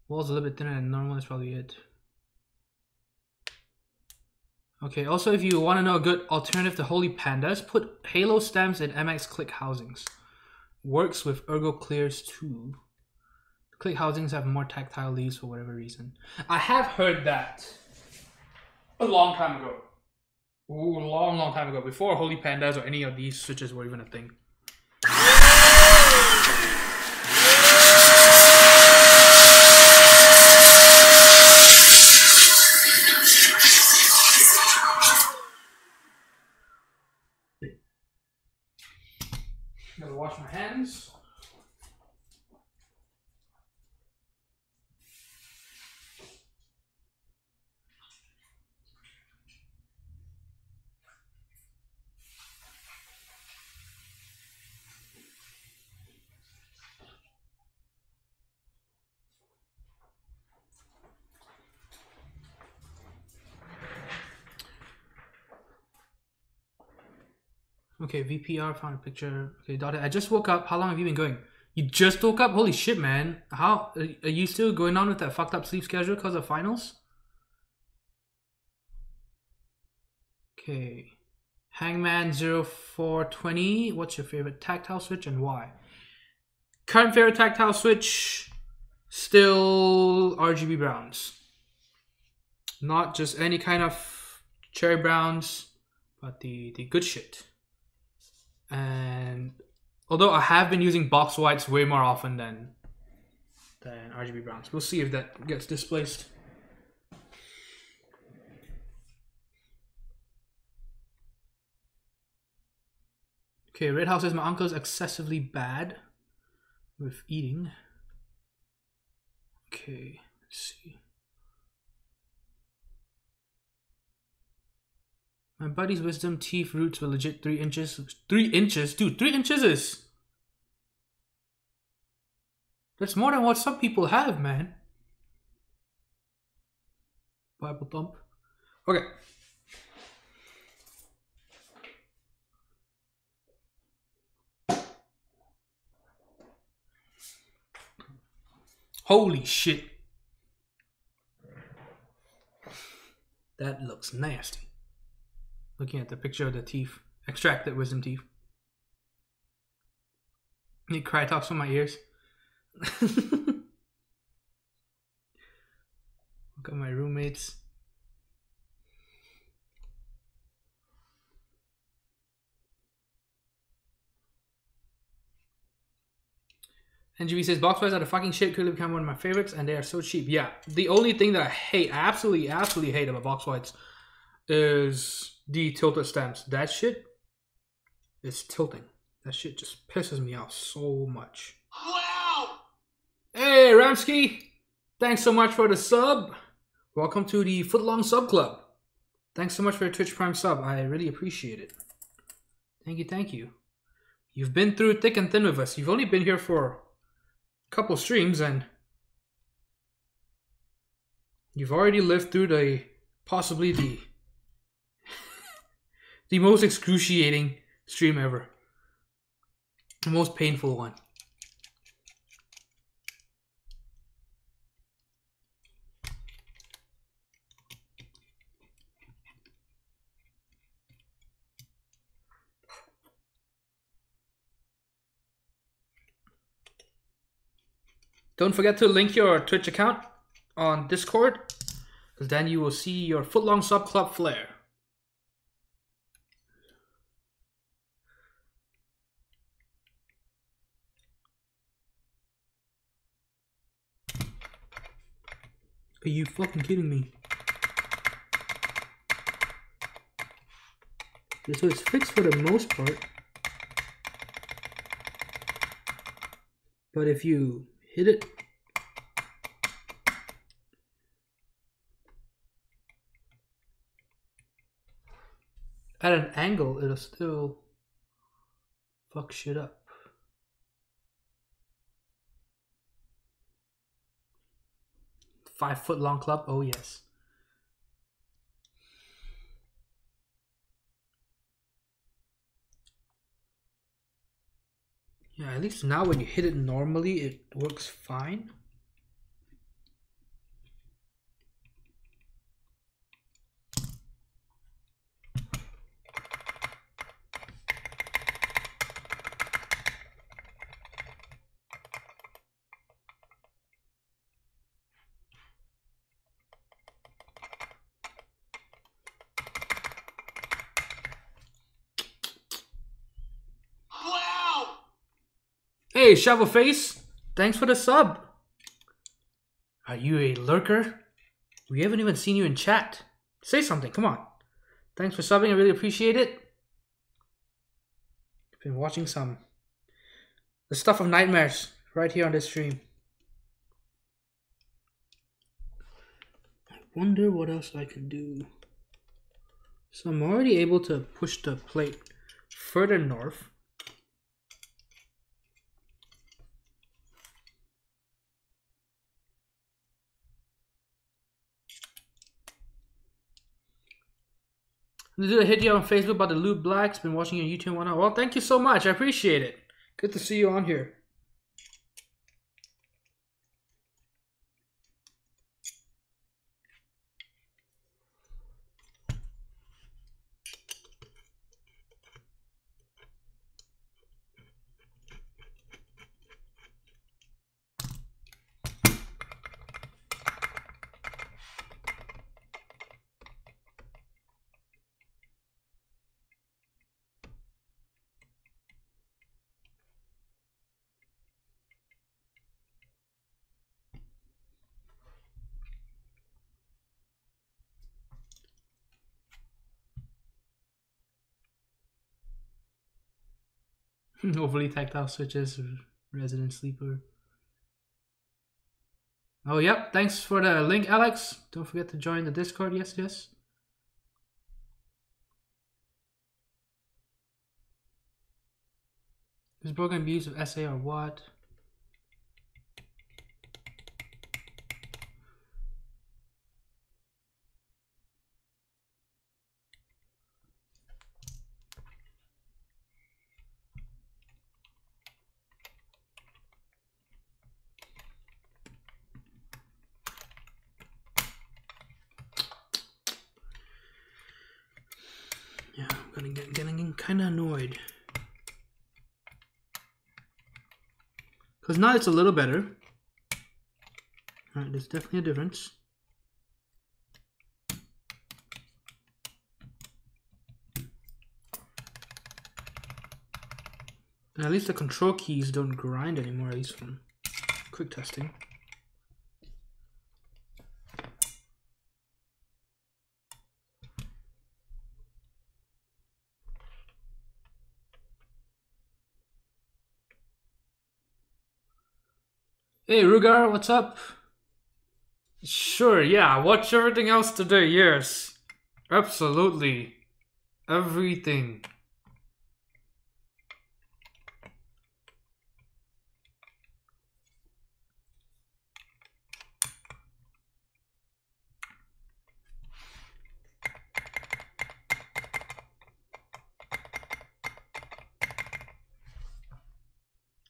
[SPEAKER 1] Wall's a little bit thinner than normal, that's probably it. Okay, also if you want to know a good alternative to Holy Pandas, put Halo stems in MX click housings. Works with Ergo Clears too. Click housings have more tactile leaves for whatever reason. I have heard that a long time ago. Ooh, long time ago. Before Holy Pandas or any of these switches were even a thing. Gotta wash my hands. Okay, VPR found a picture. Okay, daughter, I just woke up. How long have you been going? You just woke up? Holy shit, man. How are you still going on with that fucked up sleep schedule because of finals? Okay. Hangman0420. What's your favorite tactile switch and why? Current favorite tactile switch, still RGB browns. Not just any kind of cherry browns, but the good shit. And although I have been using box whites way more often than RGB browns. We'll see if that gets displaced. Okay, Red House says my uncle is excessively bad. with eating. Okay, let's see. My buddy's wisdom teeth roots were legit 3 inches. 3 inches? Dude, 3 inches is... That's more than what some people have, man. Bible thump. Okay. Holy shit. That looks nasty. Looking at the picture of the teeth. Extracted wisdom teeth. Need cry talks from my ears. Look at my roommates. NGV says, box wise are the fucking shit. Could become one of my favorites, and they are so cheap. Yeah, the only thing that I hate, absolutely hate about box whites is the tilted stamps. That shit is tilting. That shit just pisses me off so much. Wow! Hey, Ramsky! Thanks so much for the sub. Welcome to the Footlong Sub Club. Thanks so much for your Twitch Prime sub. I really appreciate it. Thank you, thank you. You've been through thick and thin with us. You've only been here for couple streams and you've already lived through the possibly the most excruciating stream ever, the most painful one. Don't forget to link your Twitch account on Discord, because then you will see your Footlong Sub Club flair. Are you fucking kidding me? So it's fixed for the most part. But if you hit it at an angle, it'll still fuck shit up. $5 foot long club, oh yes. Yeah, at least now when you hit it normally, it works fine. Hey, Shovel Face, thanks for the sub. Are you a lurker? We haven't even seen you in chat. Say something, come on. Thanks for subbing, I really appreciate it. I've been watching the stuff of nightmares right here on this stream. I wonder what else I can do. So I'm already able to push the plate further north. Did I hit you on Facebook about the Lube Blacks? Been watching your YouTube and whatnot. Well, thank you so much. I appreciate it. Good to see you on here. Overly tactile switches. Resident Sleeper. Oh, yep. Thanks for the link, Alex. Don't forget to join the Discord. Yes, yes. This broken abuse of SA or what? Yeah, I'm getting kind of annoyed. Because now it's a little better. Alright, there's definitely a difference. And at least the control keys don't grind anymore, at least from quick testing. Hey Rugar, what's up? Sure, yeah, watch everything else today, yes. Absolutely. Everything.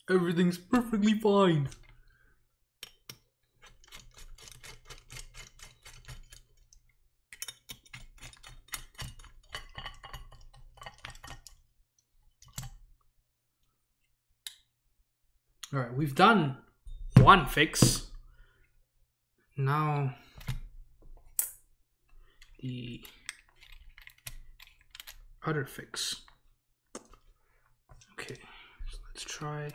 [SPEAKER 1] Everything's perfectly fine. All right, we've done one fix. Now the other fix. Okay, so let's try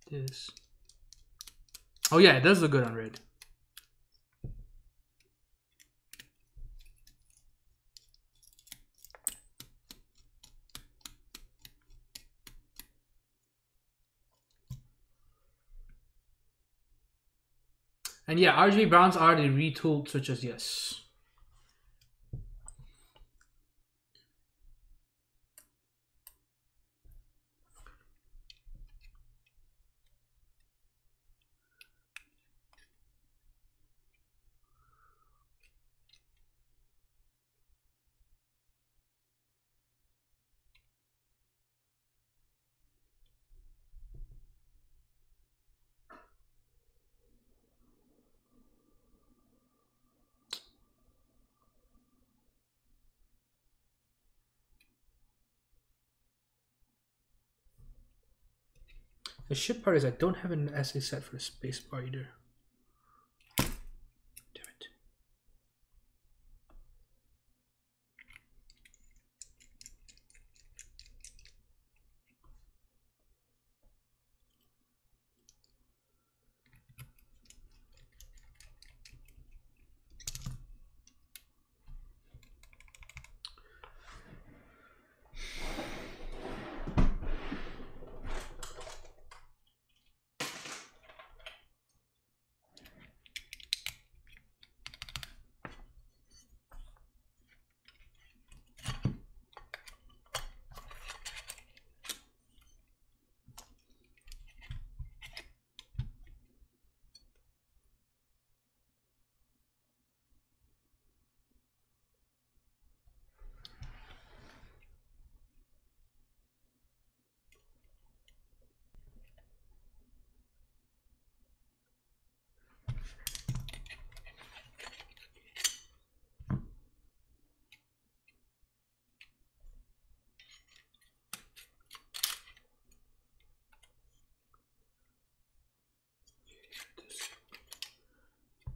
[SPEAKER 1] this. Oh yeah, it does look good on red. And yeah, RGB browns are the retooled switches, yes. The shit part is I don't have an SA set for the space bar either. Damn it.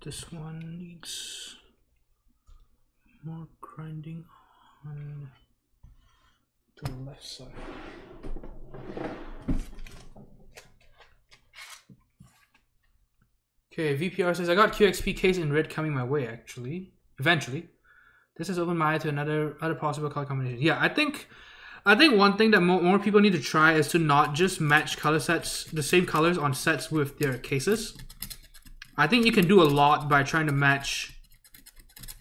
[SPEAKER 1] This one needs more grinding on the left side. Okay, VPR says I got QXP case in red coming my way actually. Eventually. This has opened my eye to other possible color combinations. Yeah, I think I think one thing that more people need to try is to not just match color sets, the same colors on sets with their cases. I think you can do a lot by trying to match,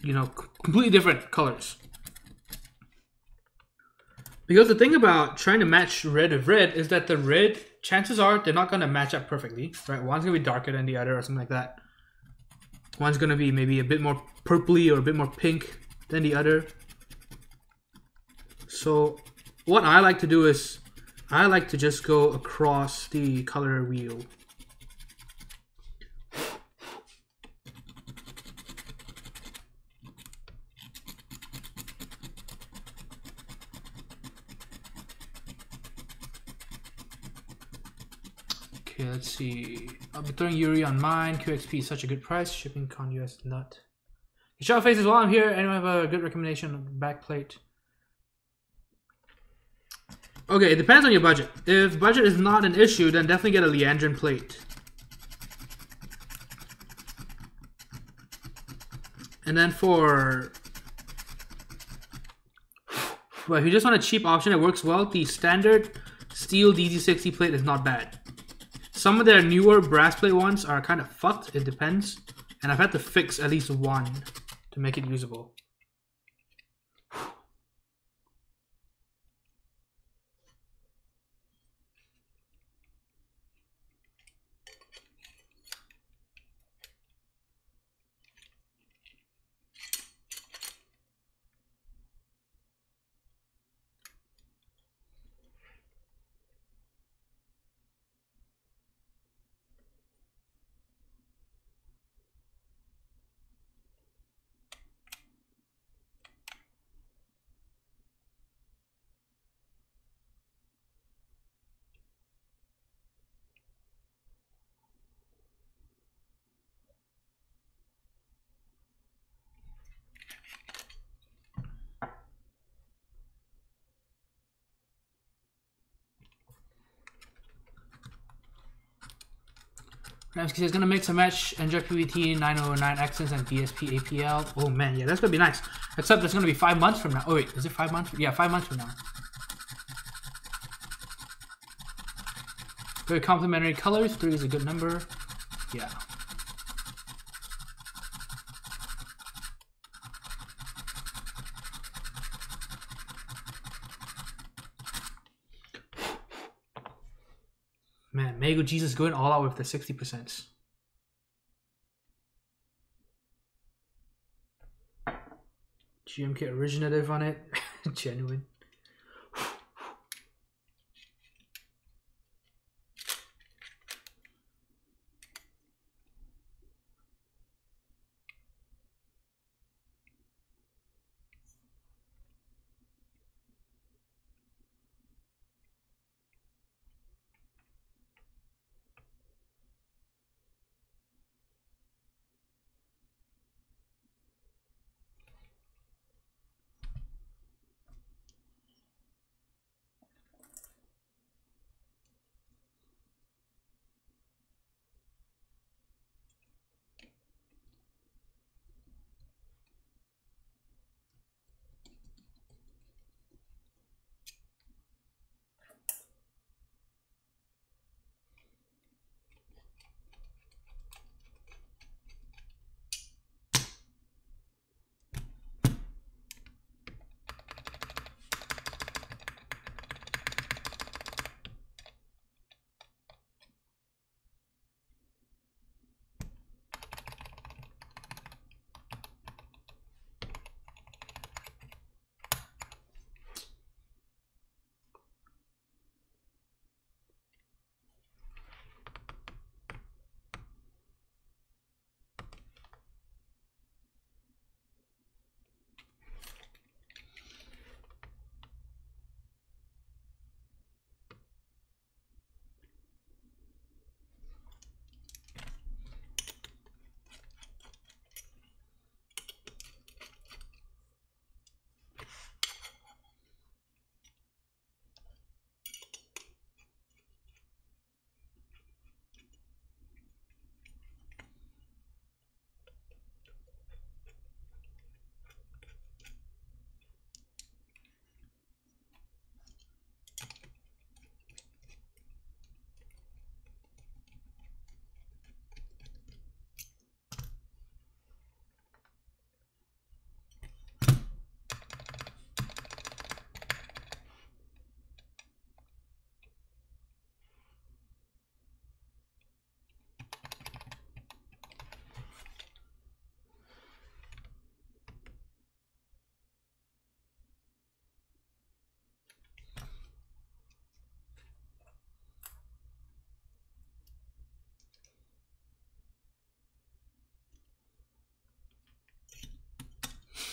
[SPEAKER 1] you know, completely different colors. Because the thing about trying to match red with red is that the red, chances are they're not going to match up perfectly, right? One's going to be darker than the other or something like that. One's going to be maybe a bit more purpley or a bit more pink than the other. So what I like to do is I like to just go across the color wheel. Okay, let's see. I'll be throwing Yuri on mine. QXP is such a good price. Shipping con US nut. Shot faces while I'm here. Anyone have a good recommendation of backplate? Okay, it depends on your budget. If budget is not an issue, then definitely get a Leandrin plate. And then for... well, if you just want a cheap option that works well, the standard steel DZ60 plate is not bad. Some of their newer brass plate ones are kind of fucked, it depends. And I've had to fix at least one to make it usable. Ramsky says gonna mix and match NJPVT 909 accents and DSP APL. Oh man, yeah, that's gonna be nice. Except it's gonna be 5 months from now. Oh wait, is it 5 months? Yeah, 5 months from now. Very complementary colors. 3 is a good number. Yeah. Man, Mego Jesus going all out with the 60%. GMK originative on it. Genuine.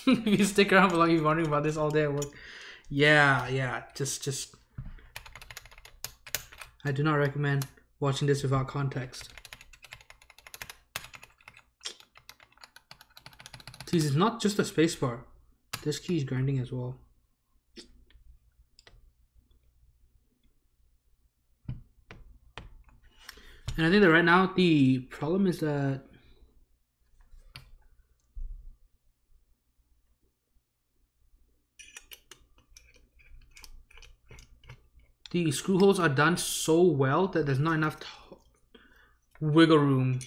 [SPEAKER 1] If you stick around for long, you're wondering about this all day at work. Yeah. Just. I do not recommend watching this without context. See, it's not just a spacebar. This key is grinding as well. And I think that right now the problem is that the screw holes are done so well that there's not enough wiggle room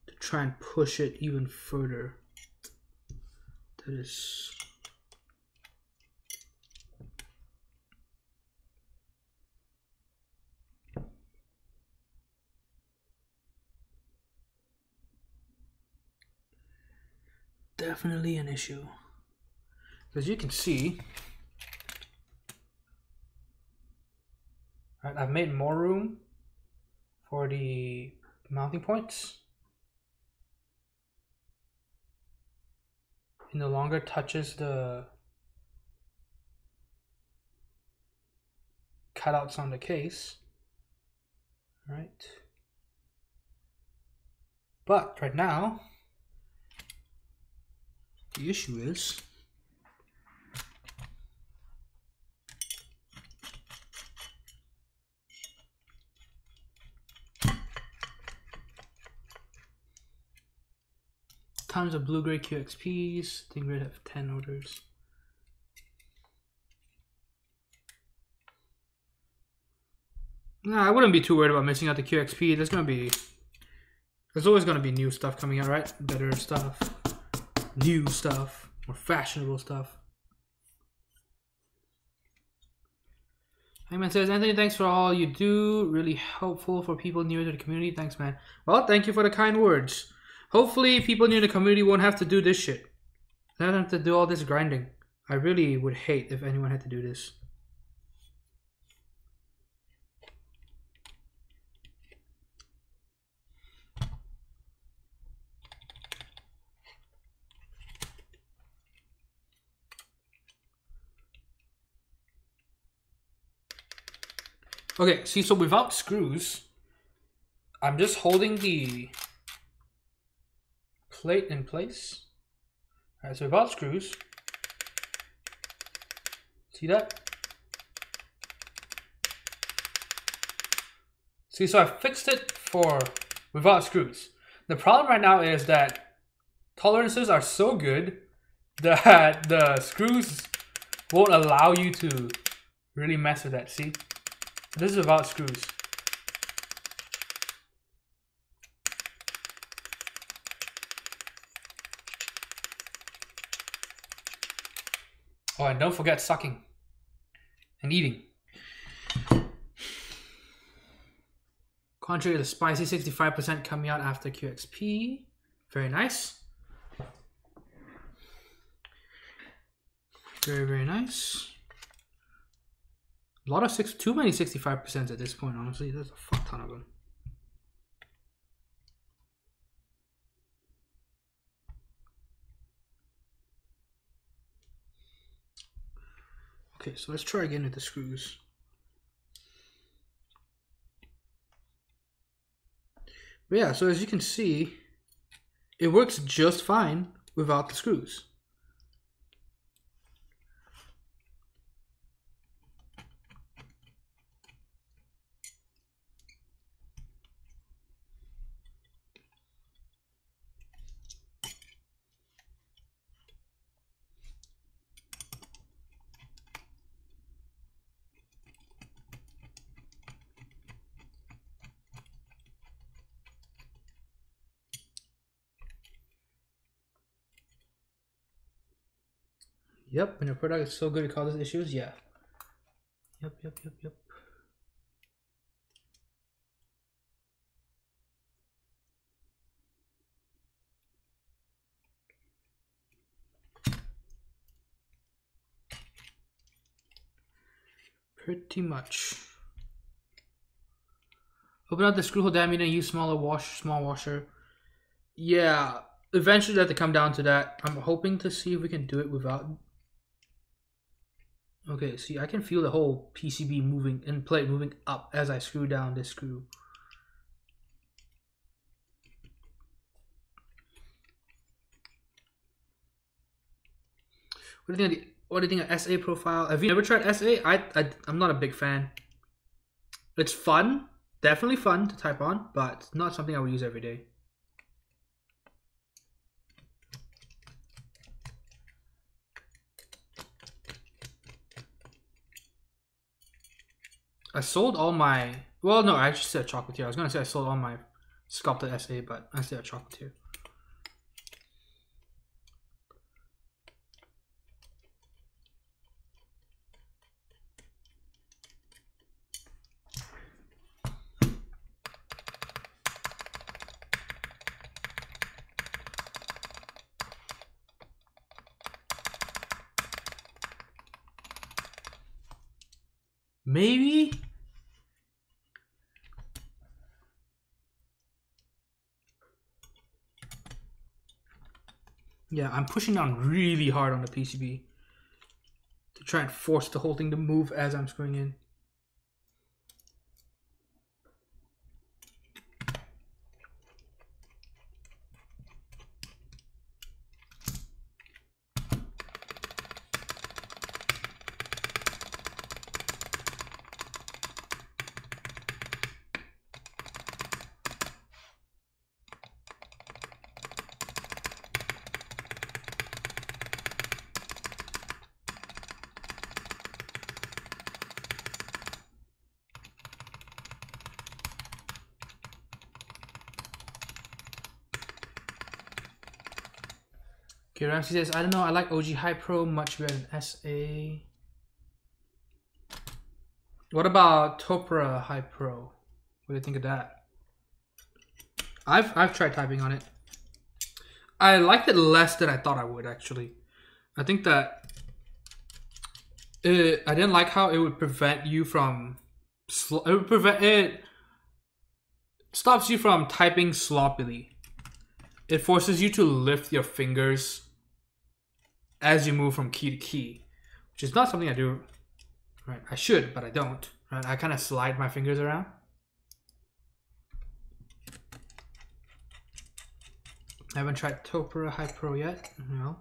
[SPEAKER 1] to try and push it even further. That is... definitely an issue. As you can see, right, I've made more room for the mounting points. It no longer touches the cutouts on the case, right? But right now, the issue is tons of blue-gray QXPs. I think we'd have 10 orders. Nah, I wouldn't be too worried about missing out the QXP. There's always gonna be new stuff coming out, right? Better stuff, new stuff, more fashionable stuff. Hangman says, Anthony, thanks for all you do. Really helpful for people new to the community. Thanks, man. Well, thank you for the kind words. Hopefully, people new in the community won't have to do this shit. They don't have to do all this grinding. I really would hate if anyone had to do this. Okay, see, so without screws, I'm just holding the plate in place. All right, so without screws, see that? See, so I fixed it for without screws. The problem right now is that tolerances are so good that the screws won't allow you to really mess with that, see? This is without screws. Oh, and don't forget sucking and eating. Contrary to the spicy 65% coming out after QXP. Very nice. Very nice. A lot of too many 65% at this point, honestly. There's a fuck ton of them. Okay, so let's try again with the screws. But yeah, so as you can see, it works just fine without the screws. Yep, when your product is so good it causes issues, yeah. Yep. Pretty much. Open up the screw hole diameter and use small washer. Yeah, eventually have to come down to that. I'm hoping to see if we can do it without. Okay, see, I can feel the whole PCB moving in plate moving up as I screw down this screw. What do you think? What do you think of SA profile? Have you ever tried SA? I'm not a big fan. It's fun, definitely fun to type on, but not something I would use every day. I sold all my, well, no, I actually said chocolatier. I was gonna say I sold all my sculpted SA, but I said chocolatier. Maybe? Yeah, I'm pushing down really hard on the PCB to try and force the whole thing to move as I'm screwing in. Okay, Ramsey says, I don't know, I like OG High Pro much better than SA. What about Topra High Pro? What do you think of that? I've tried typing on it. I liked it less than I thought I would, actually. I think that I didn't like how it would prevent you from it stops you from typing sloppily. It forces you to lift your fingers as you move from key to key, which is not something I do. Right, I should, but I don't. Right, I kind of slide my fingers around. I haven't tried Topra High Pro yet. No.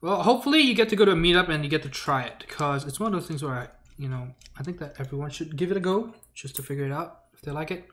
[SPEAKER 1] Well, hopefully you get to go to a meetup and you get to try it, because it's one of those things where I think that everyone should give it a go just to figure it out if they like it.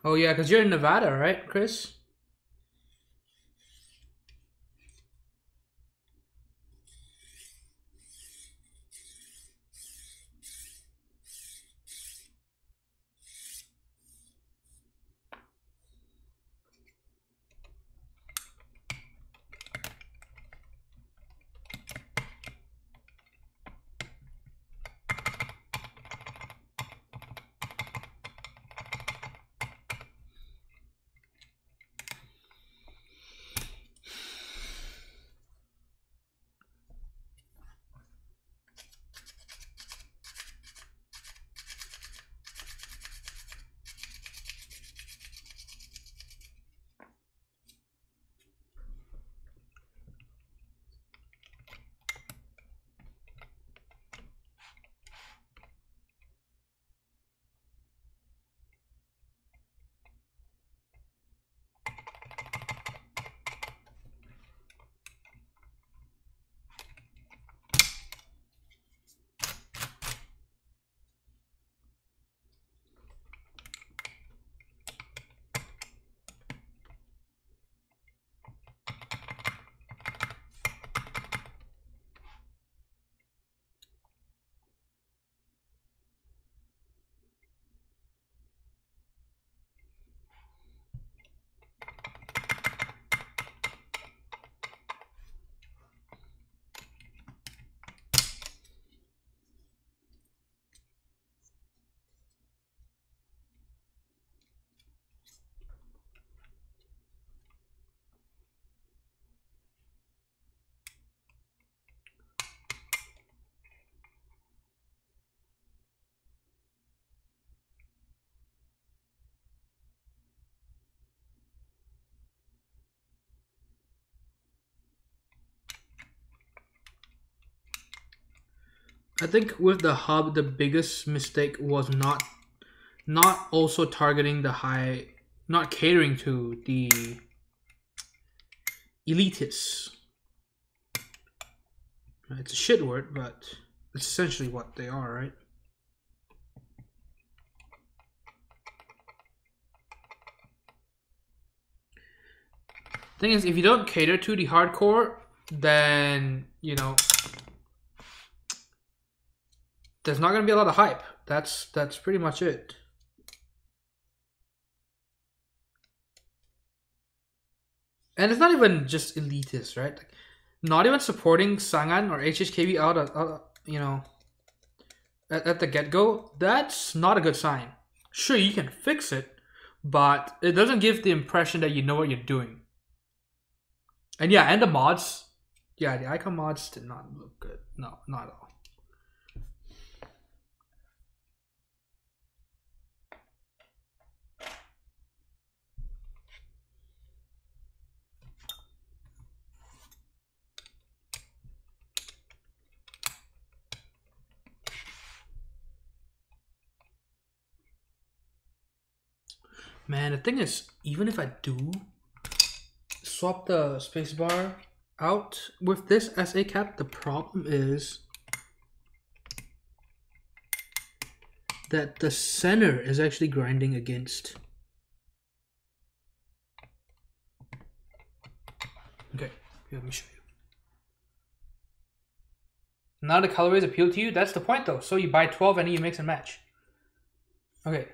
[SPEAKER 1] Oh yeah, because you're in Nevada, right, Chris? I think with the hub, the biggest mistake was not also targeting the high, not catering to the elitists. It's a shit word, but it's essentially what they are, right? Thing is, if you don't cater to the hardcore, then, you know, there's not going to be a lot of hype. That's pretty much it. And it's not even just elitist, right? Like, not even supporting Sangan or HHKB out, you know, at the get-go, that's not a good sign. Sure, you can fix it, but it doesn't give the impression that you know what you're doing. And yeah, and the mods, yeah, the icon mods did not look good. No, not at all. Man, the thing is, even if I do swap the spacebar out with this as a cap, the problem is that the center is actually grinding against. Okay, here, let me show you. Now the colorways appeal to you? That's the point though. So you buy 12 and you mix and match. Okay.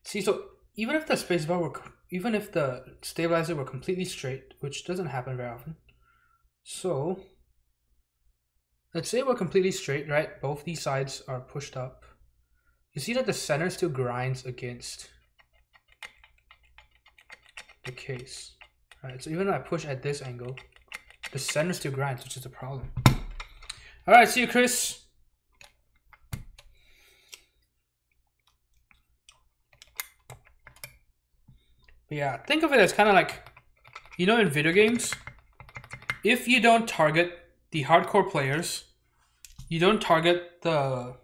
[SPEAKER 1] See, so even if the spacebar were, even if the stabilizer were completely straight, which doesn't happen very often. So let's say we're completely straight, right? Both these sides are pushed up. You see that the center still grinds against the case, right? So even if I push at this angle, the center still grinds, which is a problem. All right, see you, Chris. But yeah, think of it as kind of like, you know, in video games, if you don't target the hardcore players, you don't target the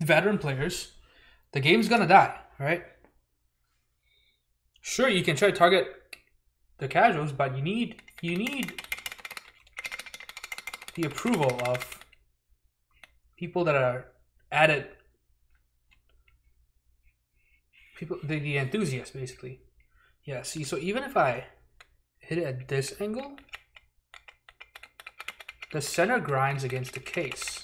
[SPEAKER 1] veteran players, the game's gonna die, right? Sure, you can try to target the casuals, but you need the approval of people that are added, people, the enthusiasts, basically. Yeah, see, so even if I hit it at this angle, the center grinds against the case.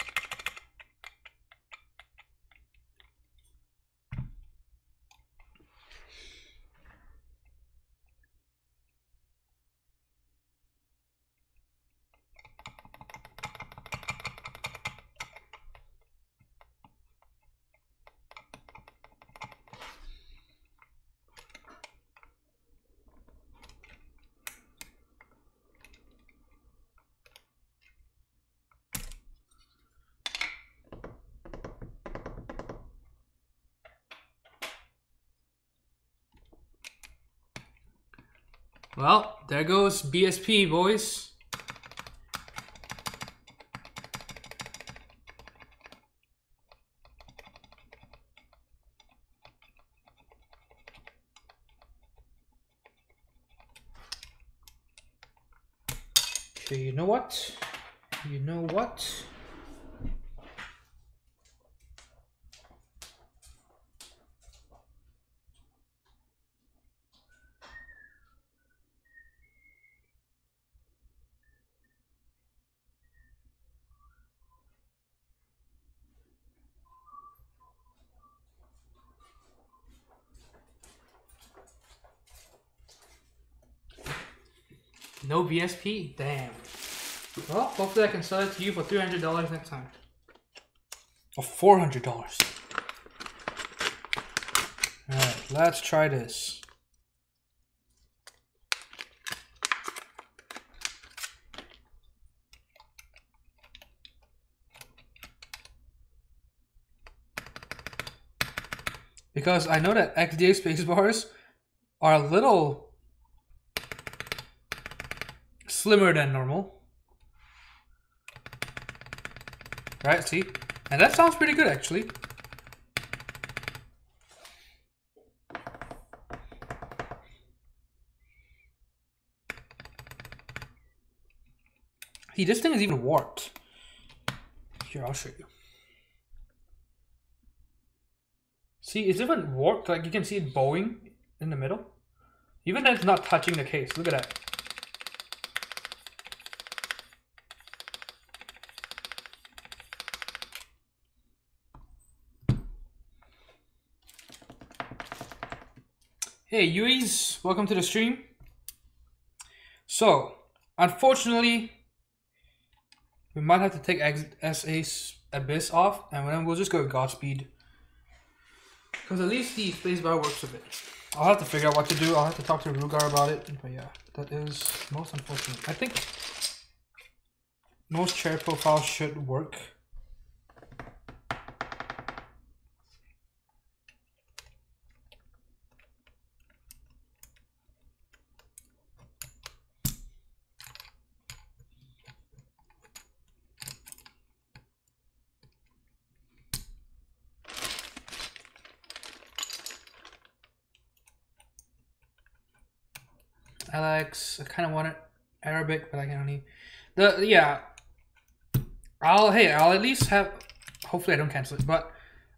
[SPEAKER 1] Well, there goes BSP, boys. Okay, you know what? You know what? No BSP? Damn. Well, hopefully I can sell it to you for $300 next time. Or $400. Alright, let's try this. Because I know that XDA spacebars are a little slimmer than normal. Right, see? And that sounds pretty good actually. See, this thing is even warped. Here, I'll show you. See, it's even warped, like you can see it bowing in the middle. Even though it's not touching the case, look at that. Hey, Yui's, welcome to the stream. So, unfortunately, we might have to take SA's Abyss off, and then we'll just go with Godspeed. Because at least the spacebar works a bit. I'll have to figure out what to do. I'll have to talk to Rugar about it. But yeah, that is most unfortunate. I think most chair profiles should work. Alex, I kind of want it Arabic, but I can only I'll at least have, hopefully I don't cancel it, but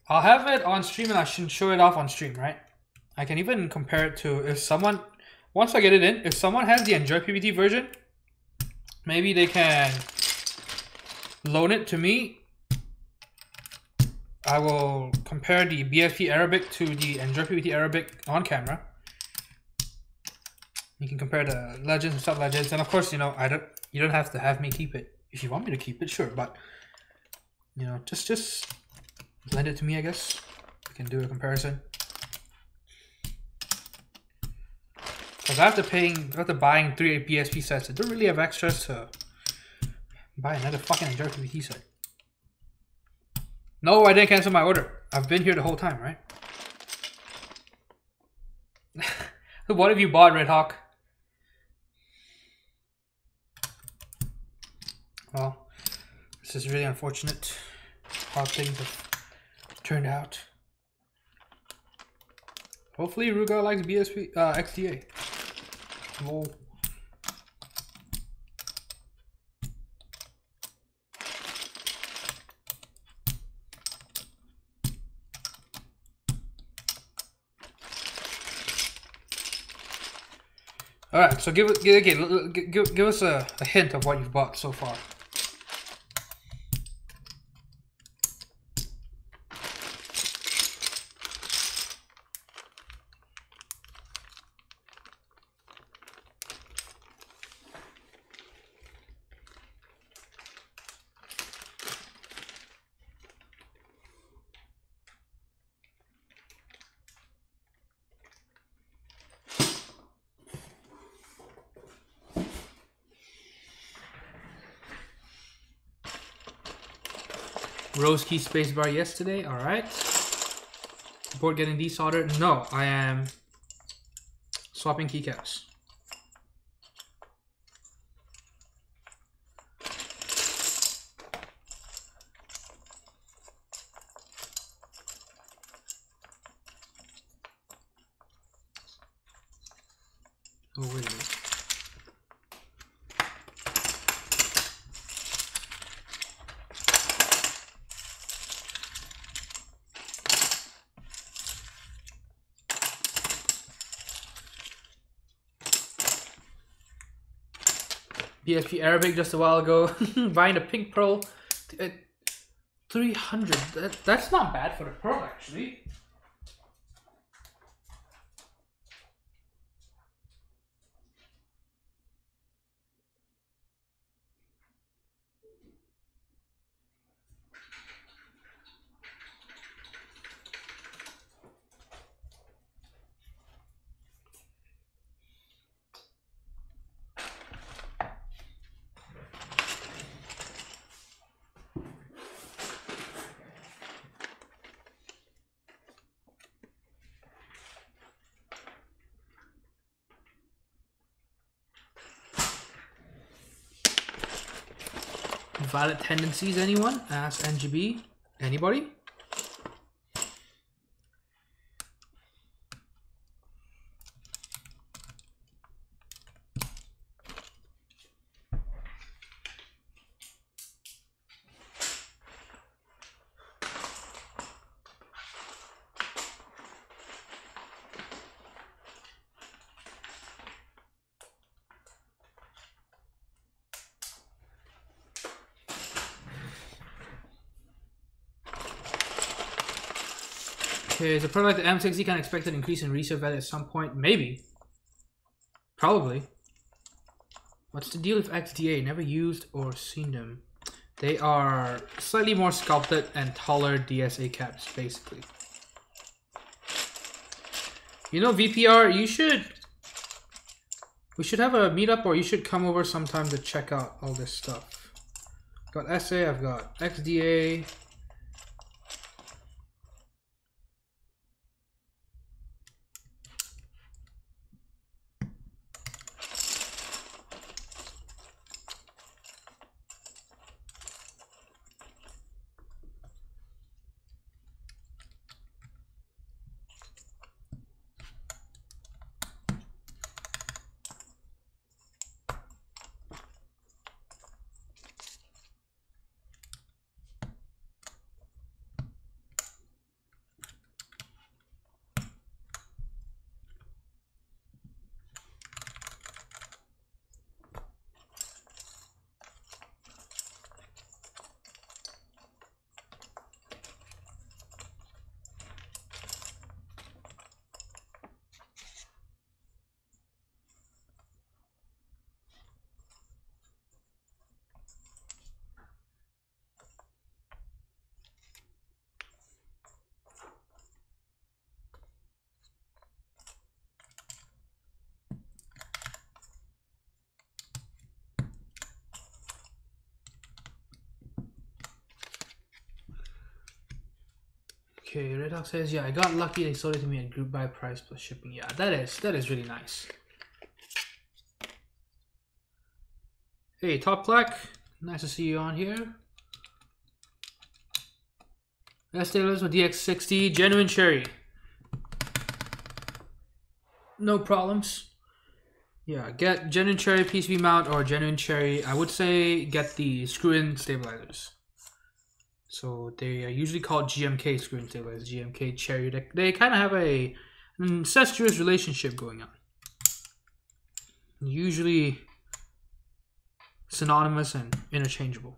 [SPEAKER 1] I'll have it on stream and I should show it off on stream, right? I can even compare it to, if someone, once I get it in, if someone has the Enjoy PBT version, maybe they can loan it to me. I will compare the BSP Arabic to the Enjoy PBT Arabic on camera. You can compare the legends and sub legends, and of course, you know, you don't have to have me keep it. If you want me to keep it, sure, but you know, just lend it to me, I guess. We can do a comparison. Because after buying 3 BSP sets, I don't really have extras to buy another fucking Enjoy PBT set. No, I didn't cancel my order. I've been here the whole time, right? What have you bought, Red Hawk? Well, this is really unfortunate how things have turned out. Hopefully Ruga likes BSP XDA. Lol. All right, so give us a hint of what you've bought so far. Rose key spacebar yesterday. All right. Board getting desoldered. No, I am swapping keycaps. Oh, wait a minute. BSP Arabic just a while ago. Buying a pink pearl at 300. That's not bad for the pearl, actually. violent tendencies, anyone? Ask NGB. Anybody? Okay, is a product like the M60 can expect an increase in resale value at some point? Maybe. Probably. What's the deal with XDA? Never used or seen them. They are slightly more sculpted and taller DSA caps, basically. You know, VPR, we should have a meetup, or you should come over sometime to check out all this stuff. Got SA, I've got XDA. Okay, Red Hawk says, yeah, I got lucky. They sold it to me at group buy price plus shipping. Yeah, that is really nice. Hey, Top Clack, nice to see you on here. That's Tealios with DX60, genuine cherry. No problems. Yeah, get genuine cherry PCB mount or genuine cherry. I would say get the screw-in stabilizers. So they are usually called GMK screw-in stabilizers, GMK cherry. They kind of have an incestuous relationship going on. Usually synonymous and interchangeable.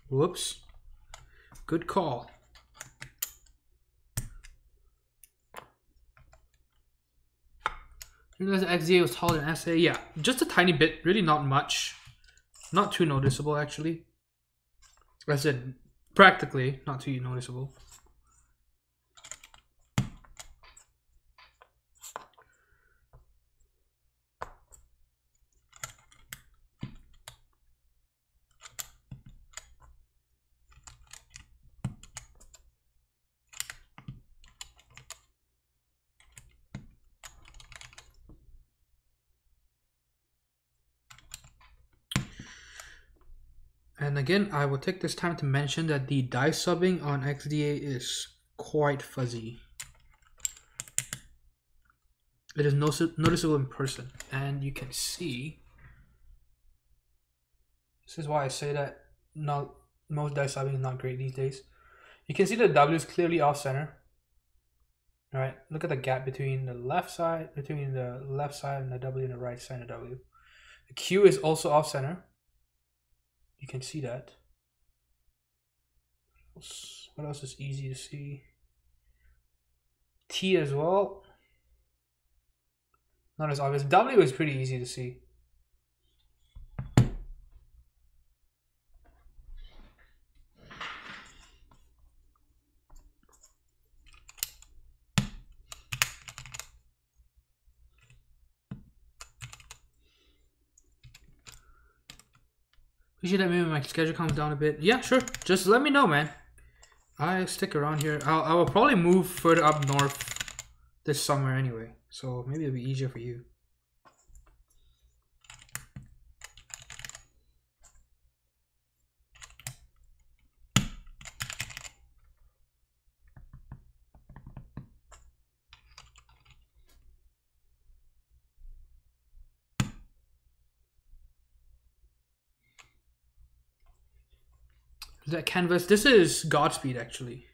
[SPEAKER 1] Whoops. Good call. You realize the XDA was taller than SA? Yeah, just a tiny bit. Really not much. Not too noticeable, actually. I said practically not too noticeable. And again, I will take this time to mention that the die subbing on XDA is quite fuzzy. It is noticeable in person, and you can see. This is why I say that most die subbing is not great these days. You can see the W is clearly off center. All right, look at the gap between the left side and the W and the right side of W. The Q is also off center. You can see that. What else is easy to see? T as well. Not as obvious. W is pretty easy to see. Appreciate that maybe my schedule comes down a bit. Yeah, sure. Just let me know, man. I stick around here. I will probably move further up north this summer anyway, so maybe it'll be easier for you. Is that canvas? This is Godspeed actually.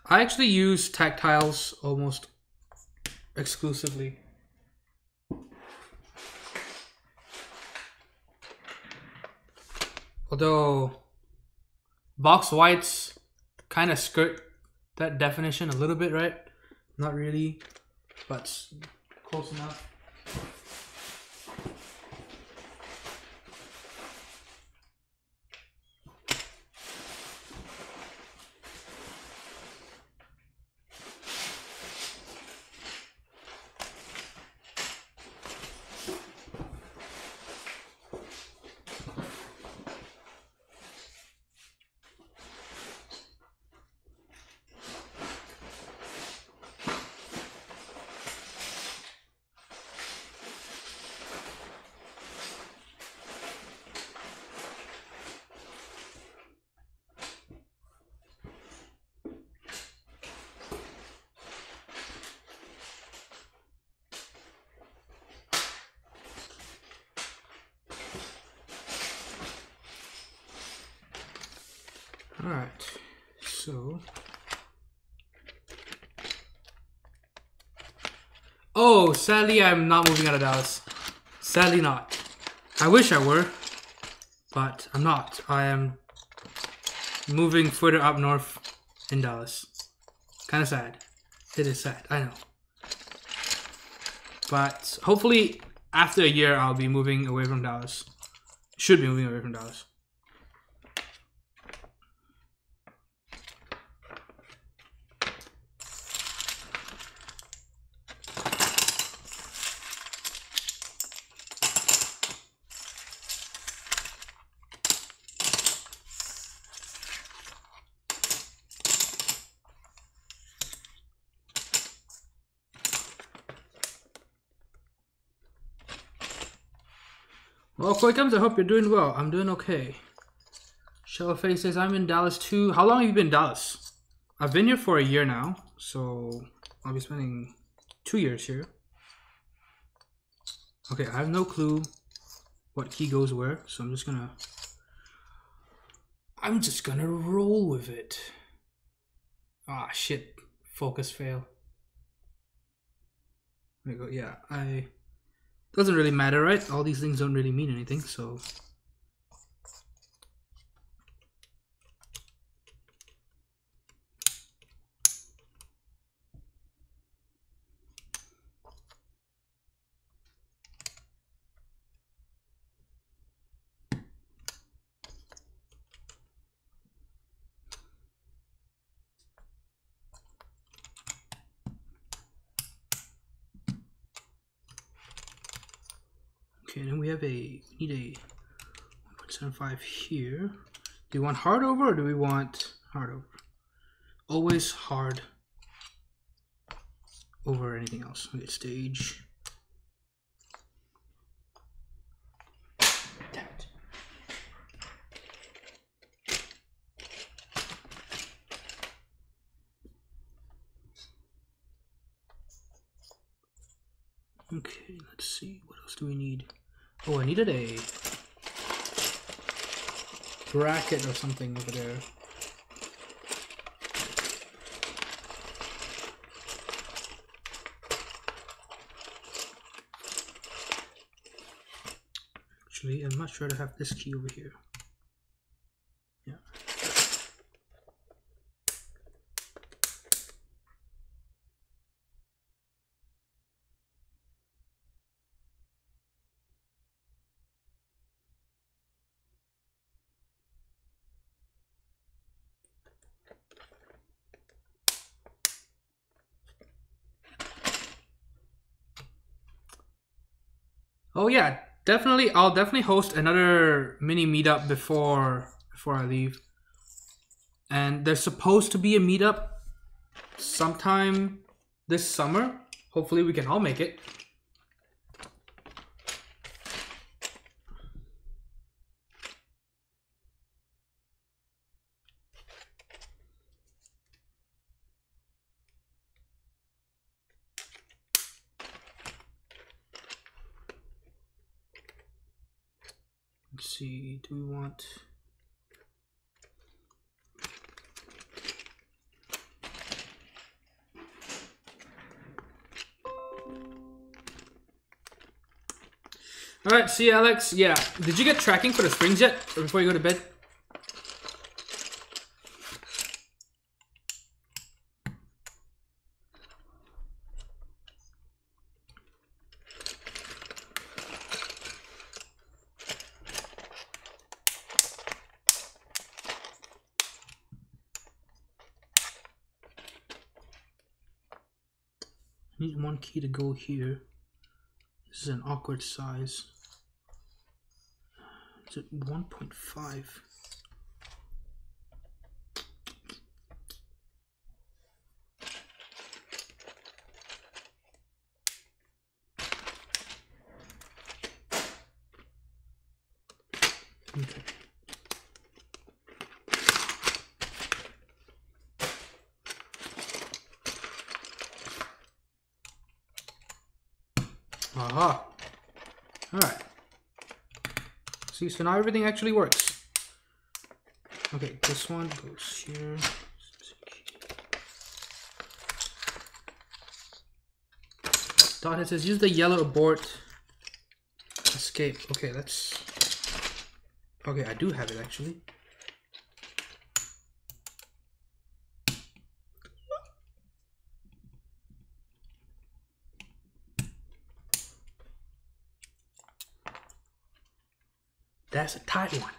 [SPEAKER 1] I actually use tactiles almost exclusively. Although box whites kind of skirt that definition a little bit, right? Not really, but close enough. All right, so. Oh, sadly, I'm not moving out of Dallas. Sadly not. I wish I were, but I'm not. I am moving further up north in Dallas. Kind of sad. It is sad, I know. But hopefully, after a year, I'll be moving away from Dallas. Should be moving away from Dallas. Well, Koikums, I hope you're doing well. I'm doing okay. Shellface says, I'm in Dallas too. How long have you been in Dallas? I've been here for a year now, so I'll be spending 2 years here. Okay, I have no clue what key goes where, so I'm just gonna roll with it. Ah, shit. Focus fail. There we go. Yeah, doesn't really matter, right? All these things don't really mean anything, so. Okay, then we need a 1.75 here. Do you want hard over or do we want hard over? Always hard over anything else. Okay, stage. Damn it. Okay, let's see. What else do we need? Oh, I needed a bracket or something over there. Actually, I'm not sure to have this key over here. Yeah. Oh yeah, definitely. I'll definitely host another mini meetup before I leave. And there's supposed to be a meetup sometime this summer. Hopefully we can all make it. Let's see, do we want... All right, see you, Alex. Yeah, did you get tracking for the springs yet, or before you go to bed? Need one key to go here. This is an awkward size. Is it 1.5? Okay. Aha. Alright. See, so now everything actually works. Okay, this one goes here. Dot, it says use the yellow abort escape. Okay, let's... Okay, I do have it actually. That's a tight one.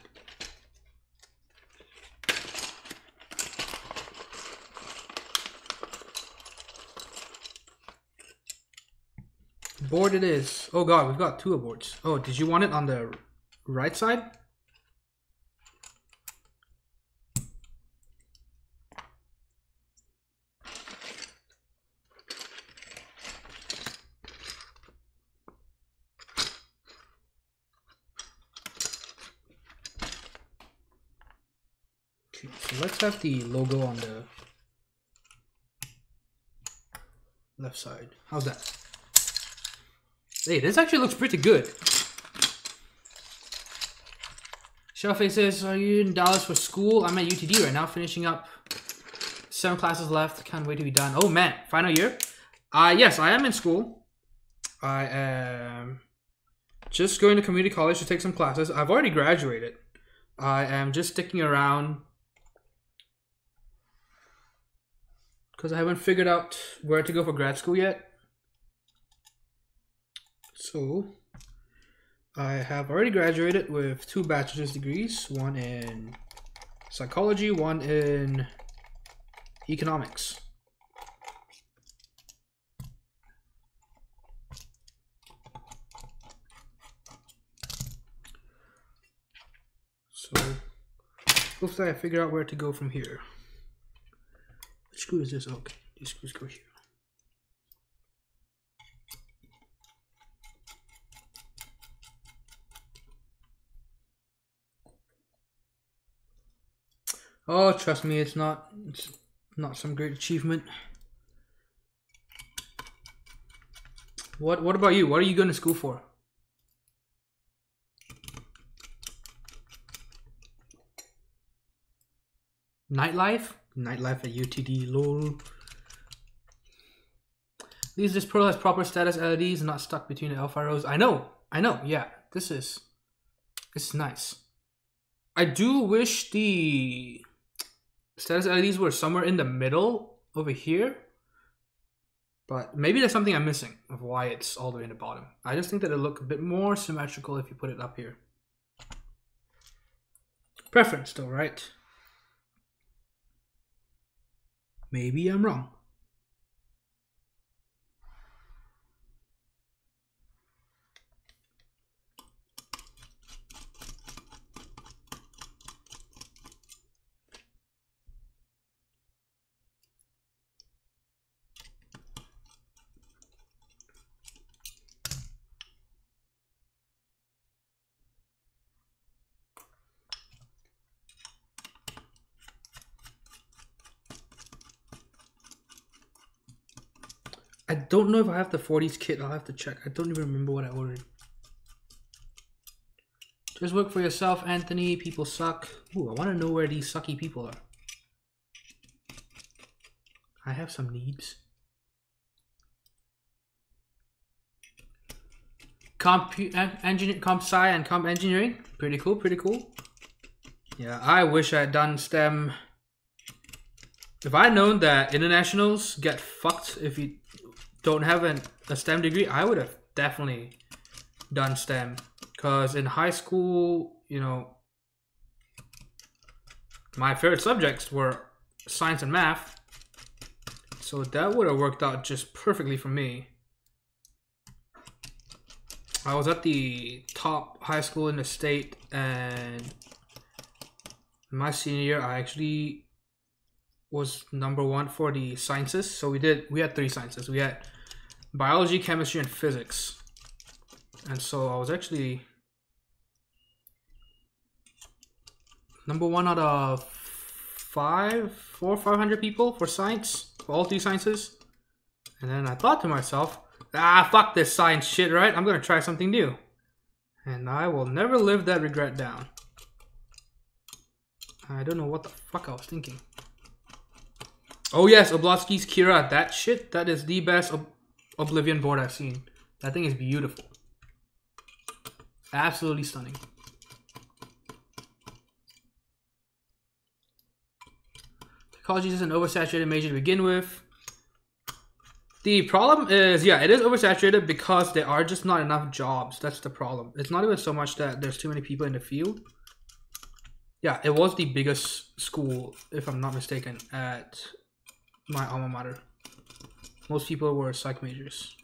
[SPEAKER 1] Abort it is. Oh god, we've got 2 aborts. Oh, did you want it on the right side? Okay, so let's have the logo on the left side. How's that? Hey, this actually looks pretty good. Shellface says, are you in Dallas for school? I'm at UTD right now, finishing up 7 classes left. Can't wait to be done. Oh man, final year? Yes, I am in school. I am just going to community college to take some classes. I've already graduated. I am just sticking around because I haven't figured out where to go for grad school yet. So, I have already graduated with 2 bachelor's degrees, one in psychology, one in economics. So, hopefully I figure out where to go from here. Which screw is this? Okay, these screws go here. Oh, trust me, it's not some great achievement. What about you? What are you going to school for? Nightlife? Nightlife at UTD, lol. This Pearl has proper status LEDs, not stuck between the alpha rows. I know, yeah. This is nice. I do wish the status LEDs were somewhere in the middle over here. But maybe there's something I'm missing of why it's all the way in the bottom. I just think that it'll look a bit more symmetrical if you put it up here. Preference though, right? Maybe I'm wrong. I don't know if I have the 40s kit. I'll have to check. I don't even remember what I ordered. Just work for yourself, Anthony. People suck. Ooh, I want to know where these sucky people are. I have some needs. Comp sci and comp engineering. Pretty cool, pretty cool. Yeah, I wish I had done STEM. If I had known that internationals get fucked if you don't have a STEM degree, I would have definitely done STEM. Because in high school, you know, my favorite subjects were science and math. So that would have worked out just perfectly for me. I was at the top high school in the state, and my senior year, I actually was #1 for the sciences. So we had 3 sciences. We had biology, chemistry, and physics. And so I was actually #1 out of 400 or 500 people for science, for all 3 sciences. And then I thought to myself, ah, fuck this science shit, right? I'm gonna try something new. And I will never live that regret down. I don't know what the fuck I was thinking. Oh yes, Oblonsky's Kira. That shit, that is the best Oblivion board I've seen. That thing is beautiful. Absolutely stunning. Psychology is an oversaturated major to begin with. The problem is, yeah, it is oversaturated because there are just not enough jobs. That's the problem. It's not even so much that there's too many people in the field. Yeah, it was the biggest school, if I'm not mistaken, at my alma mater. Most people were psych majors.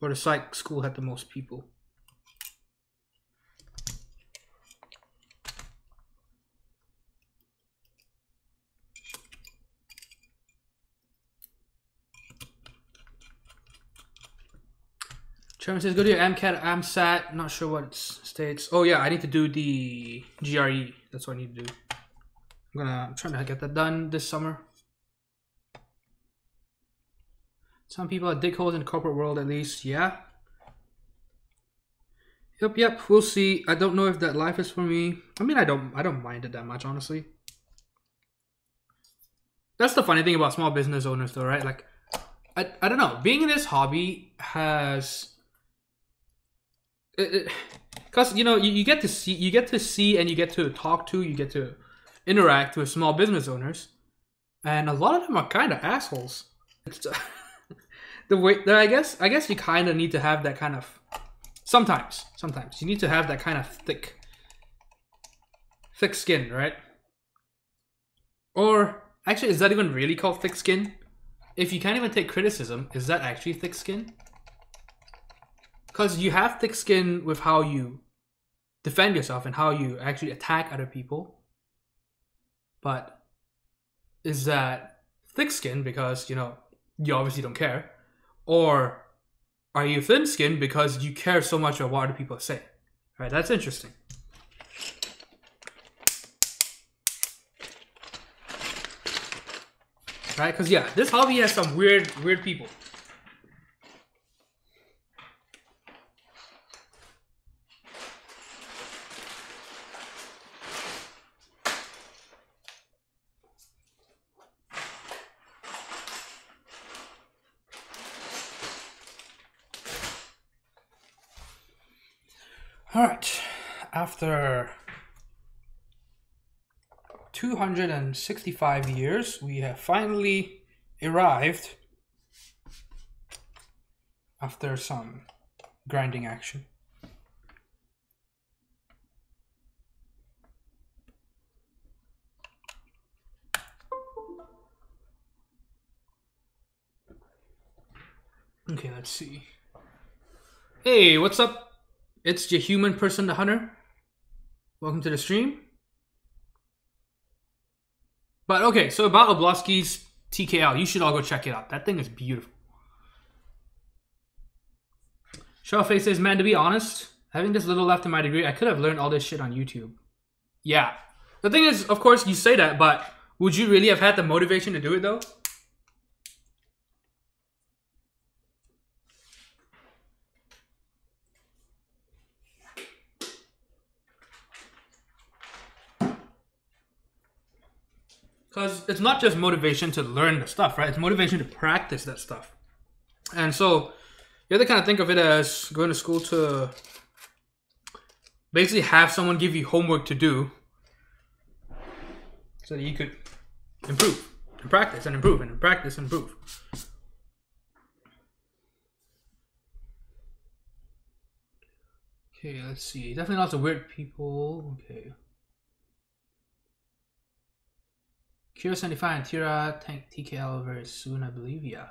[SPEAKER 1] Or the psych school had the most people. Chairman says, go to your MCAT, AMSAT. Not sure what it states. Oh yeah, I need to do the GRE. That's what I need to do. I'm trying to get that done this summer. Some people dig holes in the corporate world, at least. Yeah. Yep. We'll see. I don't know if that life is for me. I mean, I don't mind it that much, honestly. That's the funny thing about small business owners, though, right? Like, I don't know. Being in this hobby has, because you know you get to see and you get to talk to, you get to interact with small business owners, and a lot of them are kind of assholes. It's the way that I guess you kind of need to have that kind of sometimes you need to have that kind of thick skin, right? Or actually, is that even really called thick skin? If you can't even take criticism, is that actually thick skin? Because you have thick skin with how you defend yourself and how you actually attack other people. But is that thick skin because, you know, you obviously don't care? Or are you thin skinned because you care so much about what other people say? Right, that's interesting. Right, because yeah, this hobby has some weird people. All right, after 265 years, we have finally arrived after some grinding action. Okay, let's see. Hey, what's up? It's your human person, the hunter. Welcome to the stream. But okay, so about Oblonsky's TKL, you should all go check it out. That thing is beautiful. Shellface says, man, to be honest, having this little left in my degree, I could have learned all this shit on YouTube. Yeah. The thing is, of course, you say that, but would you really have had the motivation to do it, though? Because it's not just motivation to learn the stuff, right? It's motivation to practice that stuff. And so you have to kind of think of it as going to school to basically have someone give you homework to do so that you could improve and practice and improve and practice and improve. Okay, let's see. Definitely lots of weird people. Okay. Kira 75 and Tira tank TKL very soon, I believe. Yeah.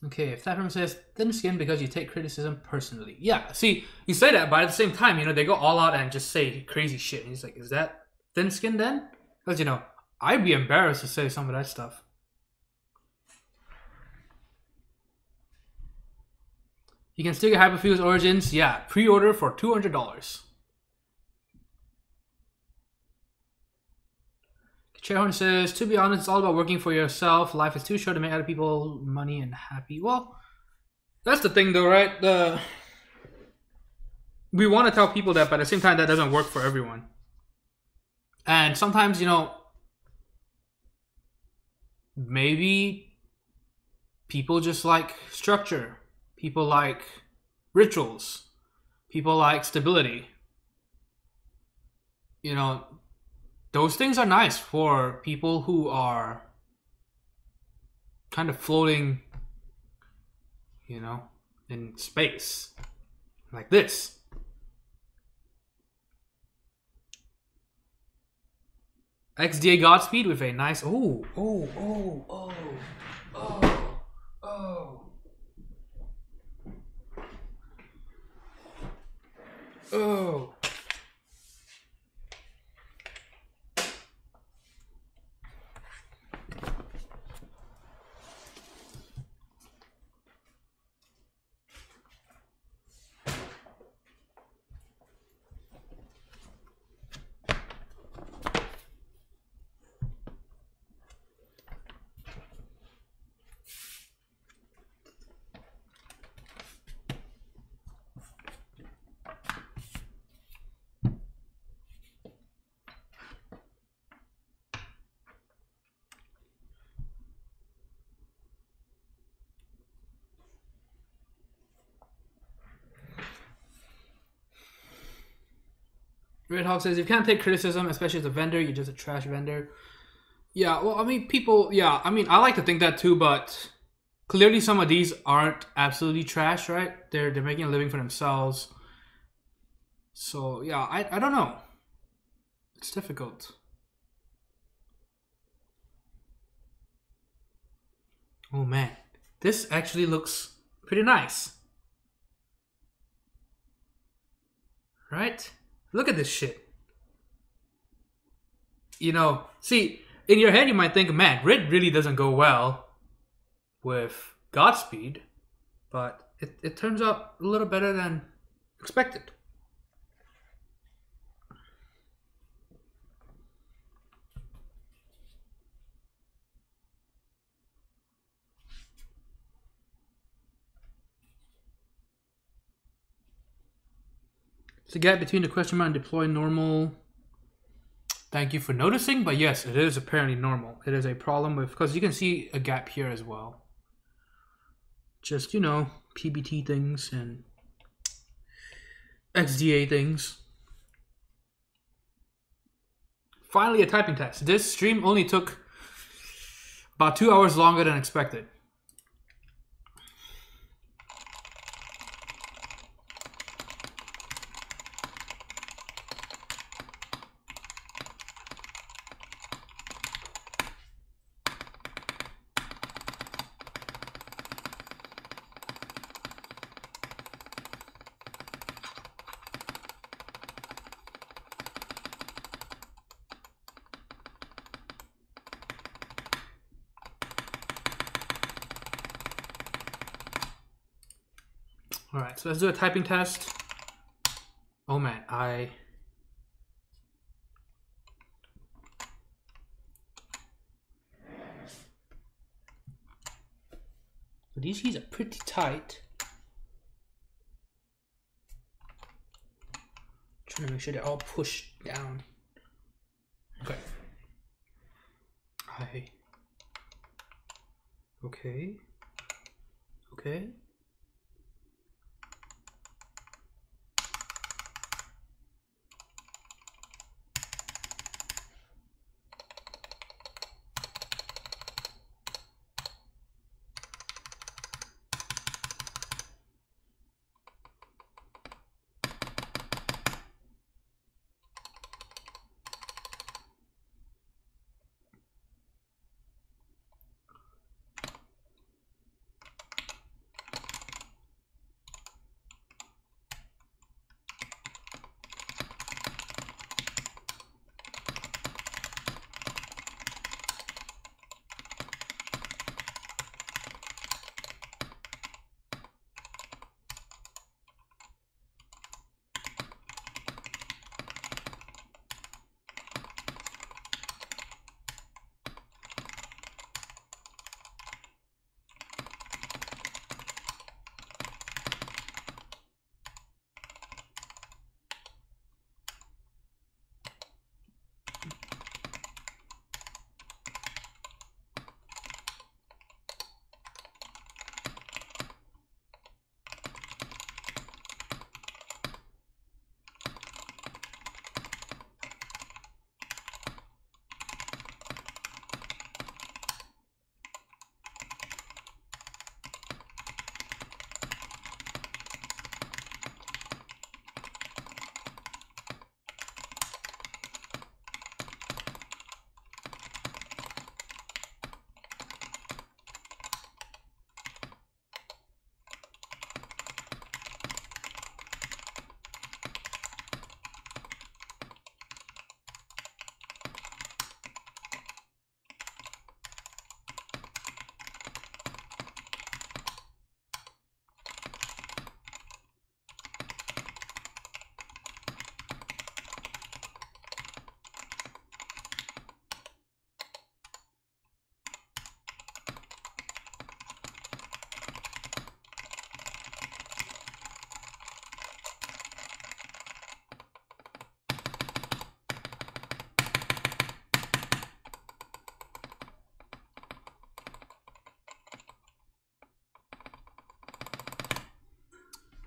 [SPEAKER 1] Okay, if that person says thin skin because you take criticism personally. Yeah, see, you say that, but at the same time, you know, they go all out and just say crazy shit. And he's like, is that thin skin then? Because, you know, I'd be embarrassed to say some of that stuff. You can still get Hyperfuse Origins. Yeah, pre-order for $200. Chairhorn says, to be honest, it's all about working for yourself. Life is too short to make other people money and happy. Well, that's the thing though, right? We want to tell people that, but at the same time, that doesn't work for everyone. And sometimes, you know, maybe people just like structure. People like rituals. People like stability. You know, those things are nice for people who are kind of floating, you know, in space. Like this. XDA Godspeed with a nice... Oh. Red Hawk says, if you can't take criticism, especially as a vendor, you're just a trash vendor. Yeah, well, I mean, people, yeah, I mean, I like to think that too, but clearly some of these aren't absolutely trash, right? They're making a living for themselves. So, yeah, I don't know. It's difficult. Oh, man. This actually looks pretty nice. Right? Look at this shit. You know, see, in your head you might think, man, grid really doesn't go well with Godspeed, but it turns out a little better than expected. It's a gap between the question mark and deploy normal. Thank you for noticing, but yes, it is apparently normal. It is a problem with, because you can see a gap here as well. Just, you know, PBT things and XDA things. Finally, a typing test. This stream only took about 2 hours longer than expected. Alright, so let's do a typing test. Oh man, these keys are pretty tight. Trying to make sure they're all pushed down. Okay. Okay.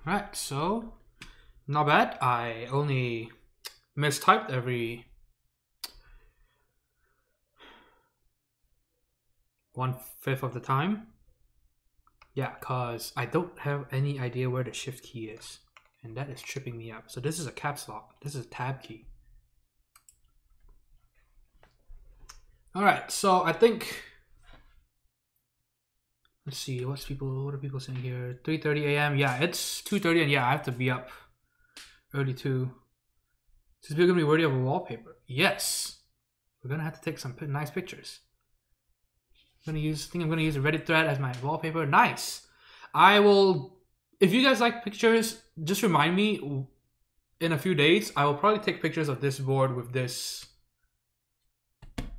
[SPEAKER 1] Alright, so not bad. I only mistyped every 1/5 of the time. Yeah, cause I don't have any idea where the shift key is, and that is tripping me up. So this is a caps lock. This is a tab key. Alright, so I think, let's see, what are people saying here? 3:30 a.m. Yeah, it's 2:30, and yeah, I have to be up early too. Is this gonna be worthy of a wallpaper? Yes. We're gonna have to take some nice pictures. I think I'm gonna use a Reddit thread as my wallpaper. Nice. I will, if you guys like pictures, just remind me in a few days. I will probably take pictures of this board with this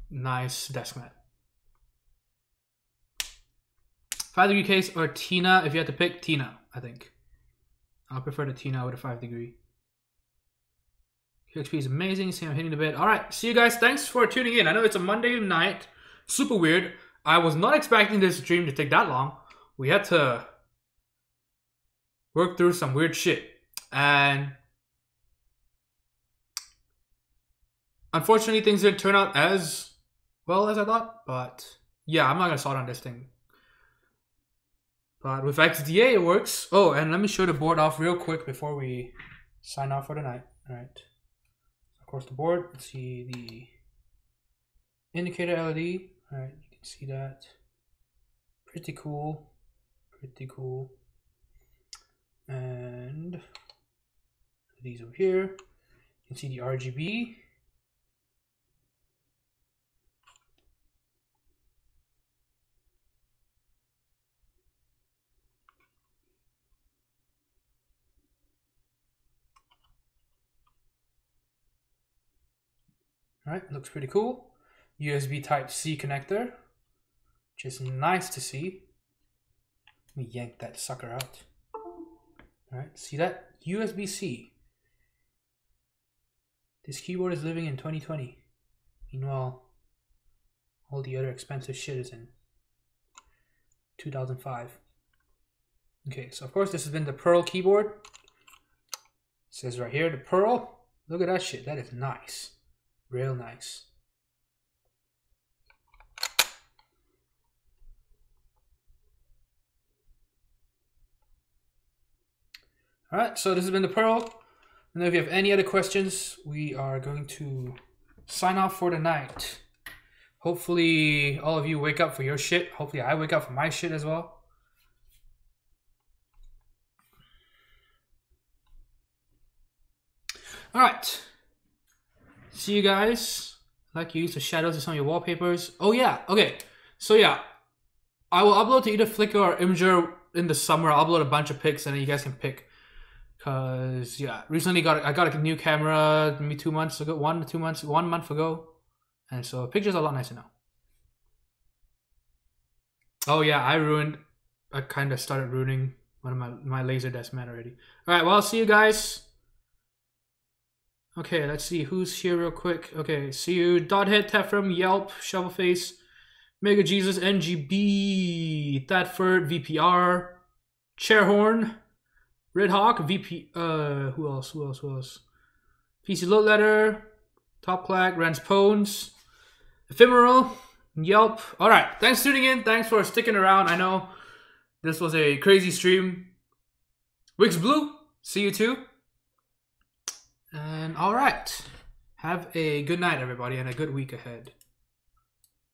[SPEAKER 1] nice desk mat. 5-degree case or Tina? If you had to pick, Tina, I think. I'll prefer the Tina with a 5-degree. QXP is amazing. See, I'm hitting the bed. All right, see you guys. Thanks for tuning in. I know it's a Monday night. Super weird. I was not expecting this stream to take that long. We had to work through some weird shit. And unfortunately, things didn't turn out as well as I thought. But yeah, I'm not going to start on this thing. But with XDA, it works. Oh, and let me show the board off real quick before we sign off for the night. All right. Of course, the board. Let's see the indicator LED. All right, you can see that. Pretty cool. Pretty cool. And these over here. You can see the RGB. All right, looks pretty cool. USB Type-C connector, which is nice to see. Let me yank that sucker out. All right, see that? USB-C. This keyboard is living in 2020. Meanwhile, all the other expensive shit is in 2005. Okay, so of course this has been the Pearl keyboard. It says right here, the Pearl. Look at that shit. That is nice. Real nice. Alright, so this has been the Pearl. And if you have any other questions, we are going to sign off for the night. Hopefully all of you wake up for your shit. Hopefully I wake up for my shit as well. Alright. See you guys. I like you use the shadows in some of your wallpapers. Oh yeah, okay. So yeah, I will upload to either Flickr or Imgur in the summer. I'll upload a bunch of pics and then you guys can pick. Cause yeah, recently I got a new camera maybe 2 months ago, 1 month ago. And so pictures are a lot nicer now. Oh yeah, I kind of started ruining one of my Laserdisc man already. Alright, well, I'll see you guys. Okay, let's see who's here real quick. Okay, see you. Dodhead, Tefram, Yelp, Shovelface, Mega Jesus, NGB, Thetford, VPR, Chairhorn, Red Hawk, VP, who else? PC Load Letter, Top Clack, Rans Pones, Ephemeral, Yelp. Alright, thanks for tuning in. Thanks for sticking around. I know this was a crazy stream. Wix Blue, see you too. And alright, have a good night, everybody, and a good week ahead.